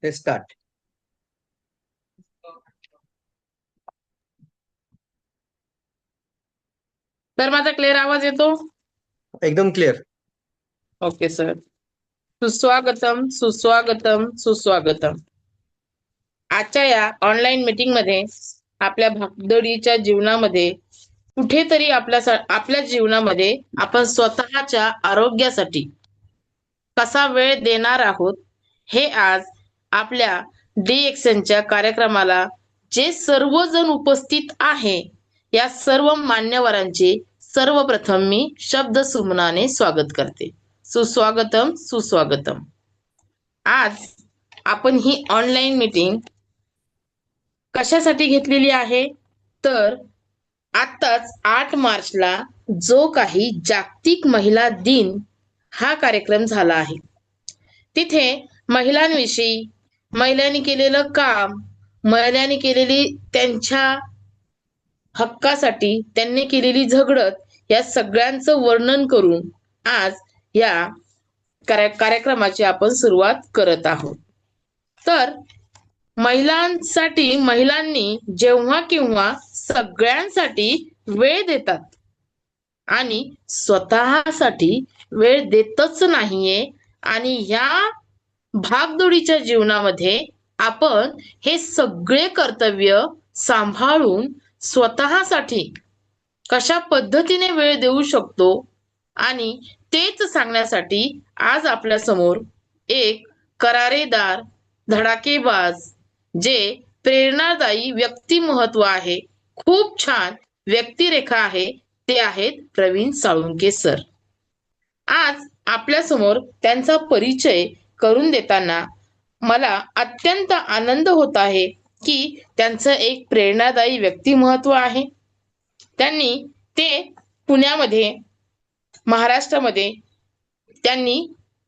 Let's start. तर माझा clear आवाज येतो? एकदम क्लिअर. Okay sir. सुस्वागतम सुस्वागतम सुस्वागतम. आजच्या या ऑनलाईन मीटिंग मध्ये आपल्या भागदौडीच्या जीवनामध्ये कुठेतरी आपल्या जीवनामध्ये आपण स्वतःच्या आरोग्यासाठी कसा वेळ देणार आहोत हे आज आपल्या DXNच्या कार्यक्रमाला जे सर्वजण उपस्थित आहे या सर्व मान्यवरांचे सर्वप्रथम मी शब्द सुमनाने स्वागत करते. सुस्वागतम सुस्वागतम. आज आपण ही ऑनलाईन मीटिंग कशासाठी घेतलेली आहे तर आत्ताच 8 मार्चला जो काही जागतिक महिला दिन हा कार्यक्रम झाला आहे. तिथे महिलांविषयी, महिलांनी केलेलं काम, महिलांनी केलेली त्यांच्या हक्कासाठी त्यांनी केलेली झगडत या सगळ्यांचं वर्णन करून आज या कार्यक्रमाची आपण सुरुवात करत आहोत. तर महिलांनी जेव्हा केव्हा सगळ्यांसाठी वेळ देतात आणि स्वतःसाठी वेळ देतच नाहीये आणि या भागदौडीच्या जीवनामध्ये आपण हे सगळे कर्तव्य सांभाळून स्वतःसाठी कशा पद्धतीने वेळ देऊ शकतो आणि तेच सांगण्यासाठी आज आपल्या समोर एक करारेदार, धडाकेबाज, जे प्रेरणादायी व्यक्तिमत्व आहे, खूप छान व्यक्तिरेखा आहे, ते आहेत प्रवीण साळुंखे सर. आज आपल्या समोर त्यांचा परिचय करून देताना मला अत्यंत आनंद होत आहे की त्यांचं एक प्रेरणादायी व्यक्तिमत्व आहे. ते पुण्यामध्ये, महाराष्ट्रामध्ये त्यांनी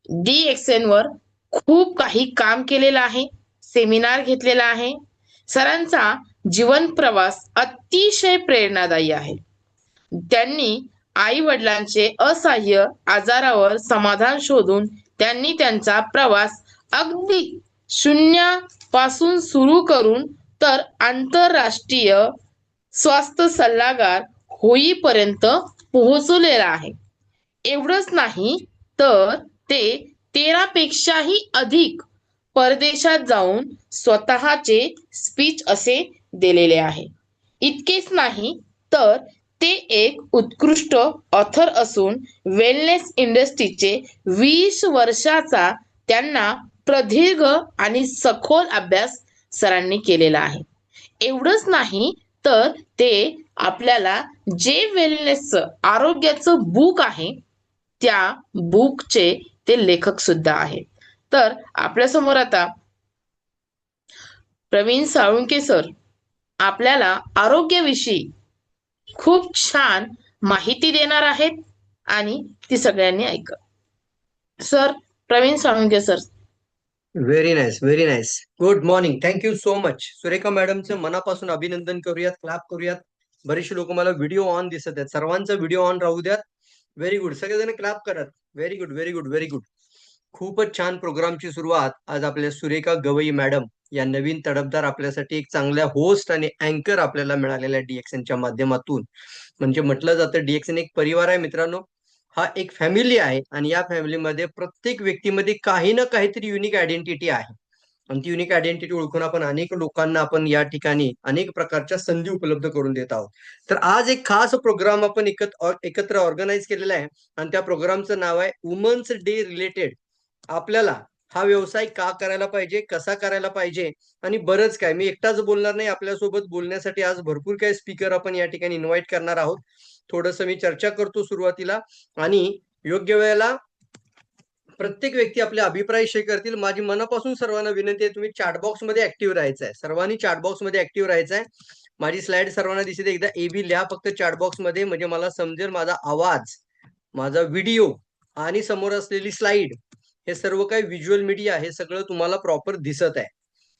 DXN वर खूप काही काम केलेलं आहे, सेमिनार घेतलेला आहे. सरांचा जीवन प्रवास अतिशय प्रेरणादायी आहे. त्यांनी आई वडिलांचे असहाय्य आजारावर समाधान शोधून त्यांनी त्यांचा प्रवास अगदी शून्यापासून सुरू करून तर आंतरराष्ट्रीय स्वास्थ्य सल्लागार होईपर्यंत पोहोचलेला आहे. एवढंच नाही तर ते 13 पेक्षाही अधिक परदेशात जाऊन स्वतःचे स्पीच असे दिलेले आहे. इतकेच नाही तर ते एक उत्कृष्ट ऑथर असून वेलनेस इंडस्ट्रीचे 20 वर्षाचा त्यांना प्रदीर्घ आणि सखोल अभ्यास सरांनी केलेला आहे. एवढंच नाही तर ते आपल्याला जे वेलनेसचं, आरोग्याचं बुक आहे त्या बुकचे ते लेखक सुद्धा आहेत. तर आपल्या समोर आता प्रवीण साळुंखे सर आपल्याला आरोग्याविषयी खूप छान माहिती देणार आहेत आणि ती सगळ्यांनी ऐका. Sir, Praveen Salunkhe sir. Very nice, very nice. Good morning. Thank you so much. Surekha मॅडमचं मनापासून अभिनंदन करूयात, क्लॅप करूयात. बरेचसे लोक मला व्हिडिओ ऑन दिसत आहेत, सर्वांचा व्हिडिओ ऑन राहू द्यात. व्हेरी गुड, सगळेजण क्लॅप करत. Very good, very good, very good. खूपच छान प्रोग्रामची सुरुवात आज आपल्या सुरेखा गवई मॅडम या नवीन तडफदार आपल्यासाठी एक चांगल्या होस्ट आणि अँकर आपल्याला मिळालेल्या DXNच्या माध्यमातून. म्हणजे म्हटलं जातं DXN एक परिवार आहे मित्रांनो, हा एक फॅमिली आहे आणि या फॅमिलीमध्ये प्रत्येक व्यक्तीमध्ये काही ना काहीतरी युनिक आयडेंटिटी आहे आणि ती युनिक आयडेंटिटी ओळखून आपण अनेक लोकांना आपण या ठिकाणी अनेक प्रकारच्या संधी उपलब्ध करून देत आहोत. तर आज एक खास प्रोग्राम आपण एकत्र ऑर्गनाईज केलेला आहे आणि त्या प्रोग्रामचं नाव आहे वुमन्स डे रिलेटेड. आपल्याला हा व्यवसाय का करायला पाहिजे, कसा करायला पाहिजे आणि बरंच काय. मी एकटाच बोलणार नाही, आपल्यासोबत बोलण्यासाठी आज भरपूर काही स्पीकर आपण या ठिकाणी इन्व्हाइट करणार आहोत. थोडंसं मी चर्चा करतो सुरुवातीला आणि योग्य वेळेला प्रत्येक व्यक्ती आपले अभिप्राय शेअर करतील. माझी मनापासून सर्वांना विनंती आहे, तुम्ही चॅटबॉक्स मध्ये ऍक्टिव्ह राहायचं आहे. सर्वांनी चॅटबॉक्स मध्ये ऍक्टिव्ह राहायचं आहे. माझी स्लाइड सर्वांना दिसते, एकदा AB लिहा फक्त चॅटबॉक्स मध्ये, म्हणजे मला समजेल माझा आवाज, माझा व्हिडिओ आणि समोर असलेली स्लाइड हे सर्व काही व्हिज्युअल मीडिया हे सगळं तुम्हाला प्रॉपर दिसत आहे.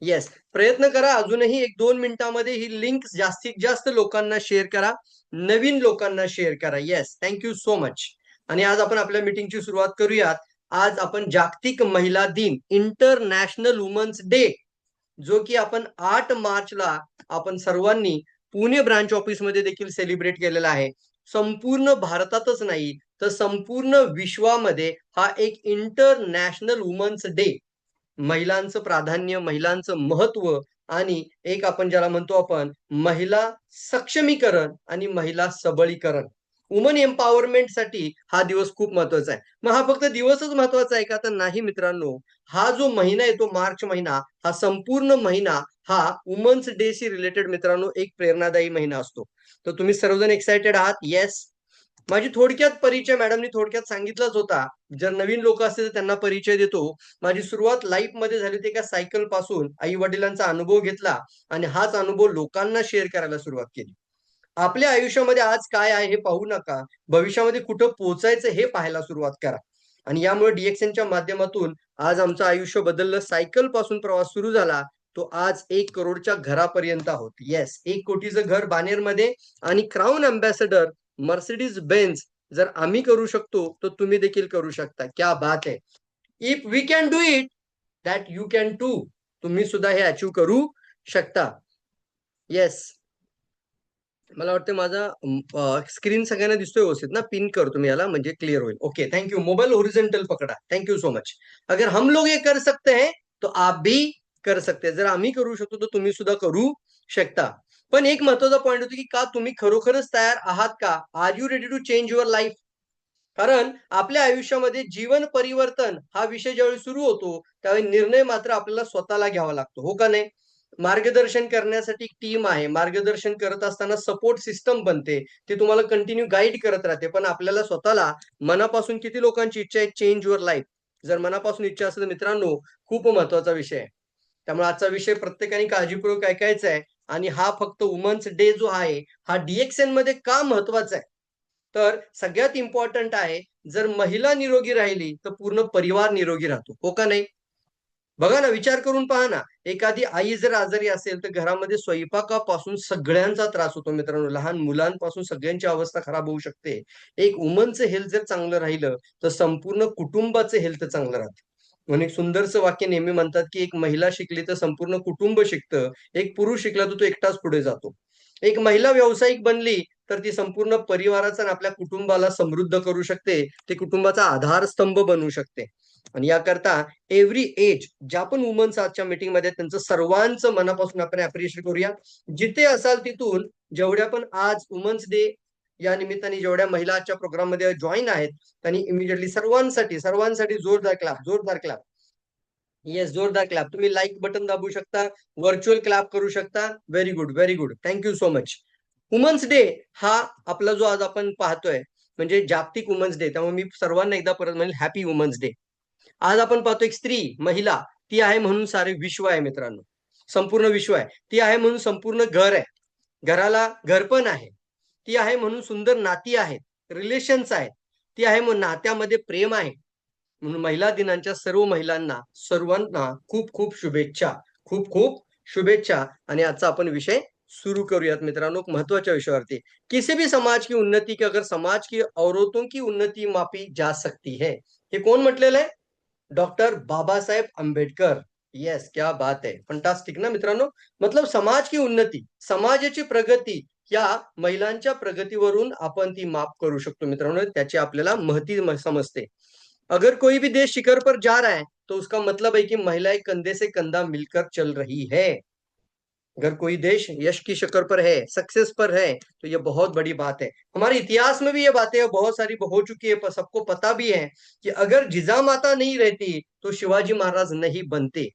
येस, प्रयत्न करा अजूनही 1-2 मिनिटांमध्ये ही लिंक जास्तीत जास्त लोकांना शेअर करा, नवीन लोकांना शेअर करा. Yes, thank you so much. आणि आज आपण आपल्या मीटिंगची सुरुवात करूयात. आज आपण जागतिक महिला दिन, इंटरनॅशनल वुमन्स डे, जो की आपण 8 मार्चला आपण सर्वांनी पुणे ब्रांच ऑफिसमध्ये देखील सेलिब्रेट केलेला आहे. संपूर्ण भारतातच नाही तर संपूर्ण विश्वामध्ये हा एक इंटरनॅशनल वुमन्स डे, महिलांचं प्राधान्य, महिलांचं महत्व आणि एक आपण ज्याला म्हणतो आपण महिला सक्षमीकरण आणि महिला सबलीकरण, वुमन एम्पॉवरमेंटसाठी हा दिवस खूप महत्वाचा आहे. मग हा फक्त दिवसच महत्वाचा आहे का? तर नाही मित्रांनो. हा जो महिना आहे तो मार्च महिना, हा संपूर्ण महिना हा वुमन्स डे शी रिलेटेड मित्रांनो एक प्रेरणादायी महिना असतो. तर तुम्ही सर्वजण एक्साइटेड आहात? येस. माझी थोडक्यात परिचय मॅडमनी थोडक्यात सांगितलाच होता. जर नवीन लोक असतील तर त्यांना परिचय देतो. माझी सुरुवात लाईफ मध्ये झाली होती एका सायकल पासून. आई वडिलांचा अनुभव घेतला आणि हाच अनुभव लोकांना शेअर करायला सुरुवात केली. आपल्या आयुष्यामध्ये आज काय आहे हे पाहू नका, भविष्यामध्ये कुठं पोहोचायचं हे पाहायला सुरुवात करा. आणि यामुळे डीएक्सएनच्या माध्यमातून आज आमचं आयुष्य बदललं. सायकल पासून प्रवास सुरू झाला, तो आज 1 करोडच्या घरापर्यंत आहोत. येस, 1 कोटीचं घर बानेरमध्ये आणि क्राऊन अँबॅसेडर मर्सिडीज बेन्झ जर आम्ही करू शकतो तर तुम्ही देखील करू शकता. क्या बात आहे. If we can do it, that you can too. तुम्ही सुद्धा हे अचीव करू शकता. येस. मला वाटतं माझा स्क्रीन सगळ्यांना दिसतोय व्यवस्थित ना? पिन कर तुम्ही याला म्हणजे क्लिअर होईल. Okay, thank you. मोबाईल ओरिजेंटल पकडा. Thank you so much. अगर हम लोग ये कर सकते हैं तो आप भी कर सकते हैं. जर आम्ही करू शकतो तर तुम्ही सुद्धा करू शकता. पण एक महत्वाचा पॉईंट होतो की का तुम्ही खरोखरच तयार आहात का? Are you ready to change your life? कारण आपल्या आयुष्यामध्ये जीवन परिवर्तन हा विषय ज्यावेळी सुरू होतो त्यावेळी निर्णय मात्र आपल्याला स्वतःला घ्यावा लागतो, हो का नाही? मार्गदर्शन करण्यासाठी टीम आहे. मार्गदर्शन करत असताना सपोर्ट सिस्टम बनते. ते तुम्हाला कंटिन्यू गाईड करत राहते. पण आपल्याला स्वतःला मनापासून किती लोकांची इच्छा आहे चेंज युअर लाईफ? जर मनापासून इच्छा असेल तर मित्रांनो खूप महत्वाचा विषय आहे. त्यामुळे आजचा विषय प्रत्येकाने काळजीपूर्वक ऐकायचा आहे. आणि हा फक्त वुमन्स डे जो आहे हा डीएक्सएन मध्ये का महत्वाचा आहे? तर सगळ्यात इम्पॉर्टंट आहे, जर महिला निरोगी राहिली तर पूर्ण परिवार निरोगी राहतो, हो का नाही? बघा ना, विचार करून पहा ना. एखादी आई जर आजारी असेल तर घरामध्ये स्वयंपाकापासून सगळ्यांचा त्रास होतो मित्रांनो. लहान मुलांपासून सगळ्यांची अवस्था खराब होऊ शकते. एक वुमनचं हेल्थ जर चांगलं राहिलं तर संपूर्ण कुटुंबाचं हेल्थ चांगलं राहतं. म्हणून एक सुंदरसं वाक्य नेहमी म्हणतात की एक महिला शिकली तर संपूर्ण कुटुंब शिकतं. एक पुरुष शिकला तर तो एकटाच पुढे जातो. एक महिला व्यावसायिक बनली तर ती संपूर्ण परिवाराचा आणि आपल्या कुटुंबाला समृद्ध करू शकते. ते कुटुंबाचा आधारस्तंभ बनवू शकते. आणि याकरता एव्हरी एज ज्या पण वुमन्स आजच्या मीटिंगमध्ये त्यांचं सर्वांचं मनापासून आपण अप्रिशिएट करूया. जिथे असाल तिथून जेवढ्या पण आज वुमन्स डे या निमित्ताने जेवढ्या महिला आजच्या प्रोग्राम मध्ये जॉईन आहेत त्यांनी इमिडिएटली सर्वांसाठी सर्वांसाठी जोरदार क्लॅप, जोरदार क्लॅप. येस, जोरदार क्लॅप. तुम्ही लाईक बटन दाबू शकता, व्हर्च्युअल क्लॅप करू शकता. Very good, very good. Thank you so much. Women's day हा आपला जो आज आपण पाहतोय म्हणजे जागतिक वुमन्स डे. त्यामुळे मी सर्वांना एकदा परत म्हणेल हॅपी वुमन्स डे. आज आपण पाहतो एक स्त्री, महिला, ती आहे म्हणून सारे विश्व आहे मित्रांनो. संपूर्ण विश्व आहे. ती आहे म्हणून संपूर्ण घर आहे. घराला घर पण आहे. ती आहे म्हणून सुंदर नाती आहेत, रिलेशन्स आहेत. ती आहे म्हणून नात्यामध्ये प्रेम आहे. म्हणून महिला दिनाच्या सर्व महिलांना, सर्वांना खूप खूप शुभेच्छा. खूप खूप शुभेच्छा. आणि आजचा आपण विषय शुरू करूयात मित्रांनो महत्वाच्या विषयावरती. किसी भी समाज की उन्नति की अगर समाज की औरतों की उन्नति मापी जा सकती है. हे कोण म्हटलेलं आहे? डॉक्टर बाबासाहेब आंबेडकर. येस, क्या बात आहे. फंटास्टिक ना मित्रांनो. मतलब समाज की उन्नती, समाजाची प्रगती या महिलांच्या प्रगतीवरून आपण ती माप करू शकतो मित्रांनो. त्याची आपल्याला महती समजते. अगर कोई भी देश शिखर पर जा रहा है तो उसका मतलब है कि महिलाएं कंधे से कंधा मिलकर चल रही है. अगर कोई देश यश की शिखर पर है, सक्सेस पर है, तो ये बहुत बड़ी बात है. हमारे इतिहास में भी ये बातें बहुत सारी हो चुकी है, पर सबको पता भी है कि अगर जिजामाता नहीं रहती तो शिवाजी महाराज नहीं बनते.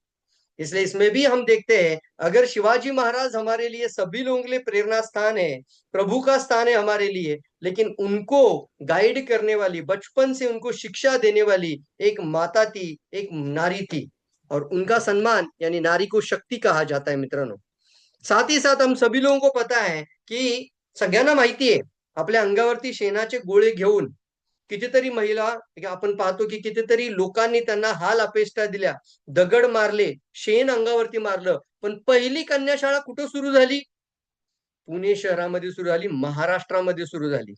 इसलिए इसमें भी हम देखते हैं, अगर शिवाजी महाराज हमारे लिए सभी लोगों के लिए प्रेरणा स्थान है, प्रभु का स्थान है हमारे लिए, लेकिन उनको गाइड करने वाली, बचपन से उनको शिक्षा देने वाली एक माता थी, एक नारी थी. और उनका सम्मान यानी नारी को शक्ति कहा जाता है मित्रांनो. साथ ही साथ हम सभी लोगों को पता है की सगळ्यांना माहिती आहे आपल्या अंगावरती शेणाचे गोळे घेऊन कितीतरी महिला आपण पाहतो की कितीतरी लोकांनी त्यांना हाल अपेष्टा दिल्या, दगड मारले, शेण अंगावरती मारलं. पण पहिली कन्याशाळा कुठं सुरू झाली? पुणे शहरामध्ये सुरू झाली, महाराष्ट्रामध्ये सुरू झाली.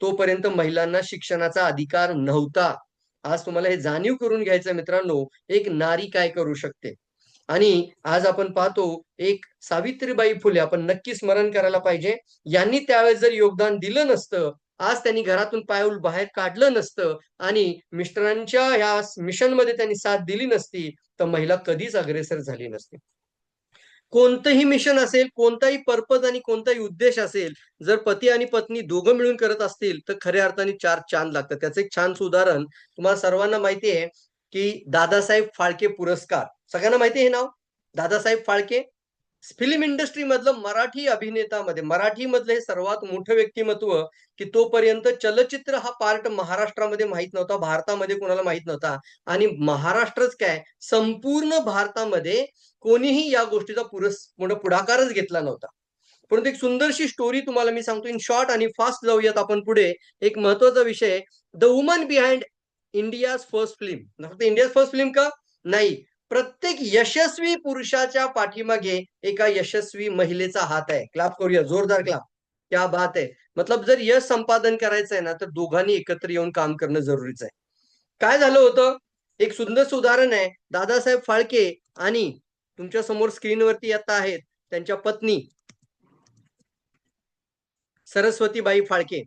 तोपर्यंत महिलांना शिक्षणाचा अधिकार नव्हता. आज तुम्हाला हे जाणीव करून घ्यायचं मित्रांनो, एक नारी काय करू शकते. आणि आज आपण पाहतो एक सावित्रीबाई फुले आपण नक्की स्मरण करायला पाहिजे. यांनी त्यावेळेस जर योगदान दिलं नसतं, आज त्यांनी घरातून पाऊल बाहेर काढलं नसतं आणि मिस्टरांच्या ह्या मिशनमध्ये त्यांनी साथ दिली नसती, तर महिला कधीच अग्रेसर झाली नसती. कोणतंही मिशन असेल, कोणताही पर्पज आणि कोणताही उद्देश असेल, जर पती आणि पत्नी दोघं मिळून करत असतील, तर खऱ्या अर्थाने 4 चांद लागतात. त्याचं एक छानसं उदाहरण तुम्हाला सर्वांना माहिती आहे, की दादासाहेब फाळके पुरस्कार. सगळ्यांना माहिती आहे हे नाव? दादासाहेब फाळके. फिल्म इंडस्ट्री मधलं मराठी अभिनेतामध्ये मराठीमधलं हे सर्वात मोठं व्यक्तिमत्व, की तोपर्यंत चलचित्र हा पार्ट महाराष्ट्रामध्ये माहीत नव्हता, भारतामध्ये कोणाला माहीत नव्हता आणि महाराष्ट्रच काय संपूर्ण भारतामध्ये कोणीही या गोष्टीचा पुढाकारच घेतला नव्हता. परंतु एक सुंदरशी स्टोरी तुम्हाला मी सांगतो इन शॉर्ट आणि फास्ट जाऊयात आपण पुढे. एक महत्वाचा विषय, the woman behind India's first film. फक्त इंडियाज फर्स्ट फिल्म का? नाही. प्रत्येक यशस्वी पुरुषाच्या पाठीमागे एका यशस्वी महिलेचा हात आहे. क्लॅप करूया, जोरदार क्लॅप. क्या बात है. मतलब जर यश संपादन करायचं आहे ना, तर दोघांनी एकत्र येऊन काम करणं जरुरीचं आहे. काय झालं होतं? एक सुंदरसं उदाहरण आहे. दादासाहेब फाळके आणि तुमच्या समोर स्क्रीनवरती येत आहेत त्यांच्या पत्नी सरस्वतीबाई फाळके.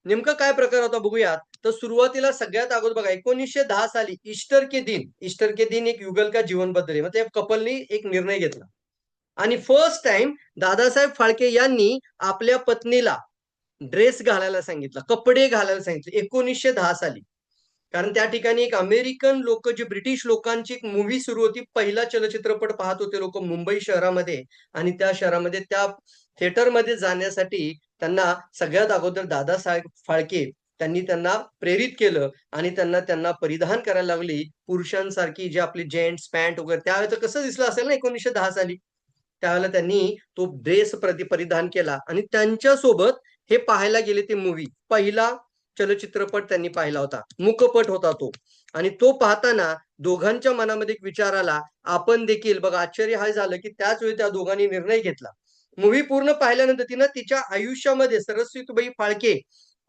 नेमकं काय प्रकार होता बघूयात. तर सुरुवातीला सगळ्यात अगोदर बघा 1910 साली ईस्टर के दिन एक युगल का जीवन बदले. मग त्या कपलनी एक निर्णय घेतला आणि फर्स्ट टाइम दादासाहेब फाळके यांनी आपल्या पत्नीला ड्रेस घालायला सांगितला, कपडे घालायला सांगितले 1910 साली. कारण त्या ठिकाणी एक अमेरिकन लोक जे ब्रिटिश लोकांची एक मूव्ही सुरू होती. पहिला चलचित्रपट पाहत होते लोक मुंबई शहरामध्ये आणि त्या शहरामध्ये त्या थिएटरमध्ये जाण्यासाठी त्यांना सगळ्यात अगोदर दादासाहेब फाळके त्यांना प्रेरित केलं आणि त्यांना त्यांना परिधान करायला लागली पुरुषांसारखी जे आपली जेंट्स पॅन्ट वगैरे. त्यावेळेस कसं दिसलं असेल ना 1910 साली. त्यावेळेला त्यांनी तो ड्रेस परिधान केला आणि त्यांच्यासोबत हे पाहायला गेले ते मूव्ही. पहिला चलचित्रपट त्यांनी पाहिला होता, मूकपट होता तो. आणि तो पाहताना दोघांच्या मनामध्ये एक विचार आला, आपण देखील बघा आश्चर्य हा झालं, की त्याच वेळी त्या दोघांनी निर्णय घेतला. मूव्ही पूर्ण पाहिल्यानंतर तिनं तिच्या आयुष्यामध्ये सरस्वतीबाई फाळके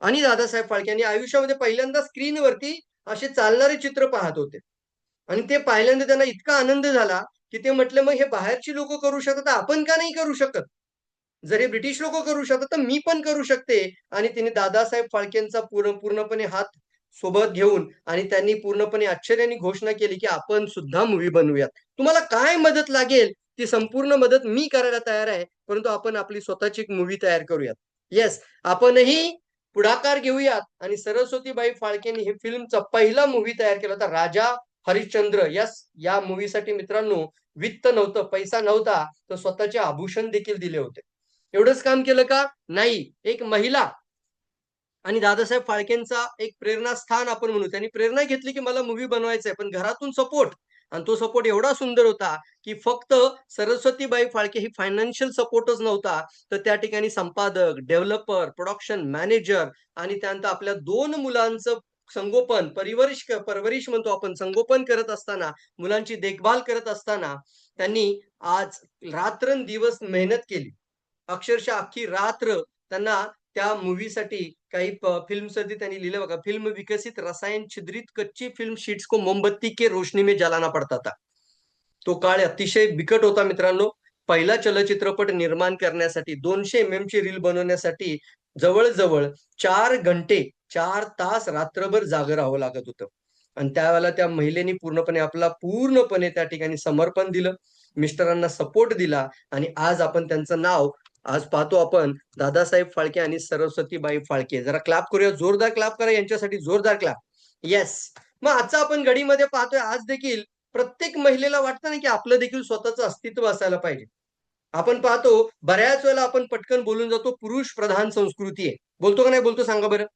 आणि दादासाहेब फाळके यांनी आयुष्यामध्ये पहिल्यांदा स्क्रीनवरती असे चालणारे चित्र पाहत होते. आणि ते पाहिल्यानंतर त्यांना इतका आनंद झाला, की ते म्हटले, "मग हे बाहेरची लोकं करू शकतात, आपण का नाही करू शकत? जर हे ब्रिटिश लोकं करू शकतात, तर मी पण करू शकते." आणि तिने दादासाहेब फाळकेंचा पूर्णपणे हात सोबत घेऊन आणि त्यांनी पूर्णपणे आश्चर्याने घोषणा केली, की आपण सुद्धा मूव्ही बनवूयात. तुम्हाला काय मदत लागेल, ती संपूर्ण मदत मी करायला तयार आहे. परंतु आपण आपली स्वतःची एक मूव्ही तयार करूयात. येस, आपणही पुढाकार घेऊयात आणि सरस्वतीबाई फाळकेंनी हे फिल्मचा पहिला मूव्ही तयार केला होता, राजा हरिश्चंद्र. येस, या मूव्हीसाठी मित्रांनो वित्त नव्हतं, पैसा नव्हता, तर स्वतःचे आभूषण देखील दिले होते. एवढंच काम केलं का? नाही. एक महिला आणि दादासाहेब फाळकेंचा एक प्रेरणास्थान आपण म्हणू. त्यांनी प्रेरणा घेतली, की मला मूव्ही बनवायचा आहे, पण घरातून सपोर्ट. आणि तो सपोर्ट एवढा सुंदर होता, की फक्त सरस्वतीबाई फाळके ही फायनान्शियल सपोर्टच नव्हता, तर त्या ठिकाणी संपादक, डेव्हलपर, प्रोडक्शन मॅनेजर आणि त्यानंतर आपल्या 2 मुलांचं संगोपन, परवरिश म्हणतो आपण, संगोपन करत असताना, मुलांची देखभाल करत असताना त्यांनी आज रात्रंदिवस मेहनत केली. अक्षरशः अख्खी रात्र त्यांना त्या मूव्हीसाठी काही फिल्मसाठी त्यांनी लिहिलं बघा, फिल्म विकसित रसायन छिद्रित कच्ची फिल्म शीट्स को मोमबत्ती के रोशनी में जलाना पड़ता था. तो काळ अतिशय बिकट होता मित्रांनो. पहिला चलचित्रपट निर्माण करण्यासाठी 200 ची रील बनवण्यासाठी जवळ-जवळ 4 घंटे, 4 तास रात्रभर जागं राहावं लागत होतं. आणि त्यावेळेला त्या महिलेने पूर्णपणे त्या ठिकाणी समर्पण दिलं. मिस्टरांना सपोर्ट दिला आणि आज आपण त्यांचं नाव आज पाहतो आपण दादासाहेब फाळके आणि सरस्वतीबाई फाळके. जरा क्लॅप करूया, जोरदार क्लॅप करा यांच्यासाठी, जोरदार क्लॅप. येस. मग आजचा आपण घडीमध्ये पाहतोय आज देखील प्रत्येक महिलेला वाटतं ना, की आपलं देखील स्वतःचं अस्तित्व असायला पाहिजे. आपण पाहतो बऱ्याच वेळेला आपण पटकन बोलून जातो पुरुष प्रधान संस्कृती आहे. बोलतो का नाही बोलतो सांगा बरं?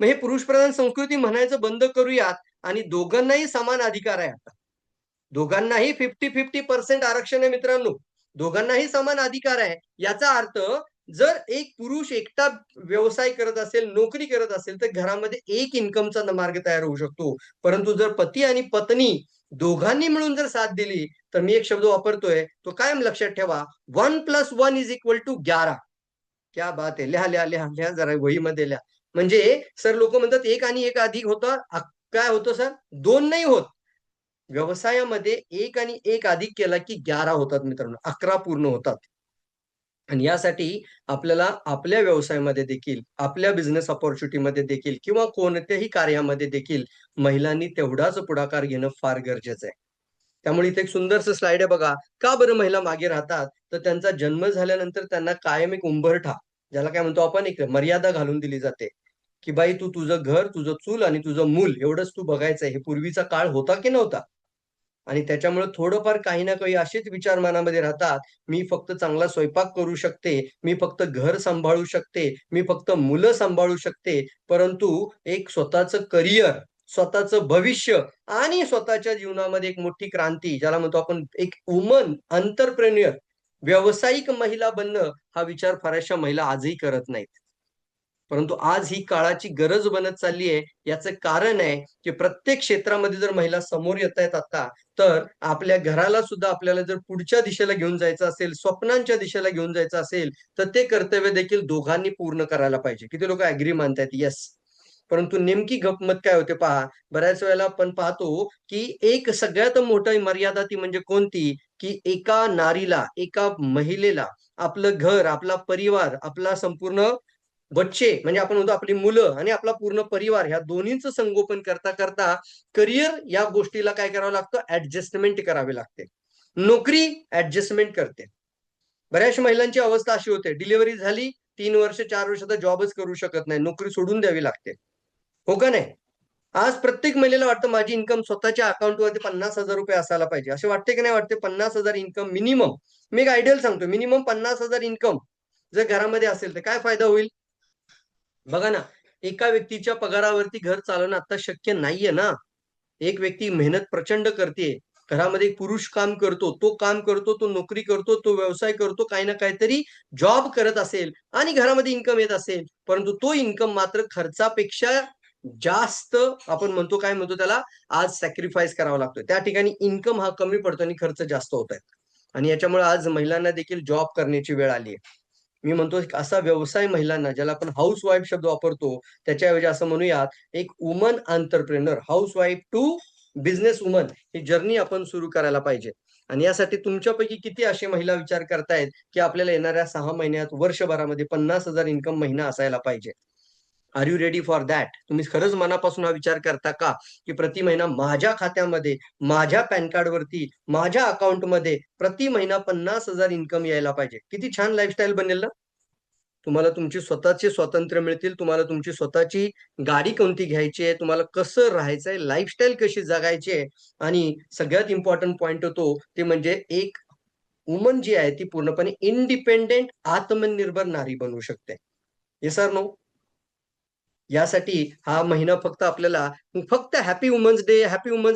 मग हे पुरुष प्रधान संस्कृती म्हणायचं बंद करूयात आणि दोघांनाही समान अधिकार आहे आता. दोघांनाही 50-50% आरक्षण आहे मित्रांनो. दोघांनाही समान अधिकार आहे. याचा अर्थ जर एक पुरुष एकटा व्यवसाय करत असेल, नोकरी करत असेल, तर घरामध्ये एक इन्कमचा मार्ग तयार होऊ शकतो. परंतु जर पती आणि पत्नी दोघांनी मिळून जर साथ दिली, तर मी एक शब्द वापरतोय, तो कायम लक्षात ठेवा. 1+1 = 11. क्या बात है! लिहा, लिहा, लिहा, लिहा जरा वहीमध्ये लिहा. म्हणजे सर लोकं म्हणतात 1 आणि 1 अधिक होतं काय होतं सर? 2 नाही होत. व्यवसायामध्ये 1 आणि 1 अधिक केला की 11 होतात मित्रांनो. 11 पूर्ण होतात. आणि यासाठी आपल्याला आपल्या व्यवसायामध्ये देखील, आपल्या बिझनेस अपॉर्च्युनिटीमध्ये देखील किंवा कोणत्याही कार्यामध्ये देखील महिलांनी तेवढाच पुढाकार घेणं फार गरजेचं आहे. त्यामुळे इथे एक सुंदरसं स्लाईड आहे बघा. का बरं महिला मागे राहतात? तर त्यांचा जन्म झाल्यानंतर त्यांना कायम एक उंबरठा, ज्याला काय म्हणतो आपण, एक मर्यादा घालून दिली जाते, की बाई तू तुझं घर, तुझं चूल आणि तुझं मूल एवढंच तू बघायचंय. हे पूर्वीचा काळ होता की नव्हता? आणि त्याच्यामुळे थोडंफार काही ना काही असेच विचार मनामध्ये राहतात. मी फक्त चांगला स्वयंपाक करू शकते, मी फक्त घर सांभाळू शकते, मी फक्त मुलं सांभाळू शकते. परंतु एक स्वतःचं करिअर, स्वतःचं भविष्य आणि स्वतःच्या जीवनामध्ये एक मोठी क्रांती, ज्याला म्हणतो आपण एक वुमन एंटरप्रेन्युअर, व्यावसायिक महिला बनणं, हा विचार फारचशा महिला आजही करत नाहीत. परंतु आज ही काळाची गरज बनत चालली आहे. याचं कारण आहे, की प्रत्येक क्षेत्रामध्ये जर महिला समोर येतायत आता, तर आपल्या घराला सुद्धा आपल्याला जर पुढच्या दिशेला घेऊन जायचं असेल, स्वप्नांच्या दिशेला घेऊन जायचं असेल, तर ते कर्तव्य देखील दोघांनी पूर्ण करायला पाहिजे. किती लोकं ॲग्री मानतायत? येस. परंतु नेमकी गंमत काय होते पहा, बऱ्याच वेळेला आपण पाहतो, की एक सगळ्यात मोठी मर्यादा ती म्हणजे कोणती? की एका नारीला, एका महिलेला आपलं घर, आपला परिवार, आपला संपूर्ण बच्चे म्हणजे आपण म्हणतो आपली मुलं आणि आपला पूर्ण परिवार, ह्या दोन्हींचं संगोपन करता करता करिअर या गोष्टीला काय करावं लागतं? ऍडजस्टमेंट करावी लागते. नोकरी ऍडजस्टमेंट करते. बऱ्याच महिलांची अवस्था अशी होते, डिलिव्हरी झाली, 3 वर्ष 4 वर्ष तर जॉबच करू शकत नाही, नोकरी सोडून द्यावी लागते. हो का नाही? आज प्रत्येक महिलेला वाटतं माझी इन्कम स्वतःच्या अकाउंटवरती 50,000 रुपये असायला पाहिजे. असे वाटते की नाही वाटते? 50,000 इन्कम मिनिमम. मी एक आयडियल सांगतो, मिनिमम 50,000 इन्कम जर घरामध्ये असेल तर काय फायदा होईल? बघा ना, एका व्यक्तीच्या पगारावरती घर चालवणं आता शक्य नाहीये ना. एक व्यक्ती मेहनत प्रचंड करते. घरामध्ये एक पुरुष काम करतो, तो काम करतो, तो नोकरी करतो, तो व्यवसाय करतो, काही ना काहीतरी जॉब करत असेल आणि घरामध्ये इन्कम येत असेल. परंतु तो इन्कम मात्र खर्चापेक्षा जास्त, आपण म्हणतो काय म्हणतो त्याला, आज सॅक्रिफाईस करावा लागतोय. त्या ठिकाणी इन्कम हा कमी पडतो आणि खर्च जास्त होतायत. आणि याच्यामुळे आज महिलांना देखील जॉब करण्याची वेळ आली आहे. मी म्हणतो एक असा व्यवसाय महिलांना, ज्याला आपण हाऊसवाईफ शब्द वापरतो, त्याच्याऐवजी असं म्हणूयात, एक woman entrepreneur, housewife to business woman, ही जर्नी आपण सुरू करायला पाहिजे. आणि यासाठी तुमच्यापैकी किती असे महिला विचार करतायत, की आपल्याला येणाऱ्या 6 महिन्यात, वर्षभरामध्ये 50,000 इन्कम महिना असायला पाहिजे? Are you ready for that? तुम्ही खरंच मनापासून हा विचार करता का, की प्रति महिना माझ्या खात्यामध्ये, माझ्या पॅन कार्डवरती, माझ्या अकाउंटमध्ये प्रति महिना 50,000 इन्कम यायला पाहिजे? किती छान लाईफस्टाईल बनेल ना? तुम्हाला तुमची स्वतःचे स्वातंत्र्य मिळतील, तुम्हाला तुमची स्वतःची गाडी कोणती घ्यायची आहे, तुम्हाला कसं राहायचंय, लाईफस्टाईल कशी जगायची आहे. आणि सगळ्यात इम्पॉर्टंट पॉइंट होतो, ते म्हणजे एक वुमन जी आहे ती पूर्णपणे इंडिपेंडेंट, आत्मनिर्भर नारी बनवू शकते. Yes or no? यासाठी हा महिना फक्त आपल्याला फक्त हॅपी वुमन्स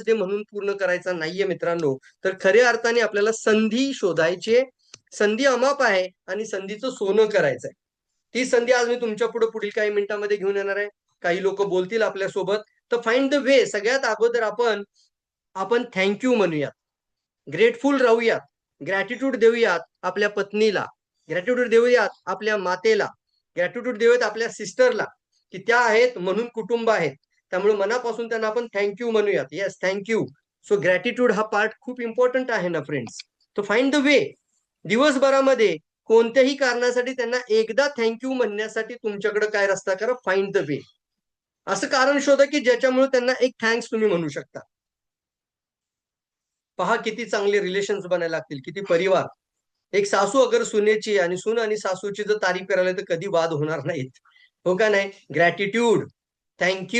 डे म्हणून पूर्ण करायचा नाहीये मित्रांनो. तर खऱ्या अर्थाने आपल्याला संधी शोधायची आहे. संधी अमाप आहे आणि संधीचं सोनं करायचंय. ती संधी आज मी तुमच्या पुढे पुढील काही मिनिटांमध्ये घेऊन येणार आहे. काही लोक बोलतील आपल्यासोबत. तर फाइंड द वे. सगळ्यात अगोदर आपण आपण थँक यू म्हणूयात. ग्रेटफुल राहूयात. ग्रॅटिट्यूड देऊयात आपल्या पत्नीला. ग्रॅटिट्यूड देऊयात आपल्या मातेला. ग्रॅटिट्यूड देऊयात आपल्या सिस्टरला, की त्या आहेत म्हणून कुटुंब आहेत. त्यामुळे मनापासून त्यांना आपण थँक म्हणूयात. येस, थँक सो ग्रॅटिट्यूड हा पार्ट खूप इम्पॉर्टंट आहे ना फ्रेंड्स. तो फाइंड द वे. दिवसभरामध्ये कोणत्याही कारणासाठी त्यांना एकदा थँक म्हणण्यासाठी तुमच्याकडे काय रस्ता करा, फाइंड द वे. असं कारण शोधा की ज्याच्यामुळे त्यांना एक थँक्स तुम्ही म्हणू शकता. पहा किती चांगले रिलेशन्स बनायला लागतील, किती परिवार. एक सासू अगर सुनेची आणि सून आणि सासूची जर तारीफ करायला तर कधी वाद होणार नाहीत. हो का नाही? ग्रॅटिट्यूड, थँक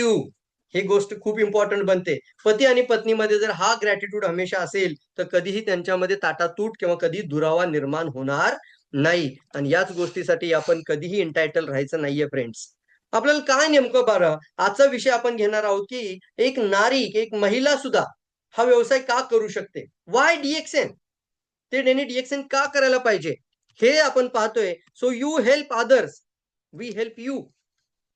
हे गोष्ट खूप इम्पॉर्टंट बनते. पती आणि पत्नीमध्ये जर हा ग्रॅटिट्यूड हमेशा असेल, तर कधीही त्यांच्यामध्ये ताटातूट किंवा कधी दुरावा निर्माण होणार नाही. आणि याच गोष्टीसाठी आपण कधीही इंटायटल राहायचं नाहीये फ्रेंड्स. आपल्याला काय नेमकं बरं, आजचा विषय आपण घेणार आहोत, की एक नारी, एक महिला सुद्धा हा व्यवसाय का करू शकते? Y DXN? ते त्यांनी DXN का करायला पाहिजे? हे आपण पाहतोय. So you help others, we help you.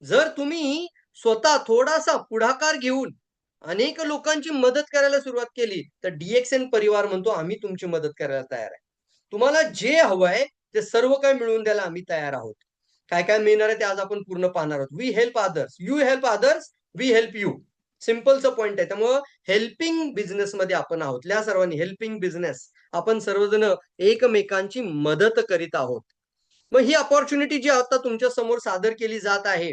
जर तुम्ही स्वतः थोडासा पुढाकार घेऊन अनेक लोकांची मदत करायला सुरुवात केली, तर DXN परिवार म्हणतो आम्ही तुमची मदत करायला तयार आहे. तुम्हाला जे हवंय ते सर्व काही मिळवून द्यायला आम्ही तयार आहोत. काय काय मिळणार आहे ते आज आपण पूर्ण पाहणार आहोत. We help others, you help others, we help you. सिम्पलचा पॉइंट आहे. त्यामुळं हेल्पिंग बिझनेसमध्ये आपण आहोत. त्या सर्वांनी हेल्पिंग बिझनेस आपण सर्वजण एकमेकांची मदत करीत आहोत. मग ही अपॉर्च्युनिटी जी आता तुमच्या समोर सादर केली जात आहे,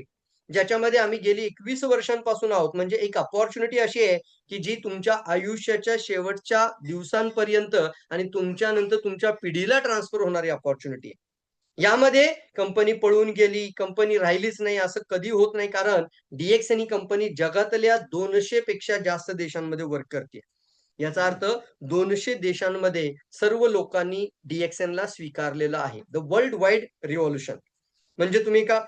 ज्याच्यामध्ये आम्ही गेली 21 वर्षांपासून आहोत, म्हणजे एक अपॉर्च्युनिटी अशी आहे, की जी तुमच्या आयुष्याच्या शेवटच्या दिवसांपर्यंत आणि तुमच्यानंतर तुमच्या पिढीला ट्रान्सफर होणारी अपॉर्च्युनिटी आहे. यामध्ये कंपनी पळून गेली, कंपनी राहिलीच नाही असं कधी होत नाही. कारण DXN ही कंपनी जगातल्या 200 पेक्षा जास्त देशांमध्ये वर्क करते. याचा अर्थ 200 देशांमध्ये सर्व लोकांनी DXN स्वीकारलेलं आहे. The world wide revolution. म्हणजे तुम्ही एका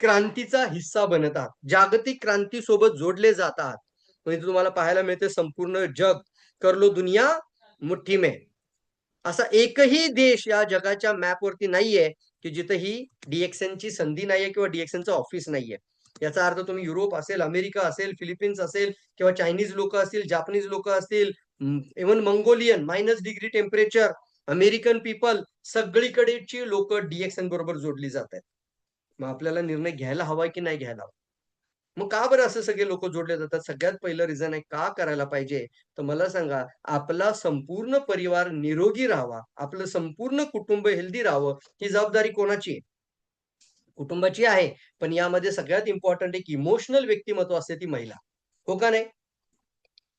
क्रांतीचा हिस्सा बनत आहात. जागतिक क्रांतीसोबत जोडले जात आहात. म्हणजे तुम्हाला पाहायला मिळते संपूर्ण जग कर लो दुनिया मुठ्ठी में. असा एकही देश या जगाच्या मॅपवरती नाहीये, की जिथे ही DXNची संधी नाहीये किंवा DXNचं ऑफिस नाहीये. याचा अर्थ तुम्ही युरोप असेल, अमेरिका असेल, फिलिपिन्स असेल किंवा चायनीज लोकं असतील, जापनीज लोकं असतील, even Mongolian -degree temperature, American people सगळीकडेची लोकं DXN बरोबर जोडली जातायत. मग आपल्याला निर्णय घ्यायला हवा की नाही घ्यायला हवा? मग का बरं असं सगळे लोकं जोडले जातात? सगळ्यात पहिलं रिझन आहे का करायला पाहिजे? तर मला सांगा, आपला संपूर्ण परिवार निरोगी राहावा, आपलं संपूर्ण कुटुंब हेल्दी राहावं, ही जबाबदारी कोणाची आहे? कुटुंबाची आहे. पण यामध्ये सगळ्यात इम्पोर्टंट एक इमोशनल व्यक्तिमत्व असते ती महिला. हो का नाही?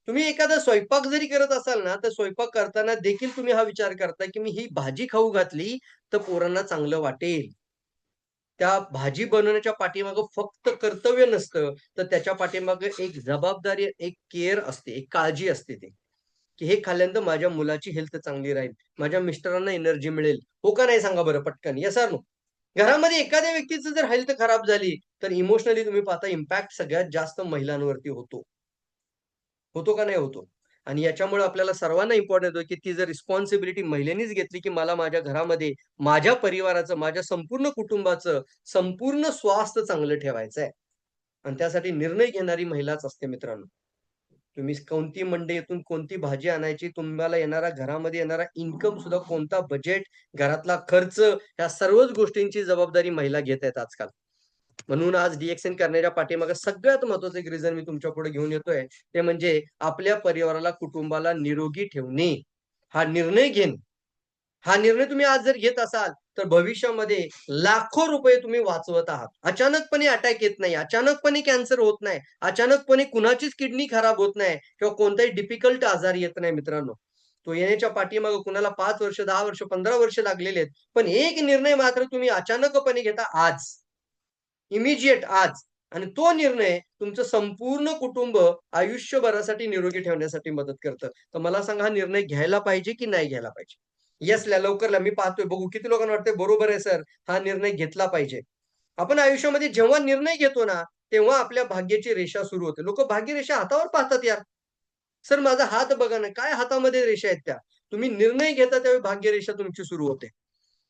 तुम्ही एखादा स्वयंपाक जरी करत असाल ना, तर स्वयंपाक करताना देखील तुम्ही हा विचार करता, की मी ही भाजी खाऊ घातली, तर पोरांना चांगलं वाटेल. त्या भाजी बनवण्याच्या पाठीमागं फक्त कर्तव्य नसतं, तर त्याच्या पाठीमागं एक जबाबदारी, एक केअर असते, एक काळजी असते ती, की हे खाल्ल्यानंतर माझ्या मुलाची हेल्थ चांगली राहील, माझ्या मिस्टरांना एनर्जी मिळेल. हो का नाही सांगा बरं पटकन? Yes or no? घरामध्ये एखाद्या व्यक्तीचं जर हेल्थ खराब झाली, तर इमोशनली तुम्ही पाहता इम्पॅक्ट सगळ्यात जास्त महिलांवरती होतो. होतो का नाही होतो? आणि याच्यामुळे आपल्याला सर्वांना इम्पोर्टंट येतो, की ती जर रिस्पॉन्सिबिलिटी महिलेनीच घेतली, की मला माझ्या घरामध्ये, माझ्या परिवाराचं, माझ्या संपूर्ण कुटुंबाचं संपूर्ण स्वास्थ्य चांगलं ठेवायचं आहे. आणि त्यासाठी निर्णय घेणारी महिलाच असते मित्रांनो. तुम्ही कोणती मंडईतून कोणती भाजी आणायची, तुम्हाला येणारा घरामध्ये येणारा इन्कम सुद्धा कोणता बजेट, घरातला खर्च, ह्या सर्वच गोष्टींची जबाबदारी महिला घेत आहेत आजकाल. म्हणून आज DXN करण्याच्या पाठीमागे सगळ्यात महत्त्वाचं एक रिझन मी तुमच्यापुढे घेऊन येतोय, ते म्हणजे आपल्या परिवाराला, कुटुंबाला निरोगी ठेवणे. हा निर्णय घेणे. हा निर्णय तुम्ही आज जर घेत असाल, तर भविष्यामध्ये लाखो रुपये तुम्ही वाचवत आहात. अचानकपणे अटॅक येत नाही, अचानकपणे कॅन्सर होत नाही, अचानकपणे कुणाचीच किडनी खराब होत नाही किंवा कोणताही डिफिकल्ट आजार येत नाही मित्रांनो. तो येण्याच्या पाठीमागे कुणाला 5 वर्ष, 10 वर्ष, 15 वर्ष लागलेली आहेत. पण एक निर्णय मात्र तुम्ही अचानकपणे घेता आज. इमिजिएट आज. आणि तो निर्णय तुमचं संपूर्ण कुटुंब आयुष्यभरासाठी निरोगी ठेवण्यासाठी मदत करतं. तर मला सांगा हा निर्णय घ्यायला पाहिजे की नाही घ्यायला पाहिजे? येस ल्या, लवकर ल्या. मी पाहतोय बघू किती लोकांना वाटतंय बरोबर आहे सर, हा निर्णय घेतला पाहिजे. आपण आयुष्यामध्ये जेव्हा निर्णय घेतो ना, तेव्हा आपल्या भाग्याची रेषा सुरू होते. लोकं भाग्यरेषा हातावर पाहतात यार. सर माझा हात बघा ना, काय हातामध्ये रेषा आहेत त्या? तुम्ही निर्णय घेता त्यावेळी भाग्यरेषा तुमची सुरू होते.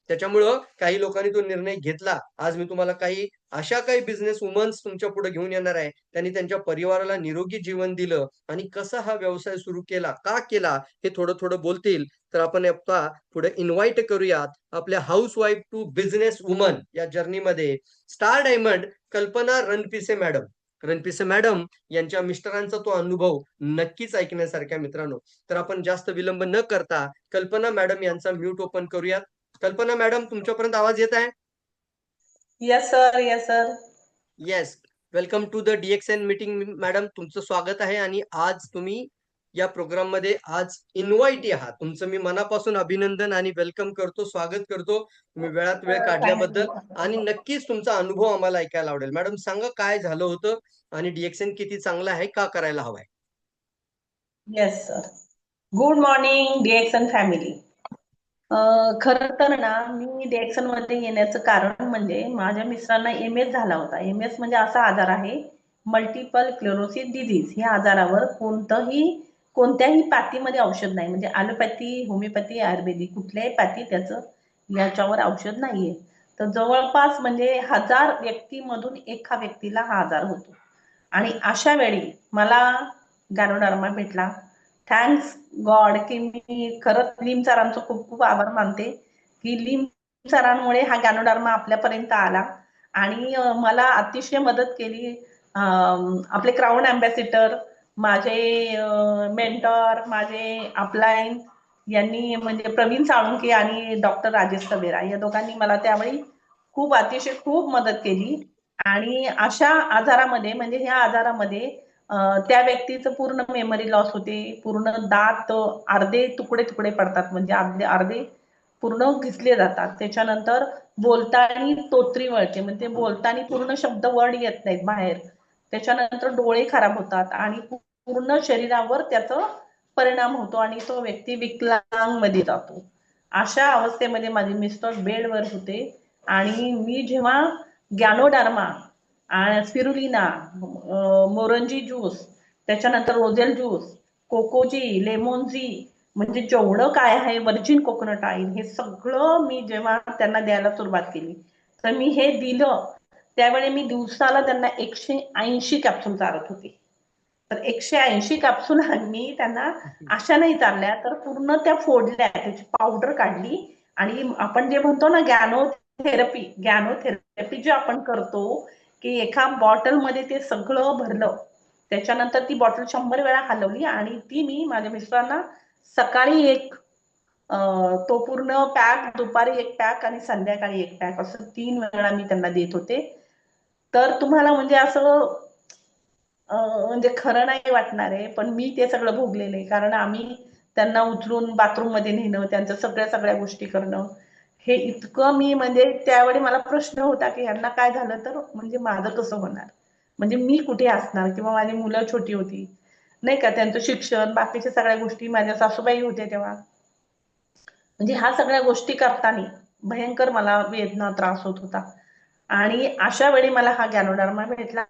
त्याच्यामुळं काही लोकांनी तो निर्णय घेतला. आज मी तुम्हाला काही अशा काही बिझनेस वुमन्स तुमच्या पुढे घेऊन येणार आहे. त्यांनी त्यांच्या परिवाराला निरोगी जीवन दिलं आणि कसा हा व्यवसाय सुरू केला, का केला, हे थोडं-थोडं बोलतील. तर आपण आता पुढे इन्व्हाईट करूयात आपल्या हाउसवाईफ टू बिझनेस वुमन या जर्नीमध्ये स्टार डायमंड कल्पना रणपिसे मॅडम. रणपिसे मॅडम यांच्या मिस्टरांचा तो अनुभव नक्कीच ऐकण्यासारखा आहे मित्रांनो. तर आपण जास्त विलंब न करता कल्पना मॅडम यांचा म्यूट ओपन करूयात. कल्पना मॅडम तुमच्यापर्यंत आवाज येत आहे? Yes sir, yes sir. Yes. Welcome to the DXN meeting madam. तुमचं स्वागत आहे आणि आज तुम्ही या प्रोग्राममध्ये आज इन्व्हाईटी आहात. तुमचं मी मनापासून अभिनंदन आणि वेलकम करतो, स्वागत करतो. तुम्ही वेळात वेळ काढल्याबद्दल आणि नक्कीच तुमचा अनुभव आम्हाला ऐकायला आवडेल. मॅडम सांगा काय झालं होतं आणि DXN किती चांगलं आहे, का करायला हवंय? Yes sir. Good morning DXN family. खरं तर ना मी DXN मध्ये येण्याचं कारण म्हणजे माझ्या मिस्टरांना MS झाला होता. MS म्हणजे असा आजार आहे, मल्टिपल स्क्लेरोसिस डिझीज. या आजारावर कोणत्याही पॅथीमध्ये औषध नाही. म्हणजे ॲलोपॅथी, होमिओपॅथी, आयुर्वेदिक कुठल्याही पॅथी त्याचं याच्यावर औषध नाहीये. तर जवळपास म्हणजे 1000 व्यक्तीमधून एका व्यक्तीला हा आजार होतो. आणि अशा वेळी मला गॅनोडर्मा भेटला. थँक्स गॉड की मी खरंच लिम सरांचं खूप खूप आभार मानते की लिम सरांमुळे हा गॅनोडर्मा आपल्यापर्यंत आला आणि मला अतिशय मदत केली. आपले क्राऊन अँबॅसिडर, माझे मेंटॉर, माझे अपलाईन यांनी म्हणजे प्रवीण साळुंखे आणि डॉक्टर राजेश कबेरा या दोघांनी मला त्यावेळी अतिशय खूप मदत केली. आणि अशा आजारामध्ये म्हणजे ह्या आजारामध्ये त्या व्यक्तीचं पूर्ण मेमरी लॉस होते, पूर्ण दात अर्धे तुकडे तुकडे पडतात, म्हणजे अर्धे अर्धे पूर्ण घिसले जातात. त्याच्यानंतर बोलताना तोतरी वळते, म्हणजे बोलताना पूर्ण शब्द वर्ड येत नाहीत बाहेर. त्याच्यानंतर डोळे खराब होतात आणि पूर्ण शरीरावर त्याचा परिणाम होतो आणि तो व्यक्ती विकलांग मध्ये जातो. अशा अवस्थेमध्ये माझे मिस्टर बेडवर होते आणि मी जेव्हा गॅनोडार्मा आणि स्पिरुलिना, मोरंजी ज्यूस, त्याच्यानंतर रोझेल ज्यूस, कोकोजी, लेमोनजी, म्हणजे जेवढं काय आहे, वर्जिन कोकोनट ऑइल, हे सगळं मी जेव्हा त्यांना द्यायला सुरुवात केली, तर मी हे दिलं त्यावेळी मी दिवसाला त्यांना 180 कॅप्सूल चारत होते. तर 180 कॅप्सूल मी त्यांना अशा नाही चालल्या, तर पूर्ण त्या फोडल्या, त्याची पावडर काढली आणि आपण जे म्हणतो ना गॅनोथेरपी जे आपण करतो, की एका बॉटल मध्ये ते सगळं भरलं, त्याच्यानंतर ती बॉटल 100 वेळा हलवली आणि ती मी माझ्या मिस्टरांना सकाळी एक तो पूर्ण पॅक, दुपारी एक पॅक आणि संध्याकाळी एक पॅक, असं 3 वेळा मी त्यांना देत होते. तर तुम्हाला म्हणजे असं म्हणजे खरं नाही वाटणार आहे, पण मी ते सगळं भोगलेलं आहे. कारण आम्ही त्यांना उचलून बाथरूम मध्ये नेणं, त्यांच्या सगळ्या सगळ्या गोष्टी करणं, हे इतकं मी म्हणजे त्यावेळी मला प्रश्न होता की यांना काय झालं तर म्हणजे माझं कसं होणार, म्हणजे मी कुठे असणार, किंवा माझी मुलं छोटी होती नाही का, त्यांचं शिक्षण, बाकीच्या सगळ्या गोष्टी, माझ्या सासूबाई होत्या तेव्हा. म्हणजे ह्या सगळ्या गोष्टी करताना भयंकर मला वेदना त्रास होत होता. आणि अशा वेळी मला हा गॅनोडर्मा भेटला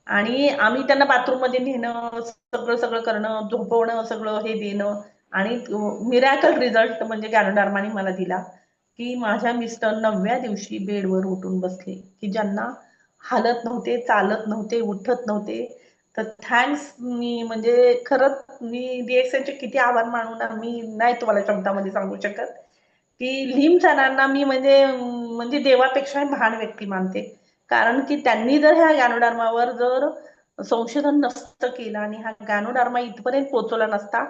आणि आम्ही त्यांना बाथरूम मध्ये नेणं, सगळं सगळं करणं, झोपवणं, सगळं हे देणं, आणि मिरॅकल रिझल्ट म्हणजे गॅनोडर्माने मला दिला, की माझ्या मिस्टर 9व्या दिवशी बेडवर उठून बसले, की ज्यांना हालत नव्हते, चालत नव्हते, उठत नव्हते. तर थँक्स, मी म्हणजे खरंच मी डीएक्सएनचे किती आभार मानू ना, मी नाही तुम्हाला शब्दामध्ये सांगू शकत. की लिम सरांना मी म्हणजे म्हणजे देवापेक्षा महान व्यक्ती मानते. कारण की त्यांनी जर ह्या गॅनोडर्मावर जर संशोधन नसतं केलं आणि हा गॅनोडर्मा इथपर्यंत पोहोचवला नसता,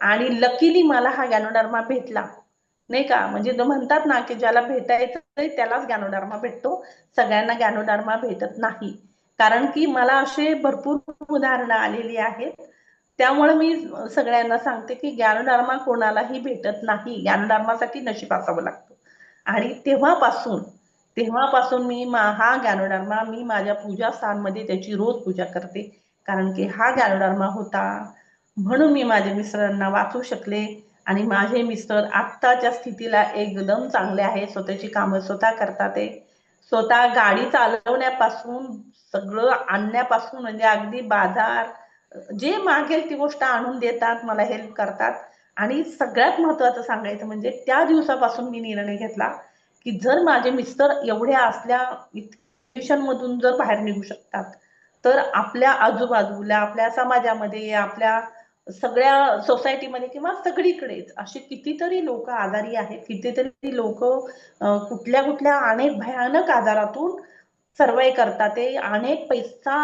आणि लकीली मला हा गॅनोडर्मा भेटला नाही का, म्हणजे म्हणतात ना की ज्याला भेटायचं त्यालाच गॅनोडर्मा भेटतो, सगळ्यांना गॅनोडर्मा भेटत नाही. कारण की मला असे भरपूर उदाहरणं आलेली आहेत. त्यामुळे मी सगळ्यांना सांगते की ज्ञानधर्मा कोणालाही भेटत नाही, ज्ञानधर्मासाठी नशीब असावं लागतं. आणि तेव्हापासून मी हा ज्ञानधर्मा मी माझ्या पूजा स्थानमध्ये त्याची रोज पूजा करते. कारण की हा ज्ञानधर्मा होता म्हणून मी माझ्या मिस्टरांना वाचू शकले आणि माझे मिस्टर आत्ताच्या स्थितीला एकदम चांगले आहे, स्वतःची कामं स्वतः करतात. ते स्वतः गाडी चालवण्यापासून सगळं आणण्यापासून म्हणजे अगदी बाजार जे मागेल ती गोष्ट आणून देतात, मला हेल्प करतात. आणि सगळ्यात महत्वाचं सांगायचं म्हणजे त्या दिवसापासून मी निर्णय घेतला की जर माझे मिस्टर एवढ्या असल्या सिच्युएशन मधून जर बाहेर निघू शकतात, तर आपल्या आजूबाजूला, आपल्या समाजामध्ये, आपल्या सगळ्या सोसायटीमध्ये किंवा सगळीकडेच असे कितीतरी लोक आजारी आहेत, कितीतरी लोक कुठल्या कुठल्या अनेक भयानक आजारातून सर्वाइव्ह करतात, ते अनेक पैसा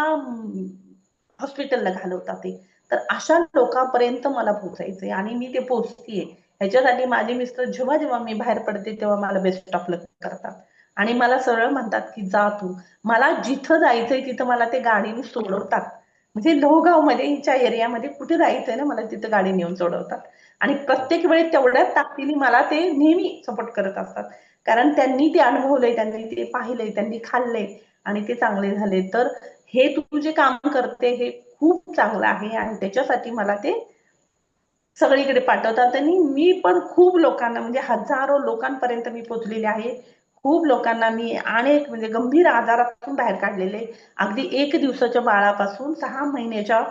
हॉस्पिटलला घालवतात ते. तर अशा लोकांपर्यंत मला पोहोचायचंय आणि मी ते पोहोचतीये. ह्याच्यासाठी माझे मिस्टर जेव्हा जेव्हा मी बाहेर पडते तेव्हा मला बेस्ट ऑफ लक करतात आणि मला सरळ म्हणतात की जा तू. मला जिथं जायचंय तिथं मला ते गाडीने सोडवतात. म्हणजे लोहगाव मध्ये हिच्या एरियामध्ये कुठे जायचंय ना, मला तिथं गाडी नेऊन सोडवतात. आणि प्रत्येक वेळी तेवढ्याच ताकदीने मला ते नेहमी सपोर्ट करत असतात. कारण त्यांनी ते अनुभवलंय, त्यांनी ते पाहिलंय, त्यांनी खाल्लंय आणि ते चांगले झाले. तर हे तू जे काम करते हे खूप चांगलं आहे आणि त्याच्यासाठी मला ते सगळीकडे पाठवतात. आणि मी पण खूप लोकांना म्हणजे हजारो लोकांपर्यंत मी पोहोचलेले आहे. खूप लोकांना मी अनेक म्हणजे गंभीर आजारातून बाहेर काढलेले, अगदी 1 दिवसाच्या बाळापासून 6 महिन्याच्या,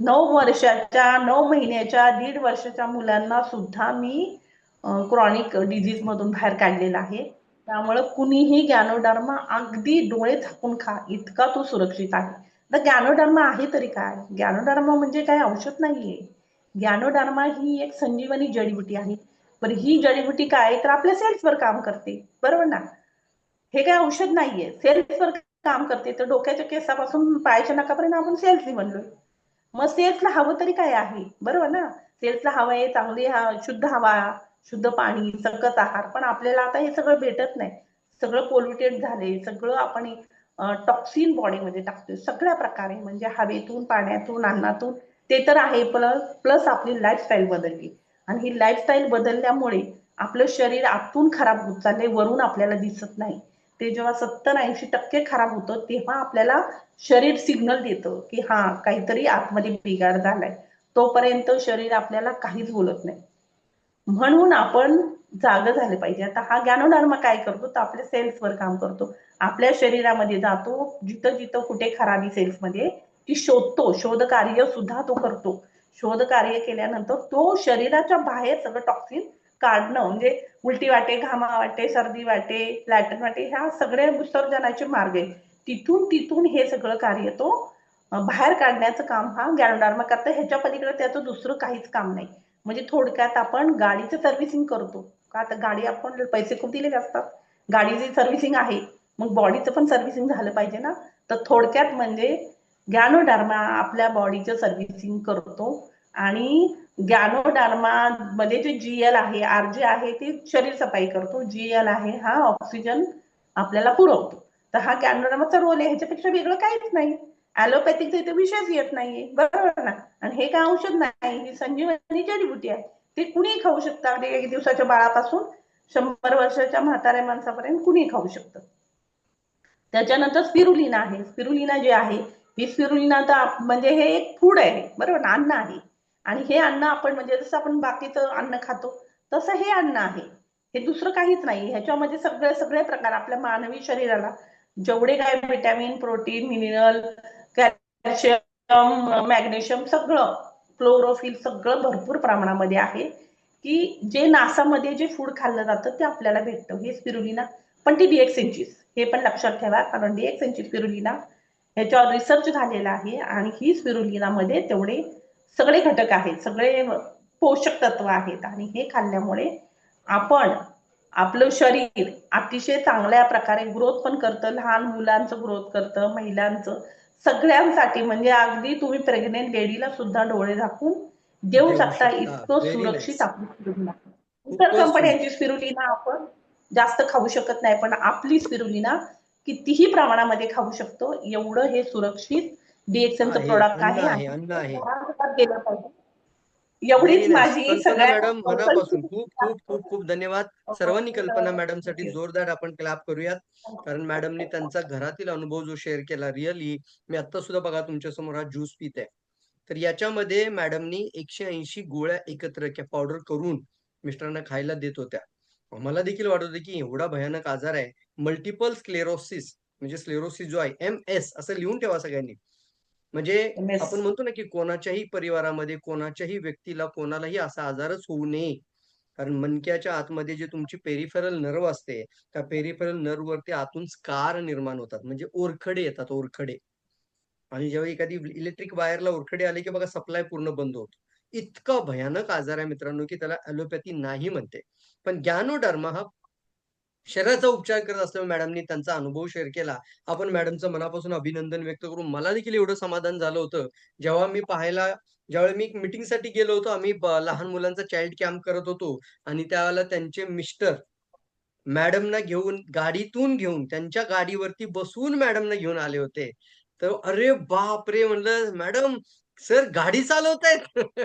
9 वर्षाच्या, 9 महिन्याच्या, 1.5 वर्षाच्या मुलांना सुद्धा मी क्रॉनिक डिझीज मधून बाहेर काढलेला आहे. त्यामुळे कुणीही गॅनोडर्मा अगदी डोळे झाकून खा, इतका तो सुरक्षित आहे. तर गॅनोडर्मा आहे तरी काय, गॅनोडर्मा म्हणजे काय औषध नाहीये. गॅनोडर्मा ही एक संजीवनी जडीबुटी आहे. पण ही जडीबुटी काय तर आपल्या सेल्सवर काम करते, बरोबर ना. हे काय औषध नाहीये, सेल्सवर काम करते, तर डोक्याच्या केसापासून पायाच्या नखापर्यंत आपण सेल्सनी बनलोय. मग सेल्सला हवं तरी काय आहे, बरोबर ना? सेल्सला हवं आहे चांगली शुद्ध हवा, शुद्ध पाणी, सकस आहार, पण आपल्याला आता हे सगळं भेटत नाही. सगळं पोल्युटेड झाले, सगळं आपण टॉक्सिन बॉडीमध्ये टाकतोय सगळ्या प्रकारे, म्हणजे हवेतून, पाण्यातून, अन्नातून. ते तर आहे, प्लस प्लस आपली लाईफस्टाईल बदलली, आणि ही लाईफस्टाईल बदलल्यामुळे आपलं शरीर आतून खराब होत चाललंय, वरून आपल्याला दिसत नाही. ते जेव्हा 70-80% खराब होतं, तेव्हा आपल्याला शरीर सिग्नल देतं की हा काहीतरी आतमध्ये बिघाड झालाय. तोपर्यंत शरीर आपल्याला काहीच बोलत नाही. म्हणून आपण जागं झाले पाहिजे. आता हा ज्ञानोधर्म काय करतो, तर आपल्या सेल्सवर काम करतो. आपल्या शरीरामध्ये जातो, जिथं जिथं कुठे खराबी सेल्समध्ये ती शोधतो. शोध कार्य सुद्धा तो करतो. शोध कार्य केल्यानंतर तो शरीराच्या बाहेर सगळं टॉक्सिन काढणं, म्हणजे उलटी वाटे, घामा वाटे, सर्दी वाटे, लॅटर्न वाटे, ह्या सगळे विसर्जनाचे मार्ग आहेत. तिथून तिथून हे सगळं कार्य तो बाहेर काढण्याचं काम हा ज्ञानोधर्म करतं. ह्याच्या पलीकडे त्याचं दुसरं काहीच काम नाही. म्हणजे थोडक्यात आपण गाडीचं सर्व्हिसिंग करतो का, तर गाडी आपण पैसे खूप दिलेले असतात, गाडीची सर्व्हिसिंग आहे, मग बॉडीचं पण सर्व्हिसिंग झालं पाहिजे ना. तर थोडक्यात म्हणजे ज्ञानोधर्मा आपल्या बॉडीचं सर्व्हिसिंग करतो, आणि ज्ञानोधर्मा मध्ये जे जीएल आहे, आरजे आहे, ते शरीर सफाई करतो. जीएल आहे हा ऑक्सिजन आपल्याला पुरवतो. तर हा ज्ञानोधर्माचा रोल आहे, ह्याच्यापेक्षा वेगळं काहीच नाही. ॲलोपॅथिकचा इथे विषयच येत नाहीये, बरोबर ना? आणि हे काय औषध नाही, ही संजीवनी जडीबुटी आहे. ते कुणी खाऊ शकतं, अगदी 1 दिवसाच्या बाळापासून 100 वर्षाच्या म्हाताऱ्या माणसापर्यंत कुणी खाऊ शकतं. त्याच्यानंतर स्पिरुलिना आहे. स्पिरुलिना जे आहे, ही स्पिरुलिना तर म्हणजे हे एक फूड आहे, बरोबर ना, अन्न आहे. आणि हे अन्न आपण म्हणजे जसं आपण बाकीचं अन्न खातो तसं हे अन्न आहे. हे दुसरं काहीच नाही. ह्याच्यामध्ये सगळे सगळे प्रकार आपल्या मानवी शरीराला जेवढे काय vitamin, protein, mineral, calcium, magnesium, सगळं, क्लोरोफिल, सगळं भरपूर प्रमाणामध्ये आहे, की जे नासामध्ये जे फूड खाल्लं जातं ते आपल्याला भेटतं. हे स्पिरुलिना, पण ती डीएक्सेंचिस, हे पण लक्षात ठेवा, कारण डीएक्सेंचिस स्पिरुलिना ह्याच्यावर रिसर्च झालेला आहे, आणि ही स्पिरुलिनामध्ये तेवढे सगळे घटक आहेत, सगळे पोषक तत्व आहेत, आणि हे खाल्ल्यामुळे आपण आपलं शरीर अतिशय चांगल्या प्रकारे ग्रोथ पण करतं. लहान मुलांचं ग्रोथ करतं, महिलांचं, सगळ्यांसाठी. म्हणजे अगदी तुम्ही प्रेग्नेंट लेडीला सुद्धा डोळे झाकून देऊ देऊ शकता, शकता. इतकं व्हेरी सुरक्षित नाईस. आपली स्पिरुलिना. इतर खूपच सुंदर. कंपन्यांची स्पिरुलिना आपण जास्त खाऊ शकत नाही, पण आपली स्पिरुलिना कितीही प्रमाणामध्ये खाऊ शकतो, एवढं हे सुरक्षित डीएक्सनचं आहे, प्रोडक्ट अन्न आहे, आहे, आणि अन्न आहे. घराघरात गेलं पाहिजे. व्हेरी एवढीच नाईस. माझी कल्पना सगळ्यांना मॅडम, मनापासून खूप खूप खूप खूप धन्यवाद. सर्वांनी कल्पना मॅडम साठी थँक्यू. जोरदार आपण क्लॅप करूयात. कारण मॅडमनी त्यांचा घरातील अनुभव जो शेअर केला, रिअली मी आता सुद्धा बघा तुमच्या समोर हा ज्यूस पित आहे. तर याच्यामध्ये मॅडमनी 180 गोळ्या एकत्र पावडर करून मिस्टरांना खायला देत होत्या. मला देखील वाटत होतं की एवढा भयानक आजार आहे, मल्टिपल स्क्लेरोसिस, म्हणजे स्क्लेरोसिस जो आहे, MS असं लिहून ठेवा सगळ्यांनी. म्हणजे एमएस. आपण म्हणतो ना, की कोणाच्याही परिवारामध्ये, कोणाच्याही व्यक्तीला, कोणालाही असा आजारच होऊ नये. कारण मणक्याच्या आतमध्ये जे तुमची पेरिफेरल नर्व्ह असते, त्या पेरिफेरल नर्व्हवरती आतून स्कार निर्माण होतात, म्हणजे ओरखडे येतात, ओरखडे. आणि जेव्हा एखादी इलेक्ट्रिक वायरला ओरखडे आले, की बघा सप्लाय पूर्ण बंद होतो. इतका भयानक आजार आहे मित्रांनो, की त्याला ॲलोपॅथी नाही म्हणते. पण गॅनोडर्मा हा शरीराचा उपचार करत असल्यामुळे मॅडमनी त्यांचा अनुभव शेअर केला. आपण मॅडमचं मनापासून अभिनंदन व्यक्त करू. मला देखील एवढं समाधान झालं होतं, जेव्हा मी ज्यावेळी मी मीटिंगसाठी गेलो होतो. आम्ही लहान मुलांचा चाइल्ड कॅम्प करत होतो, आणि त्यावेळेला त्यांचे मिस्टर मॅडमना घेऊन, गाडीतून घेऊन, त्यांच्या गाडीवरती बसवून मॅडमना घेऊन आले होते. तर अरे बापरे! म्हणलं, "मॅडम, सर गाडी चालवतायत."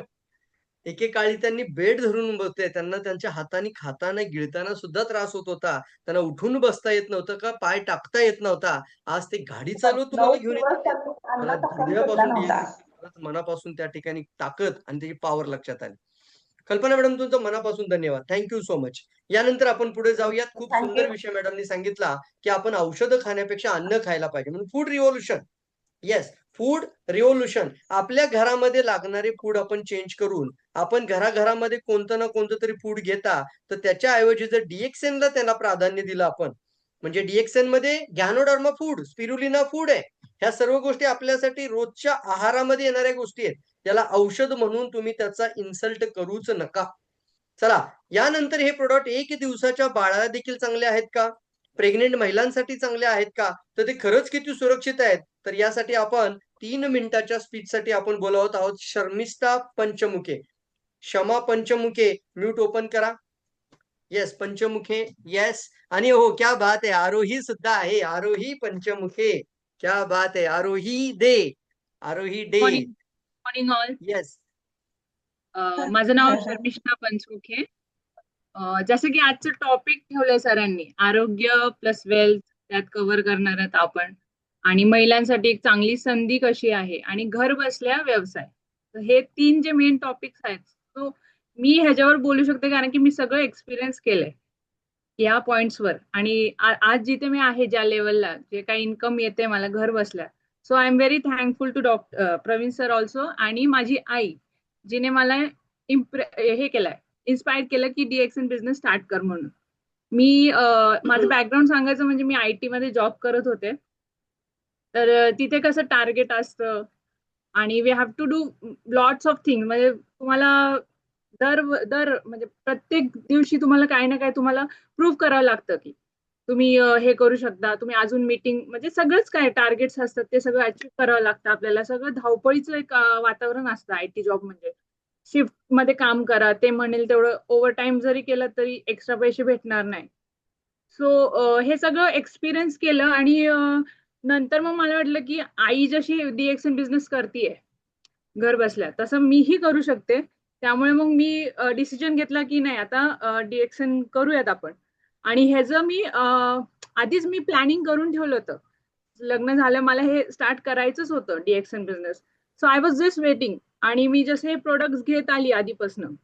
एकेकाळी त्यांनी बेड धरून बसते. त्यांना त्यांच्या हाताने खाताना, गिळताना सुद्धा त्रास होत होता. त्यांना उठून बसता येत नव्हतं, का पाय टाकता येत नव्हता. आज ते गाडी चालवत 9 तुम्हाला घेऊन दिवस येतात. त्यांनी मला अन्नाचा कण घेतला हृदयापासून नव्हता. खरंच मनापासून त्या ठिकाणी ताकद आणि त्याची पॉवर लक्षात आली. कल्पना मॅडम, तुमचं मनापासून धन्यवाद. Thank you so much. यानंतर आपण पुढे जाऊयात. खूप थँक्यू. सुंदर विषय मॅडमनी सांगितला, की आपण औषधं खाण्यापेक्षा अन्न खायला पाहिजे. म्हणून food revolution. Yes, food revolution. आपल्या घरामध्ये लागणारे फूड आपण चेंज करून, आपण घराघरामध्ये कोणतं ना कोणतं तरी फूड घेता, तर त्याच्या ऐवजी जर डीएक्सेनला त्याला प्राधान्य दिलं आपण, म्हणजे डीएक्सेन मध्ये गॅनोडर्मा फूड, स्पिरुलिना फूड आहे. ह्या सर्व गोष्टी आपल्यासाठी रोजच्या आहारामध्ये येणाऱ्या गोष्टी आहेत. त्याला औषध म्हणून तुम्ही त्याचा इन्सल्ट करूच नका. चला, यानंतर हे प्रॉडक्ट 1 दिवसाच्या बाळाला देखील चांगले आहेत का? प्रेग्नेंट महिलांसाठी चांगले आहेत का, तर ते खरंच किती सुरक्षित आहेत? तर यासाठी आपण 3 मिनिटाच्या स्पीचसाठी आपण बोलावत आहोत शर्मिष्ठा पंचमुखे. क्षमा पंचमुखे, म्यूट ओपन करा. येस, पंचमुखे. येस. आणि हो, क्या बात आहे, आरोही सुद्धा आहे. आरोही पंचमुखे. क्या बात आहे. आरोही दे. आरोही डे. Morning morning all. येस. माझं नाव शर्मिष्ठा पंचमुखे. जसं की आजचं टॉपिक ठेवलंय सरांनी, आरोग्य प्लस वेल्थ त्यात कव्हर करणार आहोत आपण. आणि महिलांसाठी एक चांगली संधी कशी आहे आणि घर बसल्या व्यवसाय. तर हे 3 जे मेन टॉपिक्स आहेत, तो मी ह्याच्यावर बोलू शकते कारण की मी सगळं एक्सपिरियन्स केलंय या पॉइंट्सवर. आणि आज जिथे मी आहे ज्या लेवलला, जे काही इन्कम येते मला घर बसल्या, so I am very thankful to doctor Praveen sir also आणि माझी आई, जिने मला हे केलंय, इन्स्पायर केलं की DXN बिझनेस स्टार्ट कर म्हणून. मी माझं बॅकग्राऊंड सांगायचं म्हणजे मी IT मध्ये जॉब करत होते. तर तिथे कसं टार्गेट असतं आणि we have to do lots of thing. म्हणजे तुम्हाला दर म्हणजे प्रत्येक दिवशी तुम्हाला काही ना काही तुम्हाला प्रूव्ह करावं लागतं की तुम्ही हे करू शकता. तुम्ही अजून मीटिंग म्हणजे सगळंच काय टार्गेट्स असतात ते सगळं अचीव्ह करावं लागतं आपल्याला. सगळं धावपळीचं एक वातावरण असतं IT जॉब म्हणजे. शिफ्ट मध्ये काम करा, ते म्हणेल तेवढं ओव्हर टाइम जरी केलं तरी एक्स्ट्रा पैसे भेटणार नाही. सो हे सगळं एक्सपिरियन्स केलं आणि नंतर मग मला वाटलं की आई जशी DXN बिझनेस करतीये घर बसल्या, तसं मीही करू शकते. त्यामुळे मग मी डिसिजन घेतला की नाही, आता DXN करूयात आपण. आणि ह्याचं मी आधीच मी प्लॅनिंग करून ठेवलं होतं. लग्न झालं मला हे स्टार्ट करायचंच होतं DXN business. So I was just waiting. आणि मी जसे हे प्रोडक्ट्स घेत आली आधीपासून,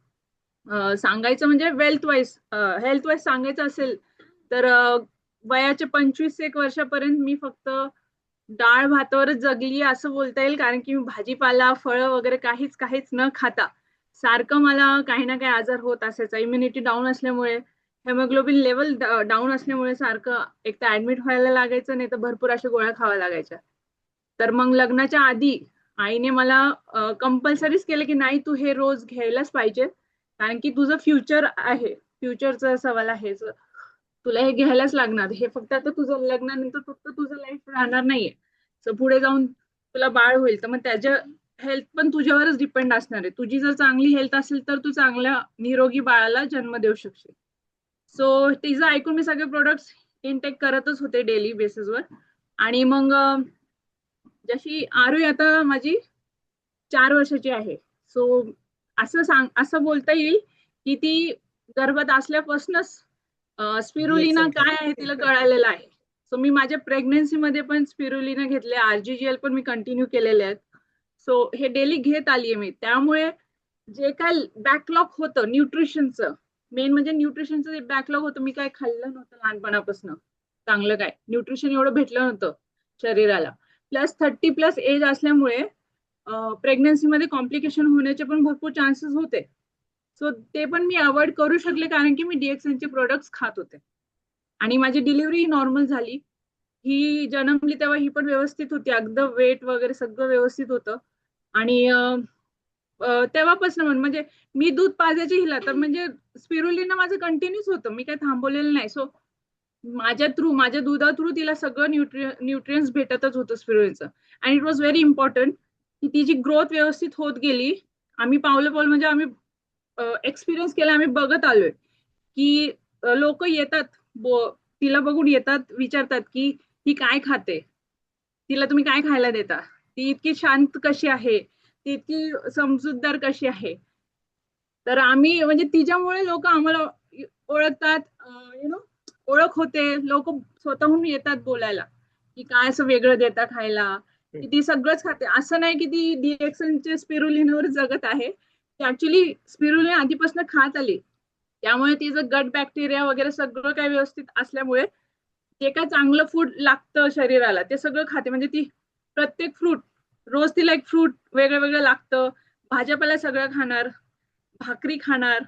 सांगायचं म्हणजे हेल्थ वाईज सांगायचं असेल तर वयाच्या 25 वर्षापर्यंत मी फक्त डाळ भातावरच जगली असं बोलता येईल. कारण की मी भाजीपाला फळं वगैरे काहीच न खाता सारखं मला काही ना काही आजार होत असायचा. इम्युनिटी डाऊन असल्यामुळे, हेमोग्लोबिन लेवल डाऊन असल्यामुळे सारखं एक तर ऍडमिट व्हायला लागायचं, नाही तर भरपूर अशा गोळ्या खाव्या लागायच्या. तर मग लग्नाच्या आधी आईने मला कंपल्सरीच केलं की नाही, तू हे रोज घ्यायलाच पाहिजे कारण की तुझं फ्युचर आहे, फ्युचरचा सवाल आहे, तुला हे घ्यायलाच लागणार. हे फक्त आता तुझं लग्नानंतर फक्त तुझं लाईफ राहणार नाहीये, सो पुढे जाऊन तुला बाळ होईल तर मग त्याच्या हेल्थ पण तुझ्यावरच डिपेंड असणार आहे. तुझी जर चांगली हेल्थ असेल तर तू चांगल्या निरोगी बाळाला जन्म देऊ शकशील. सो तिचं ऐकून मी सगळे प्रोडक्ट्स इनटेक करतच होते डेली बेसिसवर. आणि मग जशी आरू आता माझी 4 वर्षाची आहे. सो असं बोलता येईल की ती गर्भात असल्यापासूनच स्पिरुलिना काय आहे तिला कळालेलं आहे. सो मी माझ्या प्रेग्नन्सीमध्ये पण स्पिरुलिना घेतले, RGGL पण मी कंटिन्यू केलेले आहेत. सो हे डेली घेत आलीये मी. त्यामुळे जे काय बॅकलॉग होतं न्यूट्रिशनचं, मेन म्हणजे न्यूट्रिशनचं जे बॅकलॉग होतं, मी काय खाल्लं नव्हतं लहानपणापासून चांगलं, काय न्यूट्रिशन एवढं भेटलं नव्हतं शरीराला. प्लस 30+ एज असल्यामुळे प्रेग्नन्सीमध्ये कॉम्प्लिकेशन होण्याचे पण भरपूर चान्सेस होते. सो ते पण मी अवॉइड करू शकले कारण की मी DXNचे प्रोडक्ट्स खात होते. आणि माझी डिलिव्हरी नॉर्मल झाली. ही जन्मली तेव्हा ही पण व्यवस्थित होती, अगदी वेट वगैरे सगळं व्यवस्थित होतं. आणि तेव्हापासून म्हणजे मी दूध पाजायचे हिला, तर म्हणजे स्पिरुलिना माझं कंटिन्यूच होतं, मी काही थांबवलेलं नाही. सो माझ्या दुधा थ्रू तिला सगळं न्यूट्रियन्स भेटतच होतं स्पिरुलिनाचं. आणि इट वॉज व्हेरी इम्पॉर्टंट की तिची ग्रोथ व्यवस्थित होत गेली. आम्ही पावलं म्हणजे आम्ही एक्सपिरियन्स केला, आम्ही बघत आलोय की लोक येतात, तिला बघून येतात, विचारतात की ही काय खाते, तिला तुम्ही काय खायला देता, ती इतकी शांत कशी आहे, ती इतकी समजूतदार कशी आहे. तर आम्ही म्हणजे तिच्यामुळे लोक आम्हाला ओळखतात, ओळख होते. लोक स्वतःहून येतात बोलायला की काय असं वेगळं देता खायला, की ती सगळंच खाते. असं नाही की ती DXNचे स्पिरुलिनावर जगत आहे, ती ऍक्च्युली स्पिरुलिना आधीपासून खात आली. त्यामुळे तिचं गट बॅक्टेरिया वगैरे सगळं काय व्यवस्थित असल्यामुळे जे काय चांगलं फूड लागतं शरीराला ते सगळं खाते. म्हणजे ती प्रत्येक फ्रूट, रोज तिला एक फ्रूट वेगळं वेगळं लागतं, भाज्यापाला सगळं खाणार, भाकरी खाणार,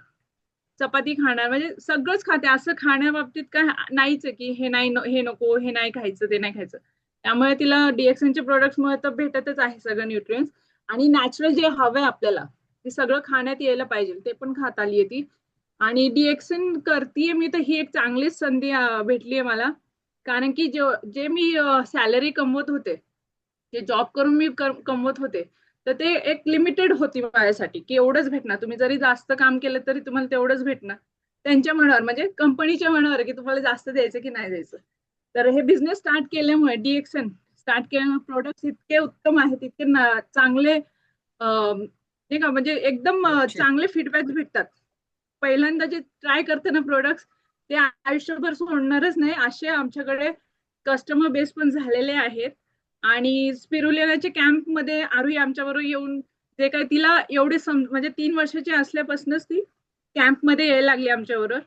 चपाती खाणार, म्हणजे सगळंच खाते. असं खाण्याबाबतीत काय नाहीच आहे की हे नको, हे नाही खायचं, ते नाही खायचं. त्यामुळे तिला DXNचे प्रोडक्ट्समुळे तर भेटतच आहे सगळं न्यूट्रियन्स. आणि नॅचरल जे हवंय आपल्याला ते सगळं खाण्यात यायला पाहिजे, ते पण खात आलीये ती. आणि DXN करतीये मी, तर ही एक चांगलीच संधी भेटलीये मला कारण की जे मी सॅलरी कमवत होते, जे जॉब करून मी कमवत होते, तर ते एक लिमिटेड होती माझ्यासाठी, की एवढंच भेटणार. तुम्ही जरी जास्त काम केलं तरी तुम्हाला तेवढंच भेटणार. त्यांच्या मनावर, म्हणजे कंपनीच्या मनावर, की तुम्हाला जास्त द्यायचं की नाही द्यायचं. तर हे बिझनेस स्टार्ट केल्यामुळे, DXN स्टार्ट केल्यामुळे प्रोडक्ट्स इतके उत्तम आहेत, इतके चांगले, नाही का, म्हणजे एकदम निश्चित. चांगले फीडबॅक भेटतात. पहिल्यांदा जे ट्राय करते ना प्रोडक्ट्स, ते आयुष्यभर सोडणारच नाही, असे आमच्याकडे कस्टमर बेस पण झालेले आहेत. आणि स्पिरुलिनाच्या कॅम्प मध्ये आरुही आमच्याबरोबर येऊन, जे काही तिला एवढे म्हणजे 3 वर्षाची असल्यापासूनच ती कॅम्प मध्ये यायला लागली आमच्याबरोबर.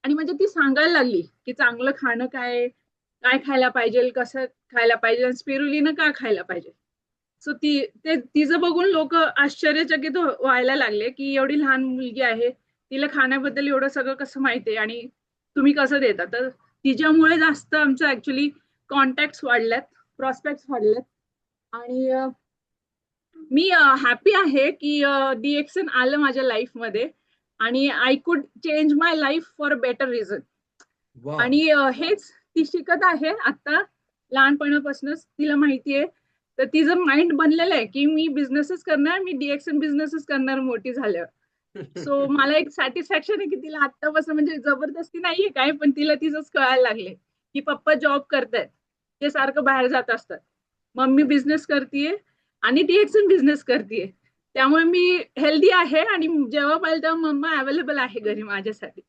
आणि म्हणजे ती सांगायला लागली की चांगलं खाणं काय, काय खायला पाहिजे, कसं खायला पाहिजे, स्पिरुलिना का खायला पाहिजे. सो तिचं बघून लोक आश्चर्यचकित व्हायला लागले, की एवढी लहान मुलगी आहे, तिला खाण्याबद्दल एवढं सगळं कसं माहितीये आणि तुम्ही कसं देता. तर तिच्यामुळे जास्त आमचं ऍक्च्युली कॉन्टॅक्ट वाढल्यात, प्रॉस्पेक्ट वाढलेत. आणि मी हॅपी आहे की DXN आलं माझ्या लाईफ मध्ये, आणि I could change my life for a better reason. वा, आणि हेच ती शिकत आहे आता, लहानपणापासूनच तिला माहितीये. तर तिचं माइंड बनलेलं आहे की मी बिझनेसच करणार, मी DXN बिझनेसच करणार मोठी झाल्यावर. सो मला एक सॅटिस्फॅक्शन आहे की तिला आत्तापासून, म्हणजे जबरदस्ती नाहीये काय, पण तिला तिचंच कळायला लागले की पप्पा जॉब करतायत, ते सारखं बाहेर जात असतात, मम्मी बिझनेस करतीये आणि DXN बिझनेस करतीये. त्यामुळे मी हेल्दी आहे, आणि जेव्हा पाहिजे तेव्हा मम्मा अवेलेबल आहे घरी माझ्यासाठी.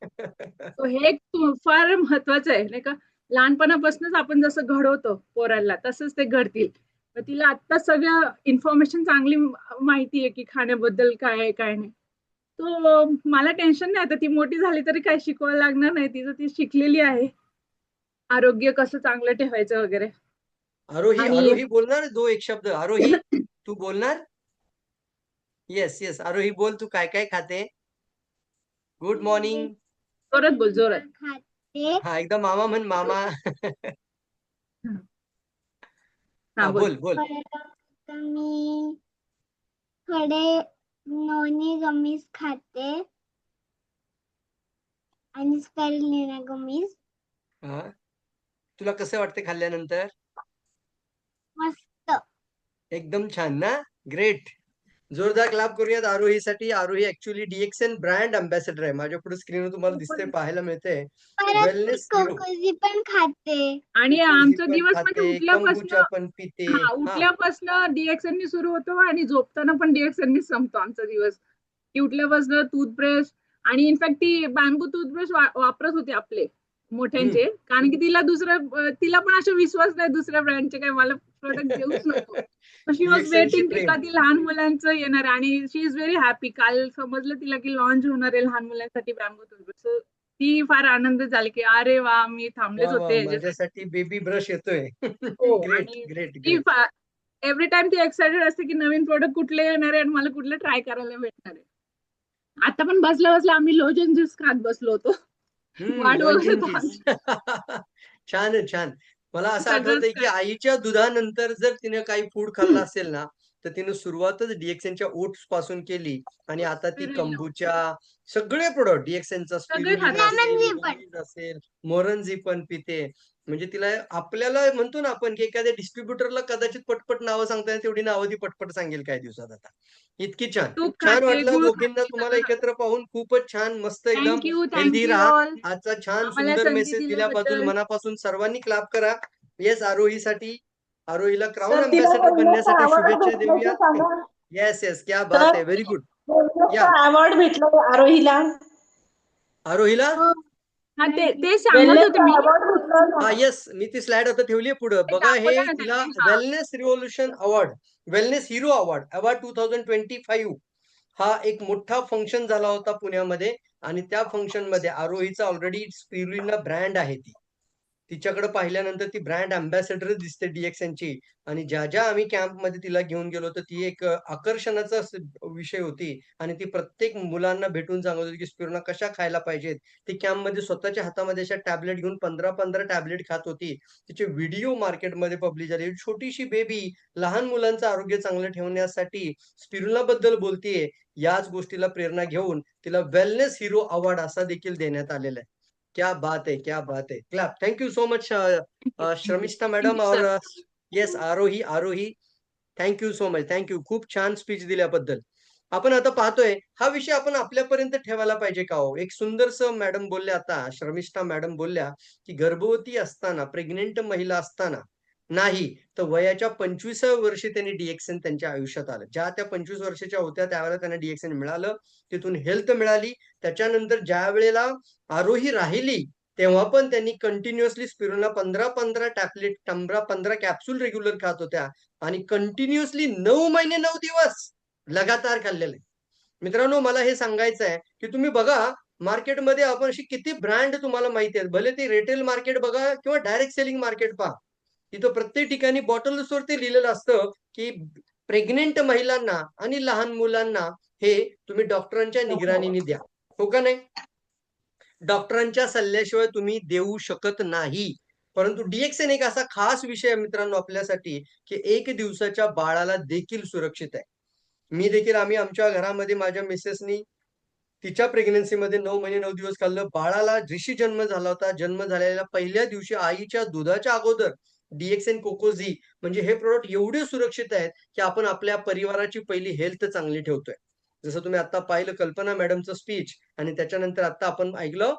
तो हे एक फार महत्वाचं आहे, नाही का. लहानपणापासूनच आपण जसं घडवतो पोरांना, तसंच ते घडतील. तर तिला आता सगळं इन्फॉर्मेशन चांगली माहिती आहे की खाण्याबद्दल काय आहे काय नाही. तो मला टेन्शन नाही, आता ती मोठी झाली तरी काय शिकवायला लागणार नाही, तिचं ती शिकलेली आहे आरोग्य कसं चांगलं ठेवायचं वगैरे. आरोही, आणि आरोही बोलणार दो एक शब्द. आरोही, तू बोलणार? येस येस, आरोही बोल, तू काय काय खाते? Good morning. जोरात बोल, जोरात. खाते. हा, एकदम मामा म्हण, मामा. हा, हा, बोल. बोल बोल. परत मी थोडे नोनी गमीज खाते आणि स्पेरुलिना गमीज. हा, तुला कसं वाटते खाल्ल्यानंतर? मस्त. एकदम छान ना, ग्रेट. जोरदार क्लाप करूयात आरोहीसाठी. आरोही ऍक्च्युली DXN ब्रँड अँबॅसेडर आहे. माझ्या पुढे स्क्रीनवर तुम्हाला दिसते, पाहायला मिळते. परत वेलनेस हिरो. कोकोजी पण खाते. आणि कोकोजी आमचा पण दिवस म्हणजे खाते, उठल्यापासून, कंबुचा पण पिते. हा, हा, उठल्यापासून DXN सुरू होतो आणि झोपताना पण DXN संपतो आमचा दिवस. की उठल्यापासून टूथब्रश, आणि इनफॅक्ट ती बॅम्बू टूथब्रश वापरत होते आपले मोठ्यांचे, कारण की तिला पण असा विश्वास नाही दुसऱ्या ब्रँडचे काय मला प्रोडक्ट देऊच नको. शी वॉज DXN शी वेटिंग की प्रेम. कधी लहान मुलांचं येणार आहे. आणि शी इज व्हेरी हॅपी. काल समजलं तिला की लॉन्च होणार आहे लहान मुलांसाठी बॅम्बू टूथब्रश. ती फार आनंद झाली की अरे वा, मी थांबलेच वा वा, होते याच्यासाठी. माझ्यासाठी बेबी ब्रश येतोय. हो. ग्रेट आणि ग्रेट ती ग्रेट. एव्हरी टाइम ती एक्साइटेड असते की नवीन प्रोडक्ट कुठले येणार आहे आणि मला कुठलं ट्राय करायला भेटणार आहे. आता पण बसल्या बसल्या आम्ही लोजन ज्यूस खात बसलो होतो. वाट बघत लॉन्जिन होतो ज्यूस. आम्ही. छान आहे, छान. मला असं सगळंच आठवतंय की काय. आईच्या दुधानंतर जर तिने काही फूड खाल्लं असेल ना, तर तिने सुरुवातच DXNच्या ओट्स पासून केली. आणि आता ती स्पिरुलिना कंबुचा, सगळे प्रोडक्ट DXNचा, सगळे स्पिरुलिना खातात. असेल, लेमन पण. गमीज असेल, मोरंजी पण पिते. म्हणजे तिला, आपल्याला म्हणतो ना आपण की एखाद्या डिस्ट्रीब्युटरला कदाचित पटपट नावं सांगता येईल, तेवढी नावं ती पटपट सांगेल काही दिवसात आता. इतकी छान. तूप छान खाते, वाटलं गुळ दोघींना खाते, तुम्हाला सगळं खाते. एकत्र पाहून. खूपच छान, मस्त एकदम. हेल्दी थँक्यू राहा. ऑल. आजचा छान आम्हाला सुंदर संधी मेसेज दिल्याबद्दल दिल्याबद्दल. मनापासून सर्वांनी क्लाप करा. येस, आरोहीसाठी, आरोहीला क्राऊन तर तिला अँबॅसेडर बोलण्याचा बनण्यासाठी अवॉर्ड शुभेच्छा भेटलं ते देऊयात. सांगा. येस येस, क्या बात तर आहे, व्हेरी गुड. या, बोलण्याचा अवॉर्ड भेटला आरोहीला. आरोहीला. हा, ते सांगत होते वेलनेसचा मी. अवॉर्ड भेटला हा, ना. येस, मी ती स्लाइड आता ठेवली पुढे ते बघा. हे दाखवलं ना तिला त्यांनी. हा. Wellness revolution award, wellness hero award, award 2025, हा एक मोठा फंक्शन झाला होता पुण्यामध्ये. आणि त्या फंक्शन मध्ये आरोहीचा ऑलरेडी स्पिरुलिना ब्रँड आहे. तिच्याकडे पाहिल्यानंतर ती ब्रँड अँबॅसेडर दिसते DXNची. आणि ज्या ज्या आम्ही कॅम्पमध्ये तिला घेऊन गेलो होतो, ती एक आकर्षणाचा विषय होती. आणि ती प्रत्येक मुलांना भेटून सांगत होती की स्पिरुलिना कशा खायला पाहिजेत. ती कॅम्पमध्ये स्वतःच्या हातामध्ये अशा टॅबलेट घेऊन 15-15 टॅबलेट खात होती. तिचे व्हिडिओ मार्केटमध्ये पब्लिश झाले. छोटीशी बेबी लहान मुलांचं आरोग्य चांगलं ठेवण्यासाठी स्पिरुलिना बद्दल बोलतीये. याच गोष्टीला प्रेरणा घेऊन तिला वेलनेस हिरो अवॉर्ड असा देखील देण्यात आलेला आहे. क्या बात है, क्या बात है. Clap. Thank you so much Sharmishtha Thank madam you, और sir. Yes Aarohi. Thank you so much. Thank you. खूप छान स्पीच दिल्याबद्दल. आपण आता पाहतोय हा विषय आपण आपल्यापर्यंत ठेवायला पाहिजे का हो? एक सुंदरसं मॅडम बोलल्या आता, शर्मिष्ठा मॅडम बोलल्या, की गर्भवती असताना, प्रेग्नंट महिला असताना नाही, तर वयाच्या 25व्या वर्षी त्यांनी डी-एक्सन त्यांच्या आयुष्यात आलं. ज्या त्या 25 वर्षाच्या होत्या त्यावेळेला त्यांना डी-एक्सन मिळालं. तिथून हेल्थ मिळाली. त्याच्यानंतर ज्यावेळेला आरोही राहिली, तेव्हा पण त्यांनी continuously spirulina 15-15 tablet 15-15 capsule regular खात होत्या आणि कंटिन्युअसली 9 महिने 9 दिवस लगातार खाल्लेलं आहे. मित्रांनो, मला हे सांगायचं आहे, की तुम्ही बघा मार्केटमध्ये आपण अशी किती ब्रँड तुम्हाला माहिती आहेत. भले ते रिटेल मार्केट बघा किंवा डायरेक्ट सेलिंग मार्केट पहा. तिथं प्रत्येक ठिकाणी बॉटल्सवरती लिहिलेलं असतं, की प्रेग्नंट महिलांना आणि लहान मुलांना हे तुम्ही डॉक्टरांच्या निगराणीने द्या. हो का नाही? डॉक्टरांच्या सल्ल्याशिवाय तुम्ही देऊ शकत नाही. परंतु डी-एक्सन एक असा खास विषय आहे मित्रांनो आपल्यासाठी, की 1 दिवसाच्या बाळाला देखील सुरक्षित आहे. मी देखील आम्ही आमच्या घरामध्ये माझ्या मिसेसनी तिच्या प्रेग्नन्सीमध्ये 9 महिने 9 दिवस खाल्लं. बाळाला जशी जन्म झाला होता, जन्म झालेल्या पहिल्या दिवशी आईच्या दुधाच्या अगोदर डी-एक्सन कोकोझी म्हणजे हे प्रॉडक्ट एवढे सुरक्षित आहेत, की आपण आपल्या परिवाराची पहिली हेल्थ चांगली ठेवतोय. जसं तुम्ही आता पाहिलं कल्पना मॅडमचं स्पीच आणि त्याच्यानंतर आता आपण ऐकलं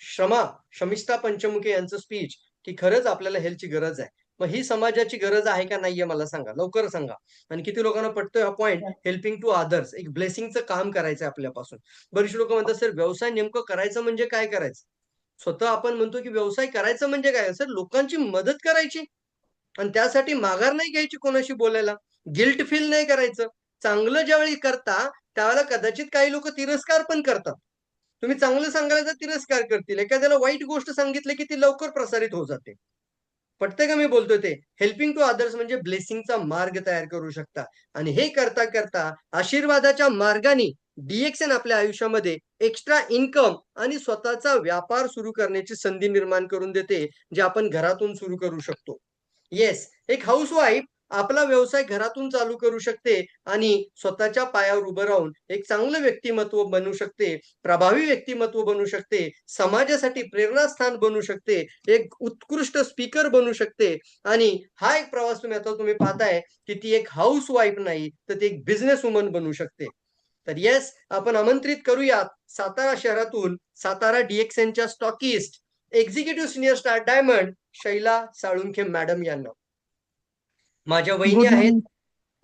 शमिष्ठा पंचमुखे यांचं स्पीच, की खरंच आपल्याला हेल्थची गरज आहे. मग ही समाजाची गरज आहे का नाहीये मला सांगा? लवकर सांगा. आणि किती लोकांना पटतोय हा पॉइंट? Helping to others. एक ब्लेसिंगचं काम करायचंय आपल्यापासून. बरीचशी लोकं म्हणतात, "सर व्यवसाय नेमकं करायचं म्हणजे काय करायचं?" स्वतः आपण म्हणतो, की व्यवसाय करायचं म्हणजे काय? सर लोकांची मदत करायची आणि त्यासाठी माघार नाही घ्यायची कोणाशी बोलायला. गिल्ट फील नाही करायचं. चांगलं ज्यावेळी करता, त्यावेळेला कदाचित काही लोकं तिरस्कार पण करतात. तुम्ही चांगलं सांगायला तर तिरस्कार करतील. एखाद्याला वाईट गोष्ट सांगितली, की ती लवकर प्रसारित होत जाते. पटतंय का मी बोलतोय ते? हेल्पिंग टू अदर्स म्हणजे ब्लेसिंगचा मार्ग तयार करू शकता आणि हे करता आशीर्वादाच्या मार्गाने डी-एक्सन आपल्या आयुष्यामध्ये एक्स्ट्रा इन्कम आणि स्वतःचा व्यापार सुरू करण्याची संधी निर्माण करून देते, जे आपण घरातून सुरू करू शकतो. येस, एक हाउसवाईफ आपला व्यवसाय घरातून चालू करू शकते आणि स्वतःच्या पायावर उभं राहून एक चांगलं व्यक्तिमत्व बनू शकते, प्रभावी व्यक्तिमत्व बनू शकते, समाजासाठी प्रेरणास्थान बनू शकते, एक उत्कृष्ट स्पीकर बनू शकते आणि हा एक प्रवास तुम्ही पाहताय, की ती एक हाउसवाईफ नाही, तर ती एक बिझनेस वुमन बनू शकते. तर येस, आपण आमंत्रित करूयात सातारा शहरातून सातारा डी-एक्सनच्या stockist, executive senior star diamond Shaila Salunkhe madam यांना. माझ्या वहिनी गुड आहेत. मॉर्निंग.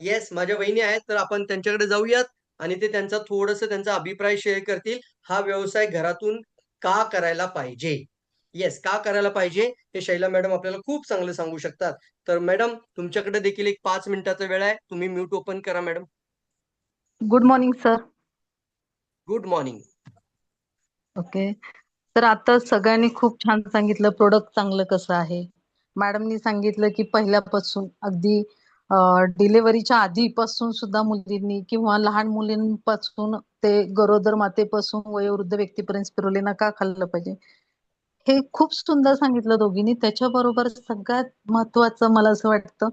येस, माझ्या वहिनी आहेत. तर आपण त्यांच्याकडे जाऊयात आणि ते त्यांचा अभिप्राय शेअर करतील. हा व्यवसाय घरातून का करायला पाहिजे? येस, का करायला पाहिजे? हे शैला मॅडम आपल्याला खूप चांगलं सांगू शकतात. तर मॅडम तुमच्याकडे देखील एक 5 मिनिटाचा वेळ आहे. तुम्ही म्यूट ओपन करा madam. Good morning sir. Good morning. Okay. तर आता सगळ्यांनी खूप छान सांगितलं प्रोडक्ट चांगलं कसं आहे. मॅडमनी सांगितलं की पहिल्यापासून अगदी डिलिव्हरीच्या आधीपासून सुद्धा मुलींनी किंवा लहान मुलींपासून ते गरोदर मातेपासून वयोवृद्ध व्यक्तीपर्यंत स्पिरुलिना का खाल्लं पाहिजे, हे खूप सुंदर सांगितलं दोघींनी. त्याच्याबरोबर सगळ्यात महत्वाचं मला असं वाटतं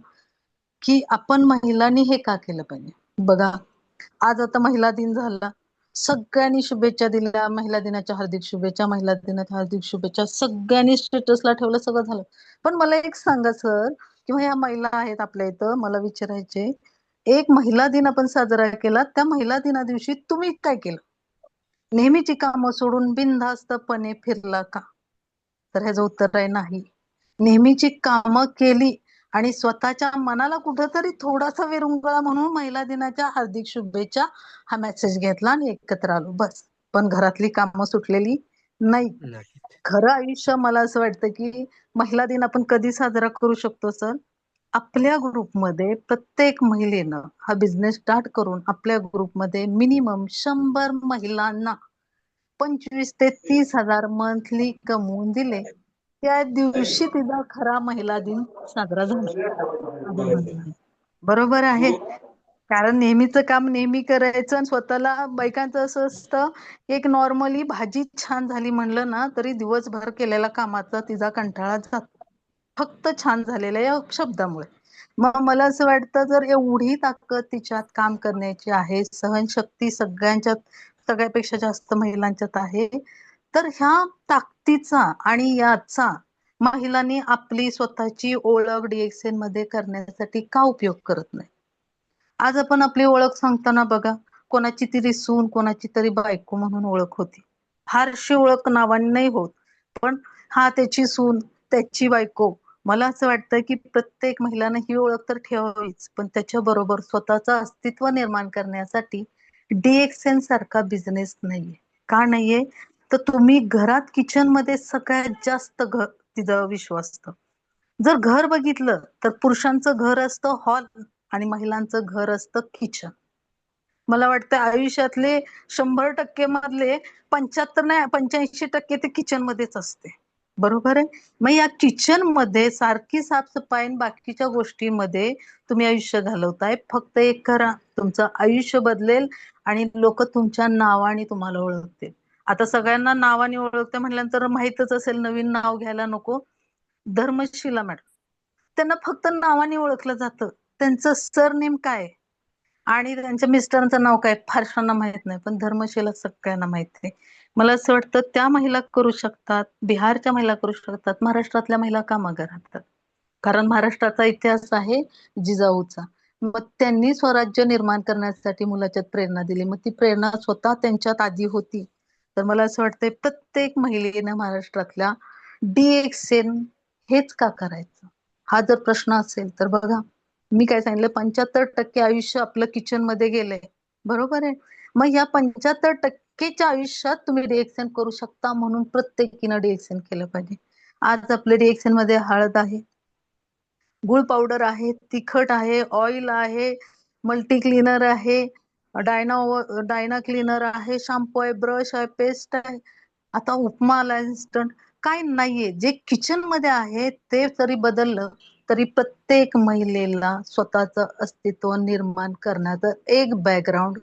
की आपण महिलांनी हे का केलं पाहिजे. बघा, आज आता महिला दिन झाला, सगळ्यांनी शुभेच्छा दिल्या, महिला दिनाच्या हार्दिक शुभेच्छा, महिला दिनाच्या हार्दिक शुभेच्छा, सगळ्यांनी स्टेटसला ठेवलं, सगळं झालं. पण मला एक सांगा सर, किंवा ह्या महिला आहेत आपल्या इथं, मला विचारायचे, एक महिला दिन आपण साजरा केला, त्या महिला दिना दिवशी तुम्ही काय केलं? नेहमीची कामं सोडून बिनधास्तपणे फिरला का? तर ह्याचं उत्तर आहे नाही. नेहमीची कामं केली आणि स्वतःच्या मनाला कुठंतरी थोडासा विरंगुळा म्हणून महिला दिनाच्या हार्दिक शुभेच्छा हा मेसेज घेतला आणि एकत्र आलो, बस. पण घरातली कामं सुटलेली नाही. नाही. खरं आयुष्य मला असं वाटतं की महिला दिन आपण कधी साजरा करू शकतो सर? आपल्या ग्रुपमध्ये प्रत्येक महिलेनं हा बिझनेस स्टार्ट करून आपल्या ग्रुपमध्ये मिनिमम 100 महिलांना 25 ते 30 हजार मंथली कमवून दिले, त्या दिवशी तिचा खरा महिला दिन साजरा झाला माझ्या मनाने. बरोबर आहे. कारण नेहमीचं काम नेहमी करायचं आणि स्वतःला बायकांचं असं असतं, एक नॉर्मली भाजी छान झाली म्हणलं ना तरी दिवसभर केलेल्या कामाचा तिचा कंटाळा जातो, फक्त छान झालेल्या या शब्दामुळे. मग मला असं वाटतं जर एवढी ताकद तिच्यात काम करण्याची आहे, सहनशक्ती सगळ्यांच्यात, सगळ्यापेक्षा जास्त महिलांच्यात आहे, तर ह्या ताकदीचा आणि याचा महिलांनी आपली स्वतःची ओळख DXN मध्ये करण्यासाठी का उपयोग करत नाही? आज आपण आपली ओळख सांगताना बघा, कोणाची तरी सून, कोणाची तरी बायको म्हणून ओळख होती. फारशी ओळख नावाने नाही होत, पण हा त्याची सून, त्याची बायको. मला असं वाटतं की प्रत्येक महिलाने ही ओळख तर ठेवावीच, पण त्याच्याबरोबर स्वतःचं अस्तित्व निर्माण करण्यासाठी DXN सारखा बिझनेस नाहीये. का नाहीये? तर तुम्ही घरात किचन मध्ये सगळ्यात जास्त तिचा विश्वास असतं. जर घर बघितलं तर पुरुषांचं घर असतं हॉल आणि महिलांचं घर असतं किचन. मला वाटतं आयुष्यातले 100% मधले 75 नाही 85% ते किचन मध्येच असते. बरोबर आहे? मग या किचन मध्ये सारखी साफसफाई आणि बाकीच्या गोष्टींमध्ये तुम्ही आयुष्य घालवताय. फक्त एक करा, तुमचं आयुष्य बदलेल आणि लोक तुमच्या नावाने तुम्हाला ओळखतील. आता सगळ्यांना नावाने ओळखते म्हटल्यानंतर माहितच असेल, नवीन नाव घ्यायला नको. धर्मशिला मॅडम, त्यांना फक्त नावाने ओळखलं जातं. त्यांचं सरनेम काय आणि त्यांच्या मिस्टरांचं नाव काय फारशांना माहित नाही, पण धर्मशिला सगळ्यांना माहित आहे. मला असं वाटतं त्या महिला करू शकतात, बिहारच्या महिला करू शकतात, महाराष्ट्रातल्या महिला का मागे राहतात? कारण महाराष्ट्राचा इतिहास आहे जिजाऊचा. मग त्यांनी स्वराज्य निर्माण करण्यासाठी मुलाच्यात प्रेरणा दिली. मग ती प्रेरणा स्वतः त्यांच्यात आधी होती. तर मला असं वाटतंय प्रत्येक महिलेनं महाराष्ट्रातल्या DXN हेच का करायचं? हा जर प्रश्न असेल तर बघा, मी काय सांगितलं, 75% आयुष्य आपलं किचन मध्ये गेलंय. बरोबर आहे? मग या 75%च्या आयुष्यात तुम्ही DXN करू शकता, म्हणून प्रत्येकीनं DXN केलं पाहिजे. आज आपल्या DXN मध्ये हळद आहे, गुळ पावडर आहे, तिखट आहे, ऑइल आहे, मल्टी क्लीनर आहे, डायना क्लीनर आहे, शॅम्पू आहे, ब्रश आहे, पेस्ट आहे, आता उपमा आला इन्स्टंट. काय नाहीये, जे किचन मध्ये आहे ते जरी बदललं तरी प्रत्येक महिलेला स्वतःचं अस्तित्व निर्माण करण्याचं एक बॅकग्राऊंड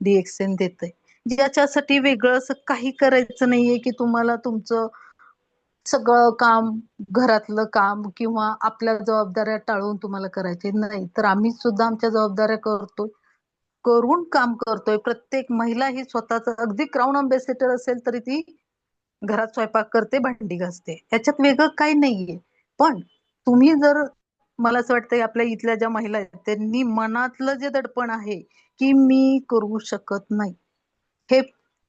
DXN देतंय. ज्याच्यासाठी वेगळं असं काही करायचं नाहीये की तुम्हाला तुमचं सगळं काम, घरातलं काम किंवा आपल्या जबाबदाऱ्या टाळून तुम्हाला करायचे नाही. तर आम्ही सुद्धा आमच्या जबाबदाऱ्या करतोय, करून काम करतोय. प्रत्येक महिला ही स्वतःच, अगदी क्राऊन अम्बेसेडर असेल तरी ती घरात स्वयंपाक करते, भांडी घासते, याच्यात वेगळं काही नाहीये. पण तुम्ही जर, मला असं वाटतंय आपल्या इथल्या ज्या महिला आहेत त्यांनी मनातलं जे दडपण आहे की मी करू शकत नाही, हे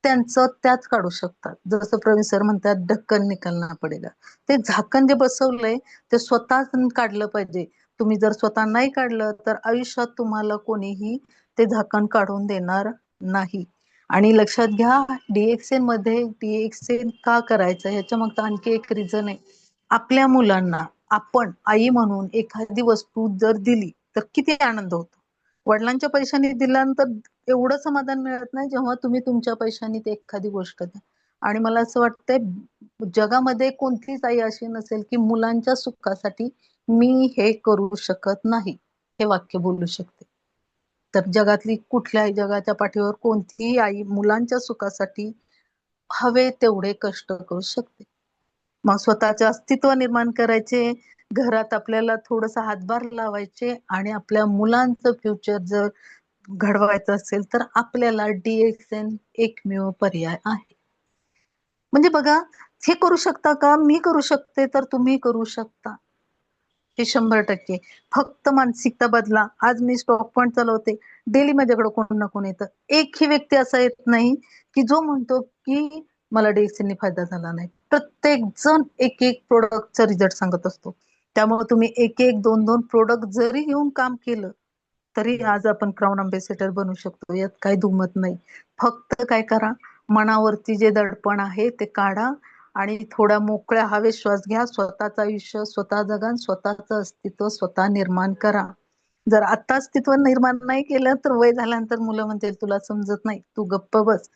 त्यांचं त्याच काढू शकतात. जसं प्रवीण सर म्हणतात ढक्कन निकलना पडेगा, ते झाकण जे बसवलंय ते स्वतःच काढलं पाहिजे. तुम्ही जर स्वतः नाही काढलं तर आयुष्यात तुम्हाला कोणीही ते झाकण काढून देणार नाही. आणि लक्षात घ्या, DXN मध्ये DXN का करायचं ह्याच्या मागचं आणखी एक रिझन आहे. आपल्या मुलांना आपण आई म्हणून एखादी वस्तू जर दिली तर किती आनंद होतो. वडिलांच्या पैशाने दिल्यानंतर एवढं समाधान मिळत नाही जेव्हा तुम्ही तुमच्या पैशाने ते एखादी गोष्ट द्या. आणि मला असं वाटतंय जगामध्ये कोणतीच आई अशी नसेल की मुलांच्या सुखासाठी मी हे करू शकत नाही हे वाक्य बोलू शकते. तर जगातली कुठल्याही, जगाच्या पाठीवर कोणतीही आई मुलांच्या सुखासाठी हवे तेवढे कष्ट करू शकते. मग स्वतःचे अस्तित्व निर्माण करायचे, घरात आपल्याला थोडस हातभार लावायचे आणि आपल्या मुलांचं फ्युचर जर घडवायचं असेल तर आपल्याला DXN एकमेव पर्याय आहे. म्हणजे बघा, हे करू शकता का? मी करू शकते तर तुम्ही करू शकता. हे 100%. फक्त मानसिकता बदला. आज मी स्टॉक पॉइंट चालवते, डेली माझ्याकडे कोण ना कोण येतं. एकही व्यक्ती असा येत नाही की जो म्हणतो की मला DXN फायदा झाला नाही. प्रत्येक जण एक एक प्रोडक्टचा रिझल्ट सांगत असतो. त्यामुळे तुम्ही एक एक दोन दोन प्रोडक्ट जरी घेऊन काम केलं तरी आज आपण क्राऊन अम्बेसेडर बनू शकतो, यात काही दुमत नाही. फक्त काय करा, मनावरती जे दडपण आहे ते काढा आणि थोड्या मोकळ्या हवेत श्वास घ्या. स्वतःचं आयुष्य स्वतः जगा, स्वतःचं अस्तित्व स्वतः निर्माण करा. जर आता अस्तित्व निर्माण नाही केलं तर वय झाल्यानंतर मुलं म्हणतील तुला समजत नाही, तू गप्प बस.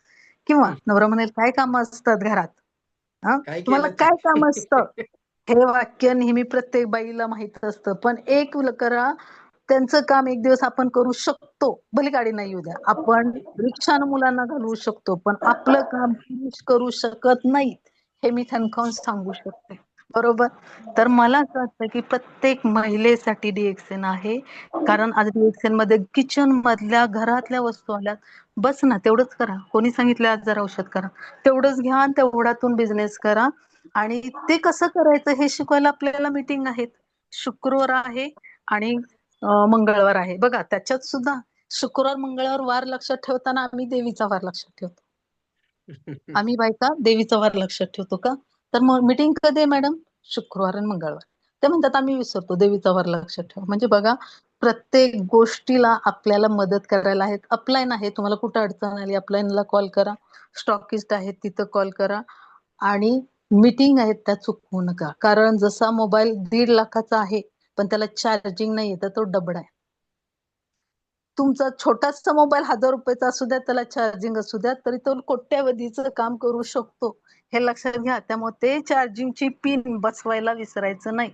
किंवा नवरा म्हणेल काय काम असतात घरात, हा काय तुम्हाला केलं काय काम असतं. ते? हे वाक्य नेहमी प्रत्येक बाईला माहित असतं, पण एक करा, त्यांचं काम एक दिवस आपण करू शकतो. भले गाडी नाही येऊ द्या, आपण रिक्षानं मुलांना घालवू शकतो, पण आपलं काम पुरुष करू शकत नाहीत हे मी ठणकावून सांगू शकते. बरोबर. तर मला असं वाटतं की प्रत्येक महिलेसाठी DXN आहे. कारण आज DXN मध्ये किचन मधल्या घरातल्या वस्तू आल्यात. बस ना तेवढंच करा. कोणी सांगितलं आज जरा औषध करा. तेवढंच घ्या आणि तेवढ्यातून बिझनेस करा. आणि ते कसं करायचं हे शिकवायला आपल्याला मीटिंग आहेत. शुक्रवार आहे आणि मंगळवार आहे. बघा त्याच्यात सुद्धा शुक्रवार, मंगळवार वार लक्षात ठेवताना आम्ही देवीचा वार लक्षात ठेवतो. आम्ही बायका देवीचा वार लक्षात ठेवतो का? तर मग मीटिंग कधी आहे मॅडम? शुक्रवार आणि मंगळवार. ते म्हणतात आम्ही विसरतो देवीचा वार लक्षात ठेवा. म्हणजे बघा प्रत्येक गोष्टीला आपल्याला मदत करायला आहेत. अपलाईन आहे, तुम्हाला कुठं अडचण आली अपलाईनला कॉल करा. स्टॉकिस्ट आहेत तिथं कॉल करा. आणि मीटिंग आहेत त्या चुकवू नका. कारण जसा मोबाईल 1.5 लाखाचा आहे पण त्याला चार्जिंग नाही तर तो डबडा आहे. तुमचा छोटासा मोबाईल 1000 रुपयाचा असू द्या त्याला चार्जिंग असू द्या तरी तो कोट्यावधीचं काम करू शकतो हे लक्षात घ्या. त्यामुळे ते चार्जिंगची पिन बसवायला विसरायचं नाही.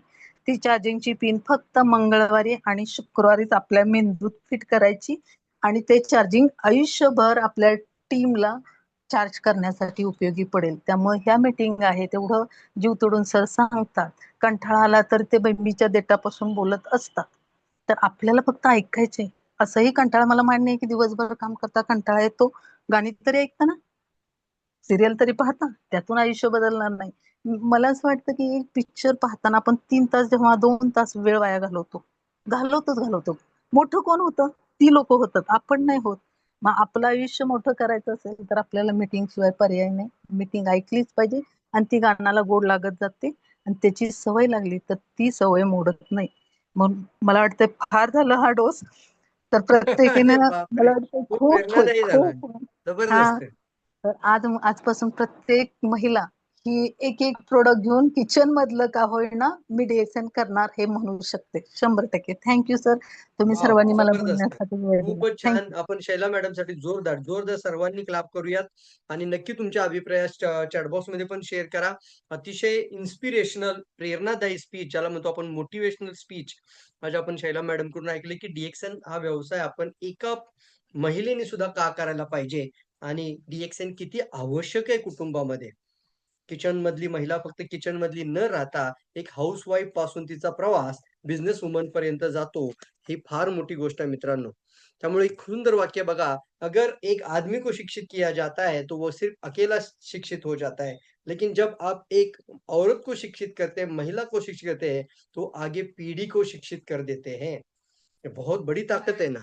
ती चार्जिंगची पिन फक्त मंगळवारी आणि शुक्रवारीच आपल्या मेंदूत फिट करायची आणि ते चार्जिंग आयुष्यभर आपल्या टीमला चार्ज करण्यासाठी उपयोगी पडेल. त्यामुळे ह्या मीटिंग आहे तेवढं जीव तोडून सर सांगतात. कंटाळा आला तर ते बेंबीच्या देठापासून बोलत असतात. तर आपल्याला फक्त ऐकायचे. असंही कंटाळा मला मान्य आहे की दिवसभर काम करता कंटाळा येतो. गाणी तरी ऐकता ना, सिरियल तरी पाहता, त्यातून आयुष्य बदलणार नाही. मला असं वाटतं की एक पिक्चर पाहताना आपण 3 तास जेव्हा 2 तास वेळ वाया घालवतो. मोठं कोण होतं? ती लोक होतात, आपण नाही होत. मग आपलं आयुष्य मोठं करायचं असेल तर आपल्याला मीटिंग शिवाय पर्याय नाही. मीटिंग ऐकलीच पाहिजे आणि ती गाण्याला गोड लागत जाते आणि त्याची सवय लागली तर ती सवय मोडत नाही. मग मला वाटतं फार झालं हा डोस. तर अरे प्रत्येकीने मला बापरे, वाटतं खूप खूप होईल प्रेरणादायी झाला, खूप होईल. हा जबरदस्त. तर आजपासून प्रत्येक महिला ही एक एक प्रोडक्ट घेऊन किचन मधलं का होईना मी DXN करणार हे म्हणू शकते 100%. थँक्यू सर, तुम्ही वाव, सर्वांनी मला जबरदस्त. बोलण्यासाठी वेळ दिला. खूपच छान. थँक्यू. आपण शैला मॅडम साठी जोरदार जोरदार सर्वांनी क्लाप करूयात आणि नक्की तुमच्या अभिप्राय चॅटबॉक्स मध्ये पण शेअर करा. अतिशय इन्स्पिरेशनल प्रेरणादायी स्पीच ज्याला म्हणतो आपण मोटिवेशनल स्पीच आज आपण शैला मॅडम कडून ऐकले की DXN हा व्यवसाय आपण एका महिलेने सुद्धा का करायला पाहिजे आणि DXN किती आवश्यक आहे कुटुंबामध्ये. किचन मधली महिला फक्त किचन मधली न राहता एक हाऊसवाईफ पासून तिचा प्रवास बिझनेस वुमन पर्यंत जातो. ही फार मोठी गोष्ट आहे मित्रांनो. त्यामुळे एक सुंदर वाक्य बघा, अगर एक आदमी को शिक्षित किया जाता है तो वो सिर्फ अकेला शिक्षित हो जाता है, लेकिन जब आप एक औरत को शिक्षित करते हैं, महिला को शिक्षित करते हैं, तो आगे पीढ़ी को शिक्षित कर देते हैं. ये बहुत बड़ी ताकद आहे ना.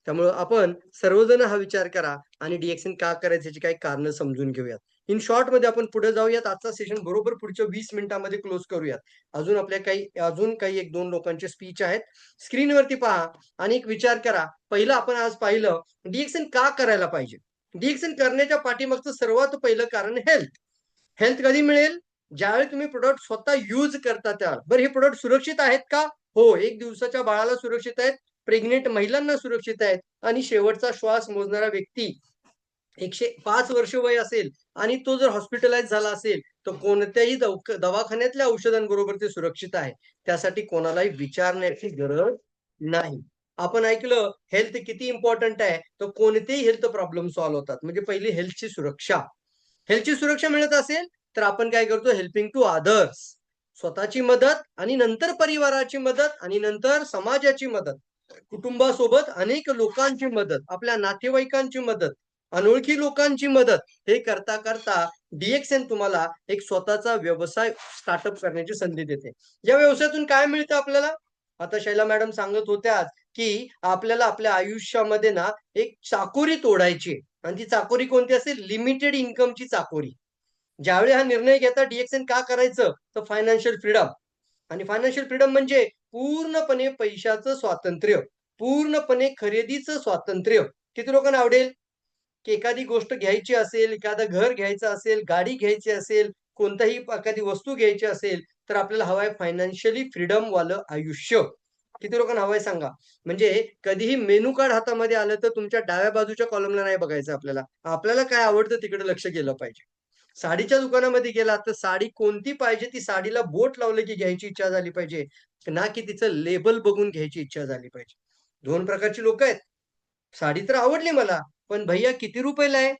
त्यामुळे आपण सर्वजण हा विचार करा आणि DXN का करायचं याची काही कारणं समजून घेऊयात. इन शॉर्ट मध्ये आपण पुढे जाऊयात. आजचा सेशन बरोबर पुढच्या 20 मिनिटांमध्ये क्लोज करूयात. अजून काही 1-2 लोकांचे स्पीच आहेत. स्क्रीनवरती पहा आणि एक विचार करा. पहिलं आपण आज पाहिलं DXN का करायला पाहिजे. DXN करण्याच्या पाठीमागचं सर्वात पहिलं कारण हेल्थ. हेल्थ कधी मिळेल? ज्यावेळी तुम्ही प्रोडक्ट स्वतः यूज करता त्यावेळेला. बरं हे प्रोडक्ट सुरक्षित आहेत का? हो, 1 दिवसाच्या बाळाला सुरक्षित आहेत. प्रेग्नेंट महिलांना सुरक्षित आहेत आणि शेवटचा श्वास मोजणारा व्यक्ती 105 वर्ष वय असेल आणि तो जर हॉस्पिटलाइज झाला असेल तर कोणत्याही दवाखान्यातल्या औषधांबरोबर ते सुरक्षित आहे. त्यासाठी कोणालाही विचारण्याची गरज नाही. आपण ऐकलं हेल्थ किती इम्पॉर्टंट आहे, तर कोणतेही हेल्थ प्रॉब्लेम सॉल्व्ह होतात. म्हणजे पहिली हेल्थची सुरक्षा. हेल्थची सुरक्षा मिळत असेल तर आपण काय करतो, हेल्पिंग टू अदर्स. स्वतःची मदत आणि नंतर परिवाराची मदत आणि नंतर समाजाची मदत. कुटुंबासोबत अनेक लोकांची मदत, आपल्या नातेवाईकांची मदत, अनोळखी लोकांची मदत. हे करता करता DXN तुम्हाला एक स्वतःचा व्यवसाय स्टार्टअप करण्याची संधी देते. या व्यवसायातून काय मिळतं आपल्याला? आता शैला मॅडम सांगत होत्या की आपल्याला आपल्या आयुष्यामध्ये ना एक चाकोरी तोडायची आणि ती चाकोरी कोणती असेल? लिमिटेड इन्कमची चाकोरी. ज्यावेळी हा निर्णय घेता DXN का करायचं? तर फायनान्शियल फ्रीडम. आणि फायनान्शियल फ्रीडम म्हणजे पूर्णपणे पैशाचं स्वातंत्र्य, पूर्णपणे खरेदीचं स्वातंत्र्य. किती लोकांना आवडेल की एखादी गोष्ट घ्यायची असेल, एखादं घर घ्यायचं असेल, गाडी घ्यायची असेल, कोणताही एखादी वस्तू घ्यायची असेल तर आपल्याला हवंय फायनान्शियली फ्रीडम वालं आयुष्य. किती लोकांना हवंय सांगा. म्हणजे कधीही मेनू कार्ड हातामध्ये आलं तर तुमच्या डाव्या बाजूच्या कॉलमला नाही बघायचं आपल्याला. आपल्याला काय आवडतं तिकडे लक्ष गेलं पाहिजे. साडीच्या दुकानामध्ये गेलात तर साडी कोणती पाहिजे ती साडीला बोट लावलं की घ्यायची इच्छा झाली पाहिजे, ना की तिचं लेबल बघून घ्यायची इच्छा झाली पाहिजे. 2 प्रकारची लोक आहेत. साडी तर आवडली मला, पण भैया किती रुपयाला आहे?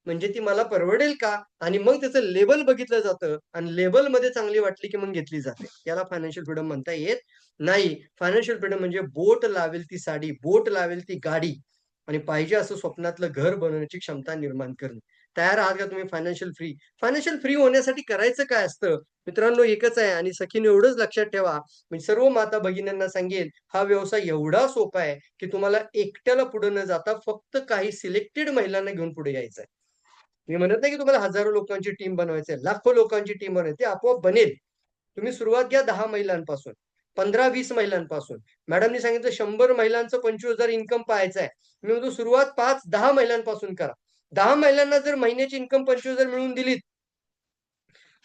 म्हणजे ती मला परवडेल का? आणि मग त्याचं लेबल बघितलं जातं आणि लेबलमध्ये चांगली वाटली की मग घेतली जाते. याला फायनान्शियल फ्रीडम म्हणता येत नाही. फायनान्शियल फ्रीडम म्हणजे बोट लावेल ती साडी, बोट लावेल ती गाडी आणि पाहिजे असं स्वप्नातलं घर बनवण्याची क्षमता निर्माण करणे. तयार आहात का तुम्ही फायनान्शियल फ्री? फायनान्शियल फ्री होण्यासाठी करायचं काय असतं? मित्रांनो एकच आहे आणि सखीने एवढंच लक्षात ठेवा. मी सर्व माता भगिनींना सांगेन, हा व्यवसाय एवढा सोपा आहे की तुम्हाला एकट्याला पुढे न जाता फक्त काही सिलेक्टेड महिलांना घेऊन पुढे यायचं आहे. मी म्हणत नाही की तुम्हाला हजारो लोकांची टीम बनवायची आहे, लाखो लोकांची टीम बनवायची, आपोआप बनेल. तुम्ही सुरुवात घ्या 10 महिलांपासून, 15-20 महिलांपासून. मॅडमनी सांगितलं 100 महिलांचं 25,000 इन्कम पाहायचं आहे. मी म्हणतो सुरुवात 5-10 महिलांपासून करा. 10 महिलांना जर महिन्याची इन्कम 25,000 मिळवून दिलीत,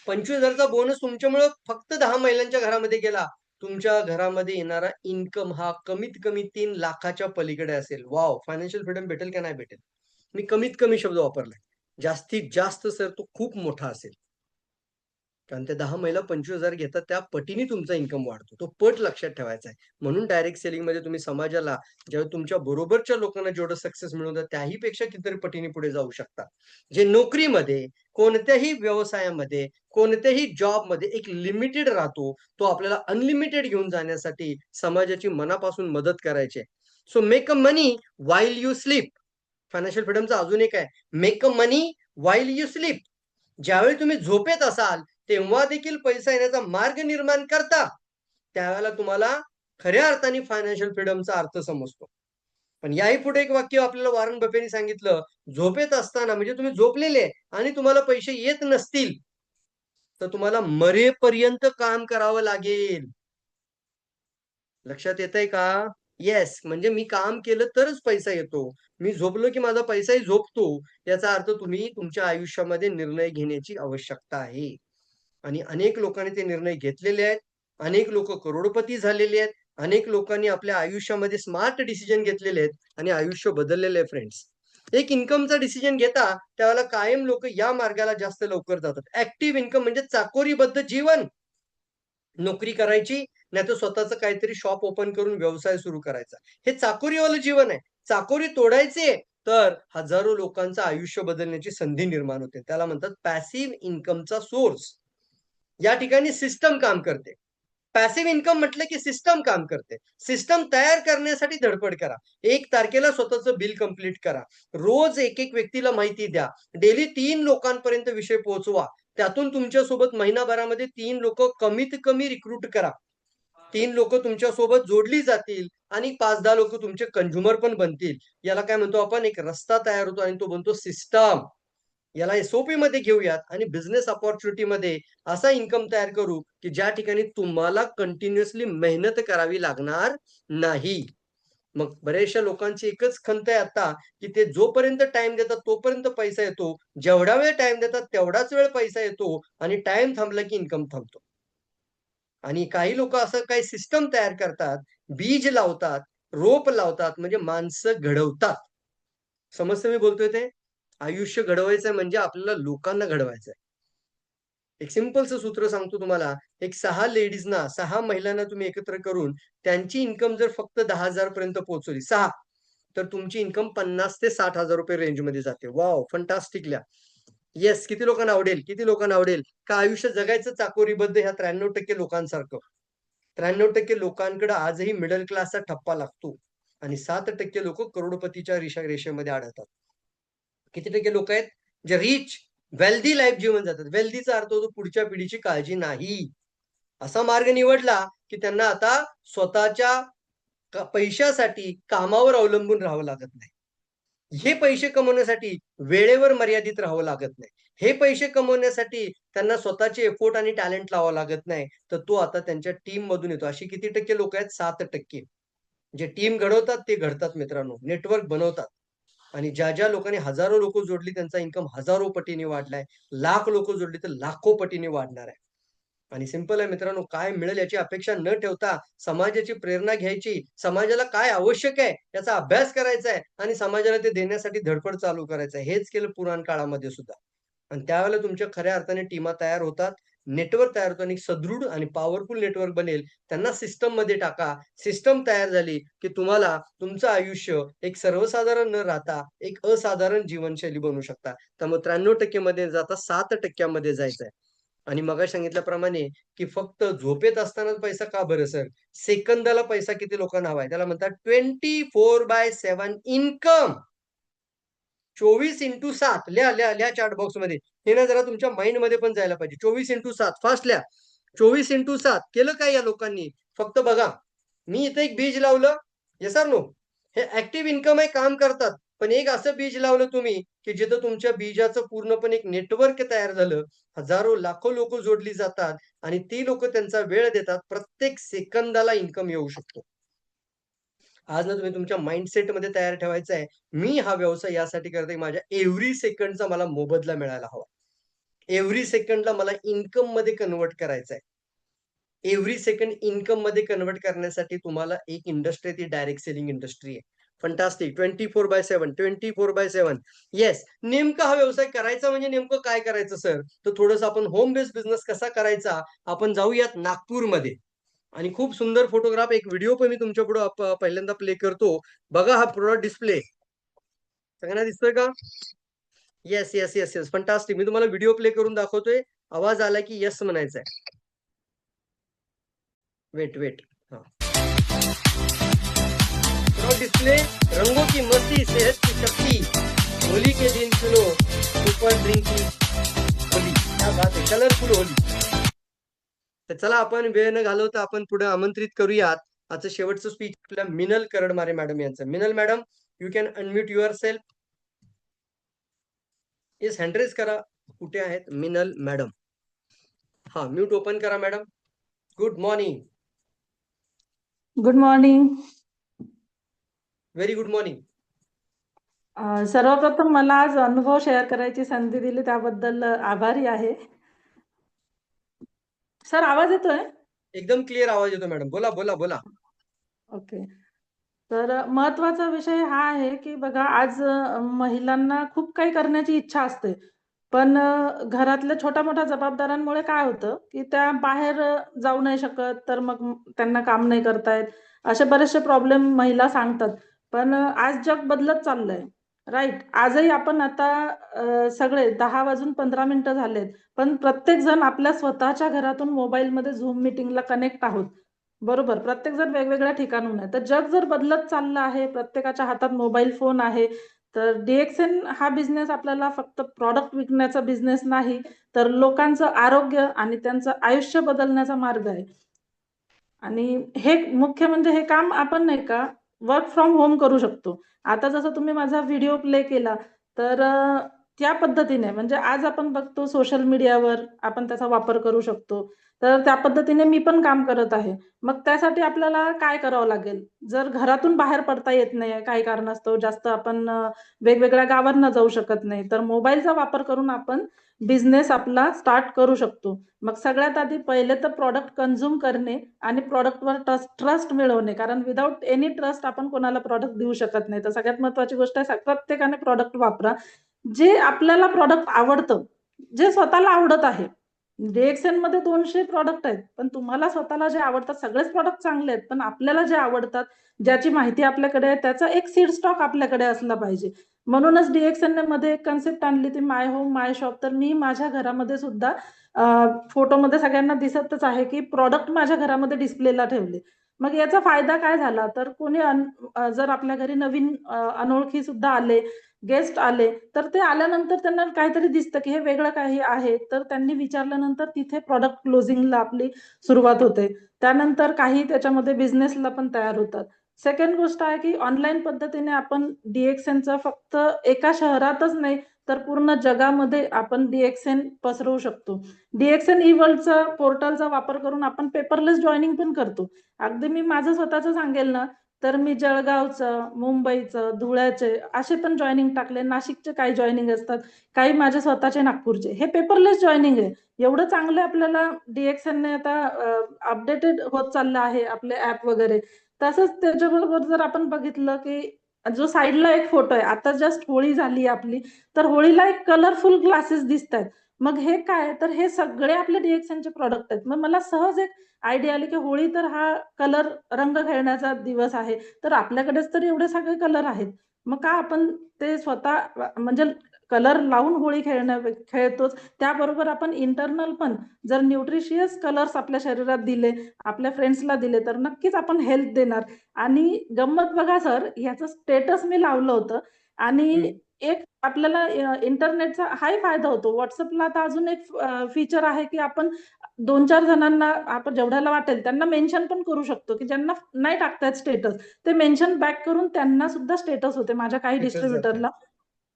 25,000चा बोनस तुमच्यामुळे फक्त 10 महिलांच्या घरामध्ये गेला. तुमच्या घरामध्ये येणारा इन्कम हा कमीत कमी 3 लाखाच्या पलीकडे असेल. वॉव! फायनान्शियल फ्रीडम भेटेल का नाही भेटेल? मी कमीत कमी शब्द वापरलाय. जास्तीत जास्त सर तो खूप मोठा असेल. कारण त्या 10 महिला 25,000 घेतात त्या पटीने तुमचा इन्कम वाढतो. तो पट लक्षात ठेवायचा आहे. म्हणून डायरेक्ट सेलिंगमध्ये तुम्ही समाजाला जेव्हा तुमच्या बरोबरच्या लोकांना जेवढं सक्सेस मिळवतात त्याही पेक्षा कितीतरी पटीने पुढे जाऊ शकता. जे नोकरीमध्ये, कोणत्याही व्यवसायामध्ये, कोणत्याही जॉबमध्ये एक लिमिटेड राहतो, तो आपल्याला अनलिमिटेड घेऊन जाण्यासाठी समाजाची मनापासून मदत करायची आहे. So make a money while you sleep. Financial फ्रीडमचा अजून एक आहे, make a money while you sleep. ज्यावेळी तुम्ही झोपेत असाल तेव्हा देखील पैसा येण्याचा मार्ग निर्माण करता, त्यावेळेला तुम्हाला खऱ्या अर्थाने फायनान्शियल फ्रीडमचा अर्थ समजतो. पण याही पुढे एक वाक्य आपल्याला वॉरन बफेनी सांगितलं, झोपेत असताना म्हणजे तुम्ही झोपलेले आणि तुम्हाला पैसे येत नसतील तर तुम्हाला मरेपर्यंत काम करावं लागेल. लक्षात येतंय का? येस, म्हणजे मी काम केलं तरच पैसा येतो. मी झोपलो की माझा पैसाही झोपतो. याचा अर्थ तुम्ही तुमच्या आयुष्यामध्ये निर्णय घेण्याची आवश्यकता आहे. आणि अनेक लोकांनी ते निर्णय घेतलेले आहेत. अनेक लोक करोडपती झालेले आहेत. अनेक लोकांनी आपल्या आयुष्यामध्ये स्मार्ट डिसिजन घेतलेले आहेत आणि आयुष्य बदललेले आहे फ्रेंड्स. एक इन्कमचा डिसिजन घेता त्यावेळेला कायम लोक या मार्गाला जास्त लवकर जातात. ऍक्टिव्ह इन्कम म्हणजे चाकोरीबद्ध जीवन. नोकरी करायची, नाहीतर स्वतःचं काहीतरी शॉप ओपन करून व्यवसाय सुरू करायचा. हे चाकोरीवालं जीवन आहे. चाकोरी तोडायचे तर हजारो लोकांचं आयुष्य बदलण्याची संधी निर्माण होते. त्याला म्हणतात पॅसिव्ह इन्कमचा सोर्स. या ठिकाणी सिस्टम काम करते. पॅसिव्ह इन्कम म्हटलं की सिस्टम काम करते. सिस्टम तयार करण्यासाठी धडपड करा. 1 तारखेला स्वतःचं बिल कंप्लीट करा. रोज एक व्यक्तीला माहिती द्या. डेली 3 लोकांपर्यंत विषय पोहोचवा. त्यातून तुमच्यासोबत महिनाभरामध्ये 3 लोक कमीत कमी रिक्रूट करा. 3 लोक तुमच्यासोबत जोडली जातील आणि 5-10 लोक तुमचे कंझ्युमर पण बनतील. याला काय म्हणतो आपण, एक रस्ता तयार होतो आणि तो बनतो सिस्टम. याला SOP मध्ये घेऊयात आणि बिझनेस अपॉर्च्युनिटीमध्ये असा इन्कम तयार करू की ज्या ठिकाणी तुम्हाला कंटिन्युअसली मेहनत करावी लागणार नाही. मग बऱ्याचशा लोकांची एकच खंत आहे आता की ते जोपर्यंत टाइम देतात तोपर्यंत पैसा येतो, जेवढा वेळ टाइम देतात तेवढाच वेळ पैसा येतो आणि टाइम थांबला की इन्कम थांबतो. आणि काही लोक असं काही सिस्टम तयार करतात, बीज लावतात, रोप लावतात, म्हणजे माणसं घडवतात. समजतं मी बोलतोय ते? आयुष्य घडवायचंय म्हणजे आपल्याला लोकांना घडवायचंय. एक सिंपलचं सूत्र सांगतो तुम्हाला. एक 6 लेडीजना, 6 महिलांना तुम्ही एकत्र करून त्यांची इन्कम जर फक्त 10,000 पर्यंत पोहोचवली, 6, तर तुमची इन्कम 50 ते 60,000 रुपये रेंजमध्ये जाते. वॉव! फंटास्टिक लिहा. येस, किती लोकांना आवडेल? किती लोकांना आवडेल? का आयुष्य जगायचं चाकोरीबद्ध ह्या 93% लोकांसारखं? 93% लोकांकडे आजही मिडल क्लासचा ठप्पा लागतो आणि 7% लोक करोडपतीच्या रेषेमध्ये आढळतात. किती टक्के लोक आहेत जे रिच वेल्दी लाईफ जीवन जातात? वेल्दीचा अर्थ होतो पुढच्या पिढीची काळजी नाही. असा मार्ग निवडला की त्यांना आता स्वतःच्या पैशासाठी कामावर अवलंबून राहावं लागत नाही. हे पैसे कमवण्यासाठी वेळेवर मर्यादित राहावं लागत नाही. हे पैसे कमवण्यासाठी त्यांना स्वतःचे एफोर्ट आणि टॅलेंट लावावं लागत नाही. तर तो आता त्यांच्या टीम मधून येतो. अशी किती टक्के लोक आहेत? 7%. जे टीम घडवतात ते घडतात मित्रांनो, नेटवर्क बनवतात. आणि ज्या लोकांनी हजारो लोक जोडली त्यांचा इन्कम हजारो पटीने वाढलाय. लाख लोक जोडली तर लाखो पटीने वाढणार आहे. आणि सिंपल आहे मित्रांनो, काय मिळेल याची अपेक्षा न ठेवता समाजाची प्रेरणा घ्यायची. समाजाला काय आवश्यक आहे याचा अभ्यास करायचा आहे आणि समाजाला ते देण्यासाठी धडपड चालू करायचं आहे. हेच केलं पुराण काळामध्ये सुद्धा. आणि त्यावेळेला तुमच्या खऱ्या अर्थाने टीमा तयार होतात. नेटवर्क तयार होतं आणि सदृढ आणि पॉवरफुल नेटवर्क बनेल. त्यांना सिस्टम मध्ये टाका. सिस्टम तयार झाली की तुम्हाला तुमचं आयुष्य एक सर्वसाधारण न राहता एक असाधारण जीवनशैली बनवू शकता. त्यामुळे 93% मध्ये जाता 7% मध्ये जायचंय. आणि मगाशी सांगितल्याप्रमाणे की फक्त झोपेत असतानाच पैसा का बरं सर? सेकंदाला पैसा किती लोकांना हवाय? त्याला म्हणतात 24/7 इन्कम. 24x7 लिहा लिहा लिहा चॅट बॉक्स मध्ये. हे ना जरा तुमच्या माइंड मध्ये पण जायला पाहिजे. 24x7 फास्ट लिहा. 24x7 केलं काय या लोकांनी? फक्त बघा, मी इथे एक बीज लावलं. Yes or no? हे ऍक्टिव्ह इन्कम आहे, काम करतात. पण एक असं बीज लावलं तुम्ही की जिथं तुमच्या बीजाचं पूर्णपणे एक नेटवर्क तयार झालं. हजारो लाखो लोक जोडली जातात आणि ती लोक त्यांचा वेळ देतात. प्रत्येक सेकंदाला इन्कम येऊ शकतो. आज ना तुम्ही तुमच्या माइंडसेट मध्ये तयार ठेवायचं आहे. मी हा व्यवसाय यासाठी करते, माझ्या एव्हरी सेकंडचा मला मोबदला मिळायला हवा. एव्हरी सेकंडला मला इन्कम मध्ये कन्व्हर्ट करायचं आहे. एव्हरी सेकंड इन्कम मध्ये कन्व्हर्ट करण्यासाठी तुम्हाला एक इंडस्ट्री, ती डायरेक्ट सेलिंग इंडस्ट्री आहे. फंटास्टिक. 24/7 24/7. येस. नेमका हा व्यवसाय करायचा म्हणजे नेमकं काय करायचं सर? तर थोडंसं आपण होम बेस्ड बिझनेस कसा करायचा, आपण जाऊयात नागपूरमध्ये. आणि खूप सुंदर फोटोग्राफ, एक व्हिडिओ पण मी तुमच्या पुढे पहिल्यांदा प्ले करतो. बघा हा प्रोडक्ट डिस्प्ले. सगळ्यांना दिसतोय का? Yes yes yes yes. Fantastic. मी तुम्हाला व्हिडिओ प्ले करून दाखवतोय. आवाज आला की येस म्हणायचा आहे. Wait wait. हाँ, प्रोडक्ट डिस्प्ले. रंगों की मस्ती, सेहत की शक्ति, होली के दिन सुनो सुपर ड्रिंक की होली. क्या बात है, कलरफुल होली. तर चला आपण वेळ न घालवता आपण पुढे आमंत्रित करूयात. आजचं शेवटचं स्पीच आपल्या मिनल करडमारे मॅडम यांचं. Minal madam, you can unmute yourself. Yes, hand raise करा. कुठे आहेत मिनल मॅडम? हा, म्यूट ओपन करा madam. Good morning. Good morning. Very good morning. सर्वप्रथम मला आज अनुभव शेअर करायची संधी दिली त्याबद्दल आभारी आहे. सर, आवाज येतोय? एकदम क्लिअर आवाज येतो मॅडम. बोला बोला बोला. ओके. तर महत्वाचा विषय हा आहे की बघा, आज महिलांना खूप काही करण्याची इच्छा असते, पण घरातल्या छोट्या मोठ्या जबाबदाऱ्यांमुळे काय होतं की त्या बाहेर जाऊ नाही शकत, तर मग त्यांना काम नाही करता येत, असे बरेचसे प्रॉब्लेम महिला सांगतात. पण आज जग बदलत चाललंय, राईट? आजही आपण आता सगळे 10:15 झालेत, पण प्रत्येक जण आपल्या स्वतःच्या घरातून मोबाईलमध्ये झूम मीटिंगला कनेक्ट आहोत. बरोबर, प्रत्येक जण वेगवेगळ्या ठिकाणून आहे. तर जग जर बदलत चाललं आहे, प्रत्येकाच्या हातात मोबाईल फोन आहे, तर DXN हा बिझनेस आपल्याला फक्त प्रॉडक्ट विकण्याचा बिझनेस नाही, तर लोकांचं आरोग्य आणि त्यांचं आयुष्य बदलण्याचा मार्ग आहे. आणि हे मुख्य म्हणजे हे काम आपण नाही का वर्क फ्रॉम होम करू शकतो. आता जसं तुम्ही माझा व्हिडिओ प्ले केला, तर त्या पद्धतीने म्हणजे आज आपण बघतो सोशल मीडियावर आपण त्याचा वापर करू शकतो. तर त्या पद्धतीने मी पण काम करत आहे. मग त्यासाठी आपल्याला काय करावं लागेल? जर घरातून बाहेर पडता येत नाही काही कारणास्तव, जास्त आपण वेगवेगळ्या गावांना जाऊ शकत नाही, तर मोबाईलचा वापर करून आपण बिझनेस आपला स्टार्ट करू शकतो. मग सगळ्यात आधी पहिले तर प्रॉडक्ट कन्झ्युम करणे आणि प्रॉडक्टवर ट्रस्ट मिळवणे, कारण विदाऊट एनी ट्रस्ट आपण कोणाला प्रॉडक्ट देऊ शकत नाही. तर सगळ्यात महत्वाची गोष्ट आहे, प्रत्येकाने प्रॉडक्ट वापरा जे आपल्याला प्रॉडक्ट आवडतं, जे स्वतःला आवडत आहे. DXN मध्ये 200 प्रॉडक्ट आहेत, पण तुम्हाला स्वतःला जे आवडतात, सगळेच प्रॉडक्ट चांगले आहेत, पण आपल्याला जे आवडतात, ज्याची माहिती आपल्याकडे आहे, त्याचा एक सीड स्टॉक आपल्याकडे असला पाहिजे. म्हणूनच DXN मध्ये एक कन्सेप्ट आणली, ती माय होम माय शॉप. तर मी माझ्या घरामध्ये सुद्धा फोटोमध्ये सगळ्यांना दिसतच आहे की प्रॉडक्ट माझ्या घरामध्ये डिस्प्लेला ठेवले. मग याचा फायदा काय झाला, तर कोणी जर आपल्या घरी नवीन अनोळखी सुद्धा आले, गेस्ट आले, तर ते आल्यानंतर त्यांना काहीतरी दिसतं की हे वेगळं काही आहे, तर त्यांनी विचारल्यानंतर तिथे प्रॉडक्ट क्लोजिंगला आपली सुरुवात होते. त्यानंतर काही त्याच्यामध्ये बिझनेसला पण तयार होतात. सेकंड गोष्ट आहे की ऑनलाईन पद्धतीने आपण DXNचं फक्त एका शहरातच नाही, तर पूर्ण जगामध्ये आपण DXN पसरवू शकतो. DXN ई-वर्ल्डचा पोर्टलचा वापर करून आपण पेपरलेस जॉइनिंग पण करतो. अगदी मी माझं स्वतःचं सांगेल ना, तर मी जळगावचं, मुंबईचं, धुळ्याचे असे पण जॉइनिंग टाकले. नाशिकचे काही जॉइनिंग असतात, काही माझे स्वतःचे नागपूरचे. हे पेपरलेस जॉइनिंग आहे. एवढं चांगलं आपल्याला DXNने आता अपडेटेड होत चाललं आहे आपले ॲप वगैरे. तसंच त्याच्याबरोबर जर आपण बघितलं की जो साईडला एक फोटो आहे, आता जस्ट होळी झाली आपली, तर होळीला एक कलरफुल ग्लासेस दिसतायत. मग हे काय, तर हे सगळे आपले DXNचे प्रॉडक्ट आहेत. मग मला सहज एक आयडिया आली, की होळी तर हा कलर रंग खेळण्याचा दिवस आहे. तर आपल्याकडेच तर एवढे सगळे कलर आहेत. मग का आपण ते स्वतः म्हणजे कलर लावून होळी खेळतोच. त्याबरोबर आपण इंटरनल पण जर न्यूट्रिशियस कलर्स आपल्या शरीरात दिले, आपल्या फ्रेंड्सला दिले, तर नक्कीच आपण हेल्थ देणार. आणि गंमत बघा सर, ह्याचं स्टेटस मी लावलं होतं आणि एक आपल्याला इंटरनेटचा हाही फायदा होतो. WhatsAppला आता अजून एक फीचर आहे, की आपण 2-4 जणांना आपण जेवढ्याला वाटेल त्यांना मेन्शन पण करू शकतो, की ज्यांना नाही टाकता येत स्टेटस, ते मेन्शन बॅक करून त्यांना सुद्धा स्टेटस होते माझ्या काही तिथंच जातं. डिस्ट्रिब्युटरला.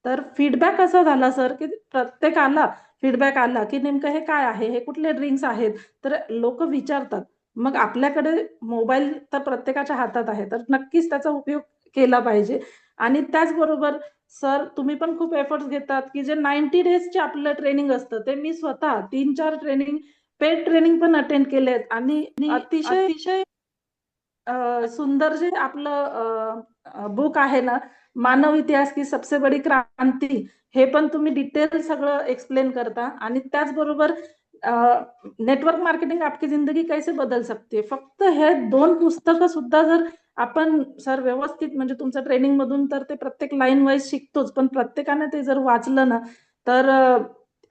तर फीडबॅक असा झाला सर, की प्रत्येकाला फीडबॅक आला, की नेमकं हे काय आहे? हे कुठले ड्रिंक्स आहेत? तर लोकं विचारतात. मग आपल्याकडे मोबाईल तर प्रत्येकाच्या हातात आहे, तर नक्कीच त्याचा उपयोग केला पाहिजे. आणि त्याचबरोबर सर तुम्ही पण खूप एफर्ट्स घेतात, की जे 90 डेजचे आपलं ट्रेनिंग असतं, ते मी स्वतः 3-4 ट्रेनिंग, पेड ट्रेनिंग पण अटेंड केलेत आणि अतिशय सुंदर जे आपलं बुक आहे ना, मानव इतिहास की सबसे बड़ी क्रांती, हे पण तुम्ही डिटेल सगळं एक्सप्लेन करता आणि त्याचबरोबर नेटवर्क मार्केटिंग आपकी जिंदगी कैसे बदल सकती है. फक्त हे 2 पुस्तकं सुद्धा जर आपण सर व्यवस्थित म्हणजे तुमच्या ट्रेनिंग मधून तर ते प्रत्येक लाईन वाईज शिकतोच, पण प्रत्येकाने ते जर वाचलं ना, तर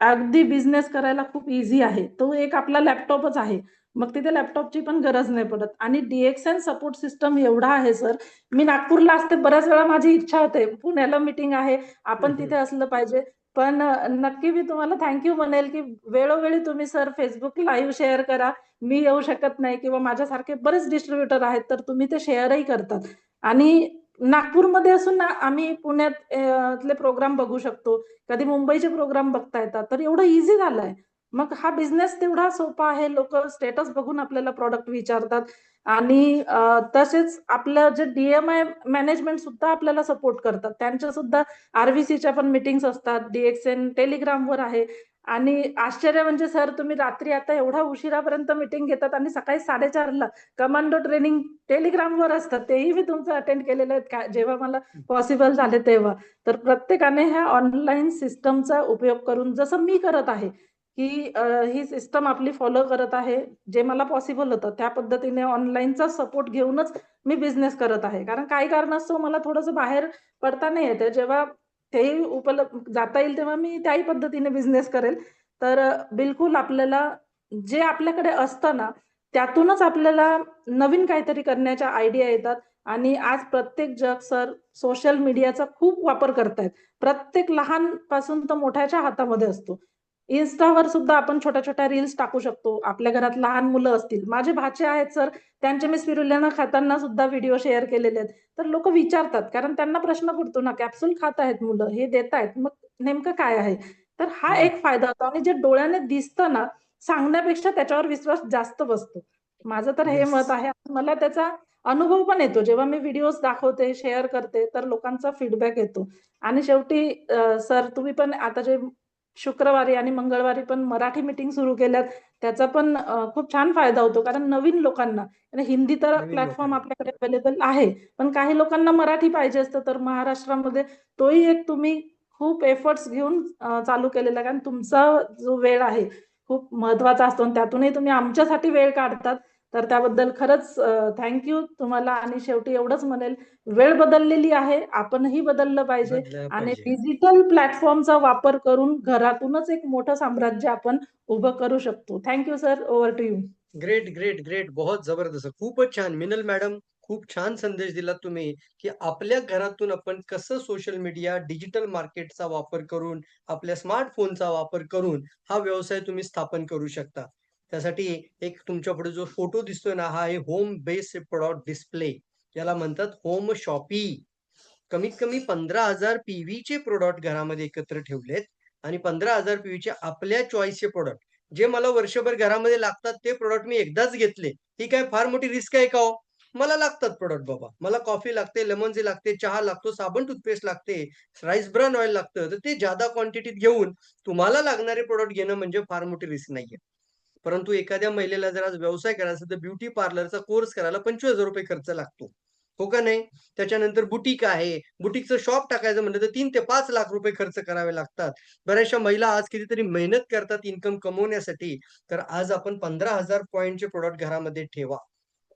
अगदी बिझनेस करायला खूप ईझी आहे. तो एक आपला लॅपटॉपच आहे. मग तिथे लॅपटॉपची पण गरज नाही पडत आणि DXN सपोर्ट सिस्टम एवढा आहे सर. मी नागपूरला असते, बऱ्याच वेळा माझी इच्छा होते, पुण्याला मीटिंग आहे, आपण तिथे असलं पाहिजे. पण नक्की मी तुम्हाला थँक यू म्हणेल, की वेळोवेळी तुम्ही सर Facebook लाईव्ह शेअर करा. मी येऊ शकत नाही किंवा माझ्यासारखे बरेच डिस्ट्रिब्युटर आहेत, तर तुम्ही ते शेअरही करतात. आणि नागपूरमध्ये असून ना आम्ही पुण्यात तले प्रोग्राम बघू शकतो. कधी मुंबईचे प्रोग्राम बघता येतात. तर एवढं ईझी झालंय. मग हा बिझनेस तेवढा सोपा आहे. लोकं स्टेटस बघून आपल्याला प्रॉडक्ट विचारतात आणि तसेच आपलं जे DMI मॅनेजमेंट सुद्धा आपल्याला सपोर्ट करतात. त्यांच्या सुद्धा RVCच्या पण मीटिंग्स असतात. DXN टेलिग्रामवर आहे आणि आश्चर्य म्हणजे सर तुम्ही रात्री आता एवढा उशिरापर्यंत मीटिंग घेतात आणि सकाळी 4:30ला कमांडो ट्रेनिंग टेलिग्रामवर असतात. तेही मी तुमचं अटेंड केलेलं आहे जेव्हा मला पॉसिबल झाले तेव्हा. तर प्रत्येकाने ह्या ऑनलाईन सिस्टमचा उपयोग करून जसं मी करत आहे, की ही सिस्टम आपली फॉलो करत आहे. जे मला पॉसिबल होतं त्या पद्धतीने ऑनलाईनचा सपोर्ट घेऊनच मी बिझनेस करत आहे. कारण काही कारणास्तव मला थोडंसं बाहेर पडता नाही येते. जेव्हा तेही जाता येईल तेव्हा मी त्याही पद्धतीने बिझनेस करेल. तर बिलकुल आपल्याला जे आपल्याकडे असतं ना, त्यातूनच आपल्याला नवीन काहीतरी करण्याच्या आयडिया येतात आणि आज प्रत्येक जग सर सोशल मीडियाचा खूप वापर करतायत. प्रत्येक लहानपासून तर मोठ्याच्या हातामध्ये असतो. Instaवर सुद्धा आपण छोट्या-छोट्या रील्स टाकू शकतो. आपल्या घरात लहान मुलं असतील. माझे भाचे आहेत सर, त्यांचे मी स्पिरुलिना खाताना सुद्धा व्हिडिओ शेअर केलेले आहेत. तर लोकं विचारतात, कारण त्यांना प्रश्न पडतो ना, कॅप्सूल खात आहेत मुलं, हे देतायत, मग नेमकं काय आहे? तर हा एक फायदा होतो आणि जे डोळ्याने दिसतं ना, सांगण्यापेक्षा त्याच्यावर विश्वास जास्त बसतो. माझं तर हे येस. मत आहे. मला त्याचा अनुभव पण येतो. जेव्हा मी व्हिडिओज दाखवते, शेअर करते, तर लोकांचा फीडबॅक येतो. आणि शेवटी सर तुम्ही पण आता जे शुक्रवारी आणि मंगळवारी पण मराठी मीटिंग सुरू केल्यात. त्याचा पण खूप छान फायदा होतो. कारण नवीन लोकांना आणि हिंदी तर नवीन प्लॅटफॉर्म लोकांना. आपल्याकडे अवेलेबल आहे. पण काही लोकांना मराठी पाहिजे असतं, तर महाराष्ट्रामध्ये तोही एक तुम्ही खूप एफर्ट्स घेऊन चालू केलेला आहे. कारण तुमचा जो वेळ आहे, खूप महत्त्वाचा असतो आणि त्यातूनही तुम्ही आमच्यासाठी वेळ काढतात. तर त्याबद्दल खरंच तुम्हाला आणि शेवटी एवढंच म्हणेल, वेळ बदललेली आहे. आपणही बदललं पाहिजे. बदलायला आणि पाहिजे. डिजिटल प्लॅटफॉर्मचा वापर करून घरातूनच एक मोठं साम्राज्य आपण उभं करू शकतो. Thank you sir. Over to you. Great, great, great. बहुत जबरदस्त. खूपच छान. मिनल मॅडम, खूप छान संदेश दिलात तुम्ही, की आपल्या घरातून आपण कसं सोशल मीडिया, डिजिटल मार्केटचा वापर करून, आपल्या स्मार्टफोनचा वापर करून हा व्यवसाय तुम्ही स्थापन करू शकता. त्यासाठी एक तुमच्यापुढे जो फोटो दिसतोय ना, हा आहे होम बेस्ड प्रॉडक्ट डिस्प्ले. याला म्हणतात होम शॉपी. कमीत कमी 15,000 पीव्हीचे प्रॉडक्ट घरामध्ये एकत्र ठेवलेत आणि 15,000 पीव्हीचे आपल्या चॉईसचे प्रॉडक्ट. जे मला वर्षभर घरामध्ये लागतात ते प्रॉडक्ट मी एकदाच घेतले. ही काय फार मोठी रिस्क आहे का हो? मला लागतात प्रॉडक्ट बाबा. मला कॉफी लागते, लेमन टी लागते, चहा लागतो, साबण टूथपेस्ट लागते, राईस ब्रान ऑइल लागतं. तर ते जादा क्वांटिटीत घेऊन तुम्हाला लागणारे प्रॉडक्ट घेणं म्हणजे फार मोठी रिस्क नाहीये. परंतु एखाद्या महिलेला जर आज व्यवसाय करायचा असेल तर ब्युटी पार्लरचा कोर्स करायला ₹25,000 खर्च लागतो. हो का नाही? त्याच्यानंतर बुटीक आहे. बुटीकचं शॉप टाकायचं म्हटलं तर 3 ते 5 लाख रुपये खर्च करावे लागतात. बऱ्याचशा महिला आज कितीतरी मेहनत करतात इन्कम कमवण्यासाठी. तर आज आपण 15,000 पॉइंटचे प्रॉडक्ट घरामध्ये ठेवा.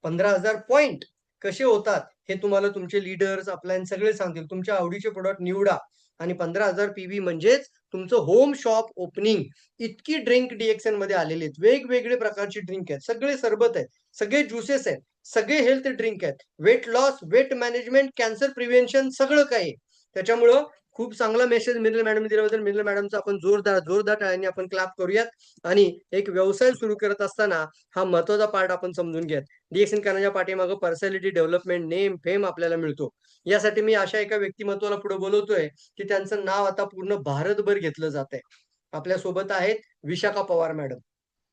15,000 पॉइंट कसे होतात हे तुम्हाला तुमचे लीडर्स, अपलायन सगळे सांगतील. तुमच्या आवडीचे प्रॉडक्ट निवडा आणि 15,000 पीव्ही म्हणजेच तुमचं होम शॉप ओपनिंग. इतकी ड्रिंक DXN मध्ये आलेली आहेत. वेगवेगळे प्रकारची ड्रिंक आहेत. सगळे सरबत आहेत. सगळे ज्युसेस आहेत. सगळे हेल्थ ड्रिंक आहेत. Weight loss, weight management, cancer prevention सगळं काही आहे. त्याच्यामुळं खूप चांगला मेसेज मिनल मॅडम दिल्याबद्दल मिनल मॅडमचा आपण जोरदार टाळ्यांनी आपण क्लॅप करूयात आणि एक व्यवसाय सुरू करत असताना हा महत्वाचा पार्ट आपण समजून घ्यात. DXN करण्याच्या पाठीमागं पर्सनॅलिटी डेव्हलपमेंट, नेम, फेम आपल्याला मिळतो. यासाठी मी अशा एका व्यक्तिमत्वाला पुढे बोलवतोय की त्यांचं नाव आता पूर्ण भारतभर घेतलं जात आहे. आपल्या सोबत आहेत विशाखा पवार मॅडम.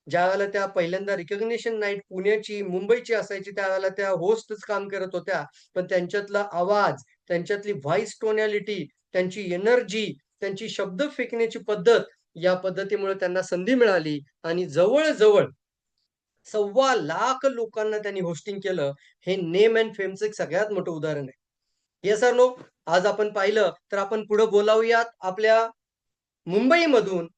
ज्यावेळेला त्या पहिल्यांदा रिकग्निशन नाईट पुण्याची, मुंबईची असायची त्यावेळेला त्या होस्टच काम करत होत्या. पण त्यांच्यातला आवाज, त्यांच्यातली व्हॉइस टोनॅलिटी, त्यांची एनर्जी, त्यांची शब्द फेकण्याची पद्धत, या पद्धतीमुळे त्यांना संधी मिळाली आणि जवळ-जवळ 1.25 लाख लोकांना त्यांनी होस्टिंग केलं. हे नेम अँड फेमचं एक सगळ्यात मोठं उदाहरण आहे. Yes or no? आज आपण पाहिलं तर आपण पुढे बोलावूयात आपल्या मुंबईमधून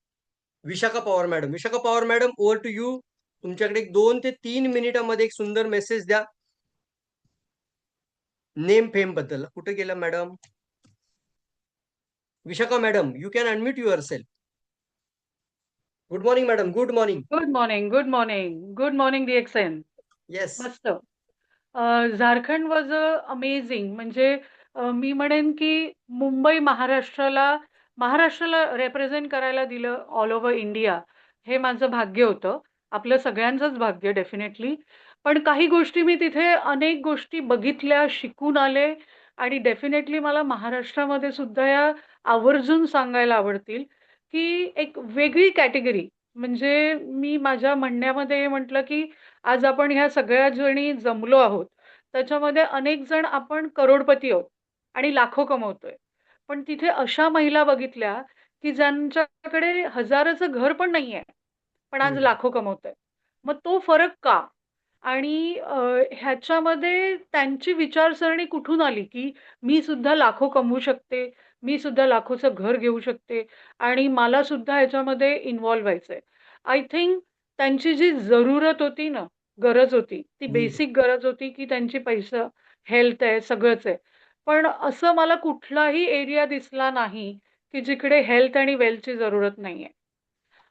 Vishakha Pawar madam. Vishakha Pawar madam, over to you. तुमच्याकडे 2 ते 3 मिनिटामध्ये एक सुंदर मेसेज द्या. नेम फेम बद्दल. कुठे गेला madam? Vishakha madam, you can unmute yourself. Good morning madam. Good morning. Good morning, good morning, good morning DXN. Yes. मस्त. Jharkhand was amazing. म्हणजे मी म्हणेन की मुंबई महाराष्ट्राला रिप्रेझेंट करायला दिलं ऑल ओव्हर इंडिया. हे माझं भाग्य होतं. आपलं सगळ्यांचंच भाग्य डेफिनेटली. पण काही गोष्टी मी तिथे अनेक गोष्टी बघितल्या, शिकून आले आणि डेफिनेटली मला महाराष्ट्रामध्ये सुद्धा या आवर्जून सांगायला आवडतील की एक वेगळी कॅटेगरी. म्हणजे मी माझ्या म्हणण्यामध्ये हे म्हटलं की आज आपण ह्या सगळ्या जणी जमलो आहोत. त्याच्यामध्ये अनेक जण आपण करोडपती आहोत आणि लाखो कमवतोय. पण तिथे अशा महिला बघितल्या की ज्यांच्याकडे हजाराचं घर पण नाहीये, पण आज लाखो कमवतोय. मग तो फरक का? आणि ह्याच्यामध्ये त्यांची विचारसरणी कुठून आली की मी सुद्धा लाखो कमवू शकते, मी सुद्धा लाखोचं घर घेऊ शकते आणि मला सुद्धा ह्याच्यामध्ये इन्व्हॉल्व व्हायचंय. आय थिंक त्यांची जी जरूरत होती ना, गरज होती, ती बेसिक गरज होती की त्यांची पैसा, हेल्थ आहे, सगळंच आहे. पण असं मला कुठलाही एरिया दिसला नाही की जिकडे हेल्थ आणि वेल्थची जरूरत नाहीये.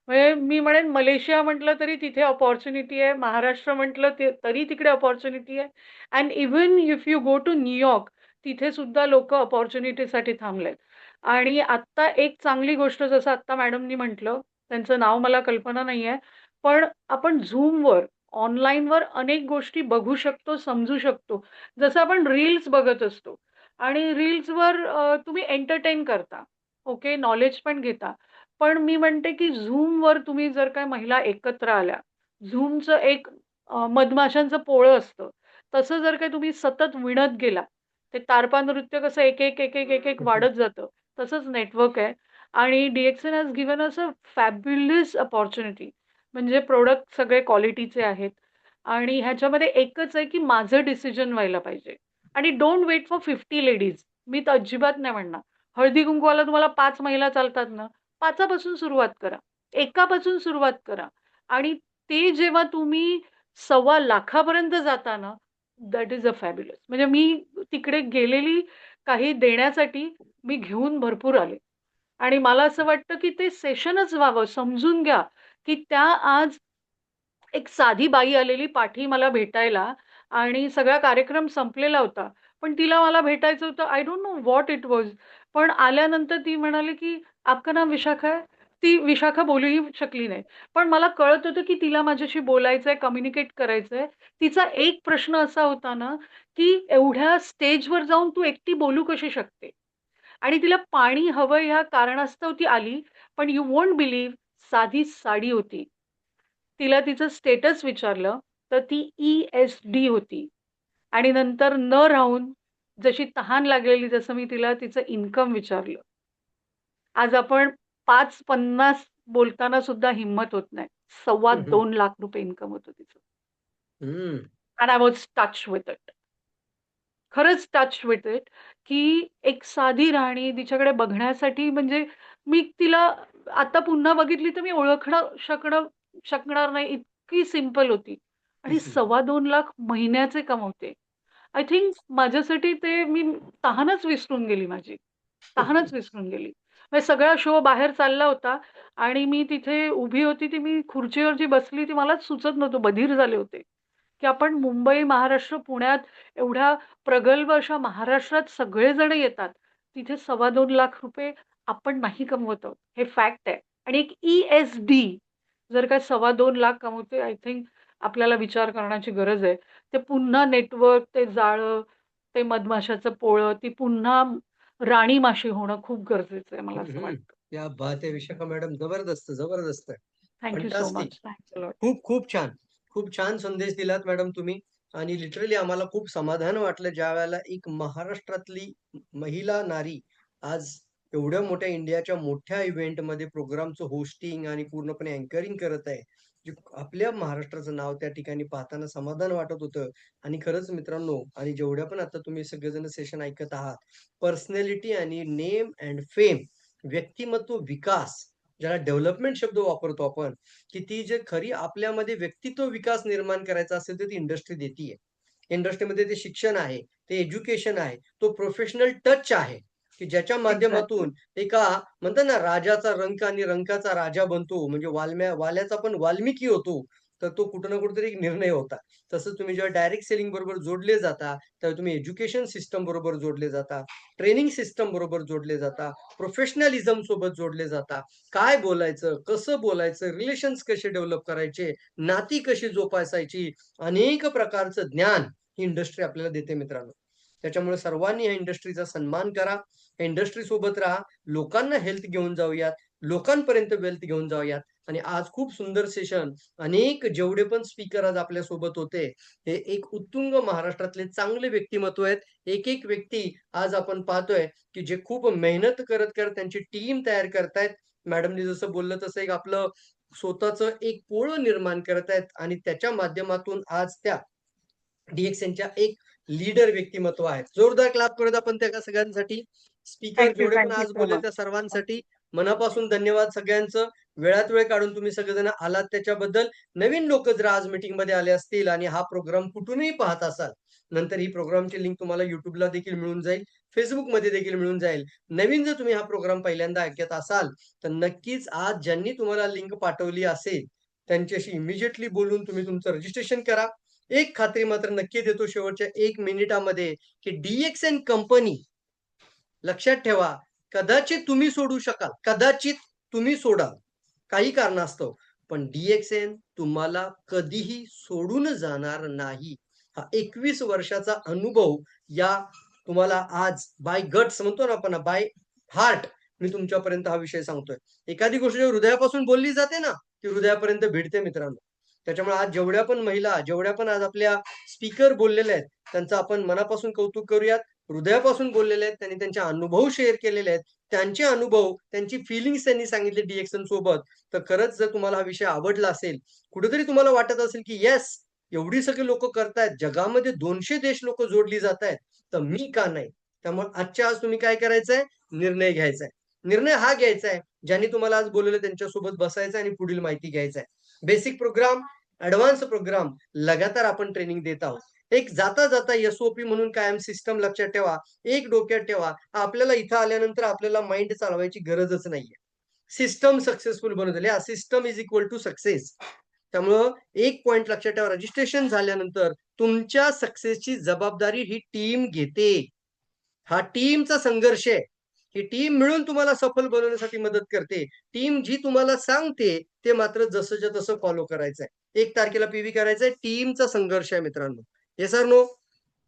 म्हणजे मी म्हणेन मलेशिया म्हटलं तरी तिथे अपॉर्च्युनिटी आहे, महाराष्ट्र म्हटलं तरी तिकडे अपॉर्च्युनिटी आहे. And even if you go to New York, तिथे सुद्धा लोक अपॉर्च्युनिटीसाठी थांबलेत. आणि आत्ता एक चांगली गोष्ट, जसं आत्ता मॅडमनी म्हटलं, त्यांचं नाव मला कल्पना नाहीये, पण आपण झूमवर, ऑनलाईनवर अनेक गोष्टी बघू शकतो, समजू शकतो. जसं आपण रील्स बघत असतो आणि रील्सवर तुम्ही एंटरटेन करता, ओके, नॉलेज पण घेता. पण मी म्हणते की झूमवर तुम्ही जर काय महिला एकत्र आल्या, झूमचं एक मधमाशांचं पोळं असतं, तसं जर काय तुम्ही सतत विणत गेला, ते तारपा नृत्य कसं एक एक एक एक एक एक वाढत जातं, तसंच नेटवर्क आहे. आणि DXN has given us a fabulous opportunity. म्हणजे प्रोडक्ट सगळे क्वालिटीचे आहेत आणि ह्याच्यामध्ये एकच आहे की माझं डिसिजन व्हायला पाहिजे. आणि डोंट वेट फॉर 50 लेडीज. मी तर अजिबात नाही म्हणणार. हळदी कुंकवाला तुम्हाला 5 महिला चालतात ना, 5पासून सुरुवात करा, एकापासून सुरुवात करा. आणि ते जेव्हा तुम्ही 1.25 लाखापर्यंत जाता ना, दॅट इज अ फॅब्युलस. म्हणजे मी तिकडे गेलेली काही देण्यासाठी मी घेऊन भरपूर आले. आणि मला असं वाटतं की ते सेशनच व्हावं. समजून घ्या की त्या आज एक साधी बाई आलेली पाठी मला भेटायला आणि सगळा कार्यक्रम संपलेला होता. पण तिला मला भेटायचं होतं. I don't know what it was. पण आल्यानंतर ती म्हणाली की आपका नाम विशाखा है? ती विशाखा बोलूही शकली नाही. पण मला कळत होतं की तिला माझ्याशी बोलायचंय, कम्युनिकेट करायचंय. तिचा एक प्रश्न असा होता ना, की एवढ्या स्टेजवर जाऊन तू एकटी बोलू कशी शकते? आणि तिला पाणी हवं ह्या कारणास्तव ती आली. पण यू वोंट बिलीव्ह, साधी साडी होती. तिला तिचं स्टेटस विचारलं तर ती ESD होती. आणि नंतर न राहून जशी तहान लागलेली, जसं मी तिला तिचं इन्कम विचारलं. आज आपण 5-50 बोलताना सुद्धा हिंमत होत नाही. 2.25 लाख रुपये इन्कम होतं तिचं. And I was touch with it. खरंच टच विथ इट, की एक साधी राहणी तिच्याकडे बघण्यासाठी म्हणजे मी तिला आता पुन्हा बघितली तर मी शकणार नाही, इतकी सिंपल होती. आणि 2.25 लाख महिन्याचे कमवते. आय थिंक माझ्यासाठी ते मी तहानच विसरून गेली माझी. तहानच विसरून गेली. म्हणजे सगळा शो बाहेर चालला होता आणि मी तिथे उभी होती, ती मी खुर्चीवर जी बसली ती मलाच सुचत नव्हतं. बधीर झाले होते, की आपण मुंबई, महाराष्ट्र, पुण्यात एवढ्या प्रगल्भ अशा महाराष्ट्रात सगळेजण येतात. तिथे 2.25 लाख रुपये आपण नाही कमवत आहोत. हे फॅक्ट आहे. आणि एक ESD जर का 2.25 लाख कमवते, आय थिंक आपल्याला विचार करण्याची गरज आहे. ते पुन्हा नेटवर्क, ते जाळं, ते मधमाशाचं पोळं, ती पुन्हा राणी माशी होणं खूप गरजेचं आहे मला असं वाटतं. क्या बात आहे विशाखा मॅडम, जबरदस्त जबरदस्त. Thank you so fantastic. Much. Thanks a lot. खूप छान संदेश दिलात मॅडम तुम्ही. आणि लिटरली आम्हाला खूप समाधान वाटलं ज्या वेळेला एक महाराष्ट्रातली महिला नारी आज एवढ्या मोठ्या इंडियाच्या मोठ्या इव्हेंटमध्ये प्रोग्रामचं होस्टिंग आणि पूर्णपणे अँकरिंग करत आहे. जे आपल्या महाराष्ट्राचं नाव त्या ठिकाणी पाहताना समाधान वाटत होतं. आणि खरंच मित्रांनो, आणि जेवढ्या पण आता तुम्ही सगळेजण सेशन ऐकत आहात, पर्सनॅलिटी आणि नेम अँड फेम, व्यक्तिमत्व विकास, ज्याला डेव्हलपमेंट शब्द वापरतो आपण, की ती जे खरी आपल्यामध्ये व्यक्तित्व विकास निर्माण करायचा असेल तर ती इंडस्ट्री देतीये. इंडस्ट्रीमध्ये ते शिक्षण आहे, ते एज्युकेशन आहे, तो प्रोफेशनल टच आहे, की ज्याच्या माध्यमातून एका म्हणतात ना राजाचा रंक आणि रंकाचा राजा बनतो. म्हणजे वाल्याचा पण वाल्मिकी होतो. तर तो कुठं ना कुठेतरी एक निर्णय होता. तसंच तुम्ही जेव्हा डायरेक्ट सेलिंग बरोबर जोडले जाता, तेव्हा तुम्ही एज्युकेशन सिस्टम बरोबर जोडले जाता, ट्रेनिंग सिस्टम बरोबर जोडले जाता, प्रोफेशनलिझम सोबत जोडले जाता. काय बोलायचं, कसं बोलायचं, रिलेशन्स कसे डेव्हलप करायचे, नाती कशी जोपासायची, अनेक प्रकारचं ज्ञान ही इंडस्ट्री आपल्याला देते मित्रांनो. त्याच्यामुळे सर्वांनी या इंडस्ट्रीचा सन्मान करा, या इंडस्ट्री सोबत राहा, लोकांना हेल्थ घेऊन जाऊयात, लोकांपर्यंत वेल्थ घेऊन जाऊयात. आणि आज खूप सुंदर सेशन, अनेक जेवढे पण स्पीकर आज आपल्या सोबत होते, हे एक उत्तुंग महाराष्ट्रातले चांगले व्यक्तिमत्व आहेत. एक एक व्यक्ती आज आपण पाहतोय की जे खूप मेहनत करत करत त्यांची टीम तयार करतायत. मॅडमनी जसं बोललं तसं एक आपलं स्वतःचं एक पोळं निर्माण करत आहेत आणि त्याच्या माध्यमातून आज त्या DXNच्या एक लीडर व्यक्तिमत्व आहेत. जोरदार क्लाप करत आपण त्या सगळ्यांसाठी. Speaker thank you. जेवढे पण थँक यू आज सो बोलले मच. त्या सर्वांसाठी मनापासून धन्यवाद सगळ्यांचं. वेळात वेळ काढून तुम्ही सगळेजण आलात त्याच्याबद्दल. नवीन लोक जर आज मीटिंग मध्ये आले असतील आणि हा प्रोग्राम कुठूनही पाहत असाल, नंतर ही प्रोग्रामची लिंक तुम्हाला युट्यूबला देखील मिळून जाईल, फेसबुकमध्ये देखील मिळून जाईल. नवीन जर तुम्ही हा प्रोग्राम पहिल्यांदा ऐकत असाल तर नक्कीच आज ज्यांनी तुम्हाला लिंक पाठवली असेल त्यांच्याशी इमिजिएटली बोलून तुम्ही तुमचं रजिस्ट्रेशन करा. एक खात्री मात्र नक्की देतो शेवटच्या 1 मिनिटामध्ये, की DXN कंपनी, लक्षात ठेवा, कदाचित तुम्ही सोडू शकाल, कदाचित तुम्ही सोडाल काही कारणास्तव, पण DXN तुम्हाला कधीही सोडून जाणार नाही. हा 21 वर्षाचा अनुभव या तुम्हाला आज बाय गट्स म्हणतो ना आपण, बाय हार्ट मी तुमच्यापर्यंत हा विषय सांगतोय. एखादी गोष्ट जेव्हा हृदयापासून बोलली जाते ना, ती हृदयापर्यंत भिडते मित्रांनो. त्याच्यामुळे आज जेवढ्या पण महिला, जेवढ्या पण आज आपल्या स्पीकर बोललेल्या आहेत, त्यांचं आपण मनापासून कौतुक करूयात. हृदयापासून बोललेले आहेत, त्यांनी त्यांचे अनुभव शेअर केलेले आहेत. त्यांचे अनुभव, त्यांची फिलिंग्स त्यांनी सांगितले DXN सोबत. तर खरंच जर तुम्हाला हा विषय आवडला असेल, कुठेतरी तुम्हाला वाटत असेल की येस, एवढी सगळी लोक करतायत, जगामध्ये 200 देश लोक जोडली जात आहेत, तर मी का नाही? त्यामुळे आजच्या आज तुम्ही काय करायचंय? निर्णय घ्यायचा आहे. निर्णय हा घ्यायचा आहे, ज्यांनी तुम्हाला आज बोलवलं त्यांच्यासोबत बसायचं आणि पुढील माहिती घ्यायचं आहे. बेसिक प्रोग्राम, ऍडव्हान्स प्रोग्राम लगातार आपण ट्रेनिंग देत आहोत. एक जाता जाता SOP म्हणून कायम सिस्टम लक्षात ठेवा, एक डोक्यात ठेवा, आपल्याला इथं आल्यानंतर आपल्याला माइंड चालवायची गरजच नाहीये. सिस्टम सक्सेसफुल बनवलेली, system is equal to success. त्यामुळं एक पॉइंट लक्षात ठेवा, रजिस्ट्रेशन झाल्यानंतर तुमच्या सक्सेसची जबाबदारी ही टीम घेते. हा टीमचा संघर्ष आहे. ही टीम मिळून तुम्हाला सफल बनवण्यासाठी मदत करते. टीम जी तुम्हाला सांगते ते मात्र जसंच्या तसं फॉलो करायचंय. 1 तारखेला PV करायचंय. टीमचा संघर्ष आहे मित्रांनो. Yes sir no?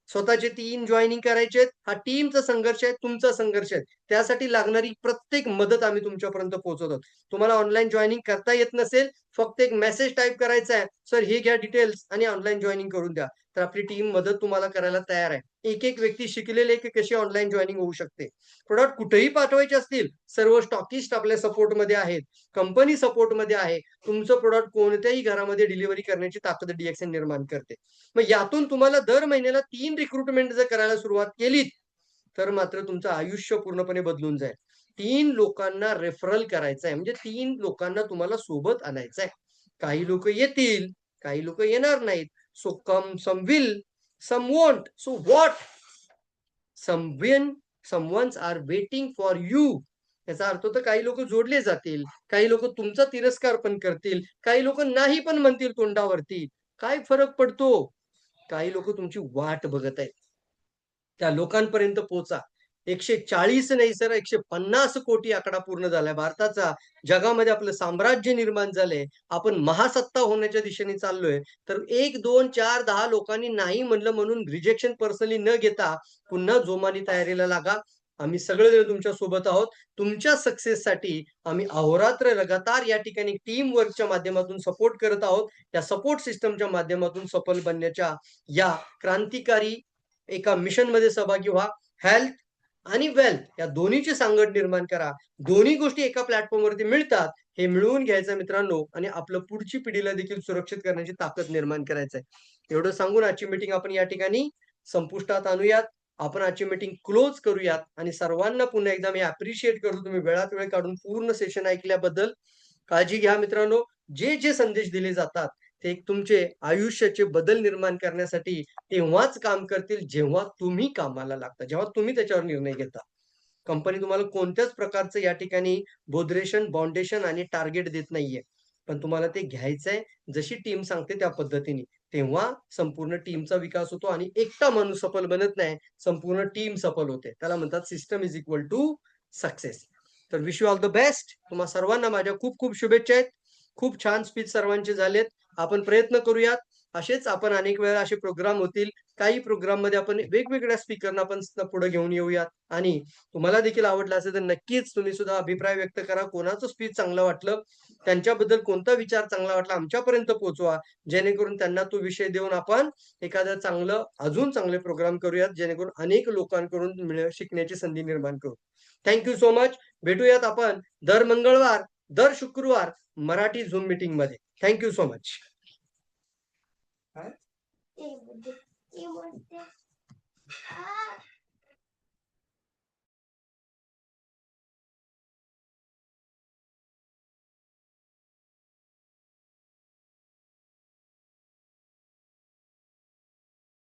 स्वतःचे 3 जॉईनिंग करायचे, हा टीमचा संघर्ष आहे, तुमचा संघर्ष आहे. त्यासाठी लागणारी प्रत्येक मदत आम्ही तुमच्यापर्यंत पोहोचवतो. तुम्हाला ऑनलाईन जॉईनिंग करता येत नसेल, फक्त एक मेसेज टाईप करायचा आहे, सर हे घ्या डिटेल्स आणि ऑनलाईन जॉईनिंग करून द्या. तर आपली टीम मदत तुम्हाला करायला तयार आहे. एक एक व्यक्ती शिकलेले की कशी ऑनलाईन जॉईनिंग होऊ शकते. प्रोडक्ट कुठेही पाठवायचे असतील, सर्व स्टॉकिस्ट आपल्या सपोर्टमध्ये आहेत, कंपनी सपोर्टमध्ये आहे. तुमचं प्रोडक्ट कोणत्याही घरामध्ये डिलिव्हरी करण्याची ताकद DXN निर्माण करते. मग यातून तुम्हाला दर महिन्याला 3 रिक्रुटमेंट जर करायला सुरुवात केलीत, तर मात्र तुमचं आयुष्य पूर्णपणे बदलून जाईल. 3 लोकांना रेफरल करायचं आहे, म्हणजे 3 लोकांना तुम्हाला सोबत आणायचं आहे. काही लोक येतील, काही लोक येणार नाहीत. So come, some will, some won't. So what? Someone's are waiting for you. याचा अर्थ तर काही लोक जोडले जातील, काही लोक तुमचा तिरस्कार पण करतील, काही लोक नाही पण म्हणतील तोंडावरती. काय फरक पडतो? काही लोक तुमची वाट बघत आहेत. त्या लोकांपर्यंत पोहोचा. 140 नाही सर, 150 कोटी आकडा पूर्ण झालाय भारताचा. जगामध्ये आपलं साम्राज्य निर्माण झालंय. आपण महासत्ता होण्याच्या दिशेने चाललोय. तर 1, 2, 4, 10 लोकांनी नाही म्हणलं म्हणून रिजेक्शन पर्सनली न घेता पुन्हा जोमाने तयारीला लागा. आम्ही सगळेजण तुमच्या सोबत आहोत. तुमच्या सक्सेससाठी आम्ही अहोरात्र लगातार या ठिकाणी टीम वर्कच्या माध्यमातून सपोर्ट करत आहोत. या सपोर्ट सिस्टमच्या माध्यमातून सफल बनण्याच्या या क्रांतिकारी एका मिशन मध्ये सहभागी व्हा. हेल्थ आणि वेल्थ या दोन्हीची सांगड निर्माण करा. दोन्ही गोष्टी एका प्लॅटफॉर्मवरती मिळतात, हे मिळवून घ्यायचं मित्रांनो, आणि आपलं पुढची पिढीला देखील सुरक्षित करण्याची ताकद निर्माण करायचं आहे. एवढं सांगून आजची मीटिंग आपण या ठिकाणी संपुष्टात आणूयात. आपण आजची मीटिंग क्लोज करूयात आणि सर्वांना पुन्हा एकदा मी अप्रिशिएट करतो तुम्ही वेळात वेळ काढून पूर्ण सेशन ऐकल्याबद्दल. काळजी घ्या मित्रांनो. जे जे संदेश दिले जातात ते तुमचे आयुष्याचे बदल निर्माण करण्यासाठी तेव्हाच काम करतील जेव्हा तुम्ही कामाला लागता, जेव्हा तुम्ही त्याच्यावर निर्णय घेता. कंपनी तुम्हाला कोणत्याच प्रकारचं या ठिकाणी बोधरेशन, बाउंडेशन आणि टार्गेट देत नाहीये, पण तुम्हाला ते घ्यायचंय जशी टीम सांगते त्या पद्धतीने. तेव्हा संपूर्ण टीमचा विकास होतो आणि एकटा माणूस सफल बनत नाही, संपूर्ण टीम सफल होते. त्याला म्हणतात system is equal to success. तर wish you all the best. तुम्हा सर्वांना माझ्या खूप खूप शुभेच्छा आहेत. खूप छान स्पीच सर्वांचे झालेत. आपण प्रयत्न करूयात असेच. आपण अनेक वेळा असे प्रोग्राम होतील. काही प्रोग्राम मध्ये आपण वेगवेगळ्या स्पीकरना आपण पुढे घेऊन येऊयात. आणि तुम्हाला देखील आवडलं असेल तर नक्कीच तुम्ही सुद्धा अभिप्राय व्यक्त करा. कोणाचं स्पीच चांगलं वाटलं, त्यांच्याबद्दल कोणता विचार चांगला वाटला आमच्यापर्यंत पोहोचवा, जेणेकरून त्यांना तो विषय देऊन आपण एखादं चांगलं अजून चांगले प्रोग्राम करूयात, जेणेकरून अनेक लोकांकडून शिकण्याची संधी निर्माण करू. Thank you so much. भेटूयात आपण दर मंगळवार, दर शुक्रवार मराठी झूम मीटिंग मध्ये. Thank you so much. ते बोलते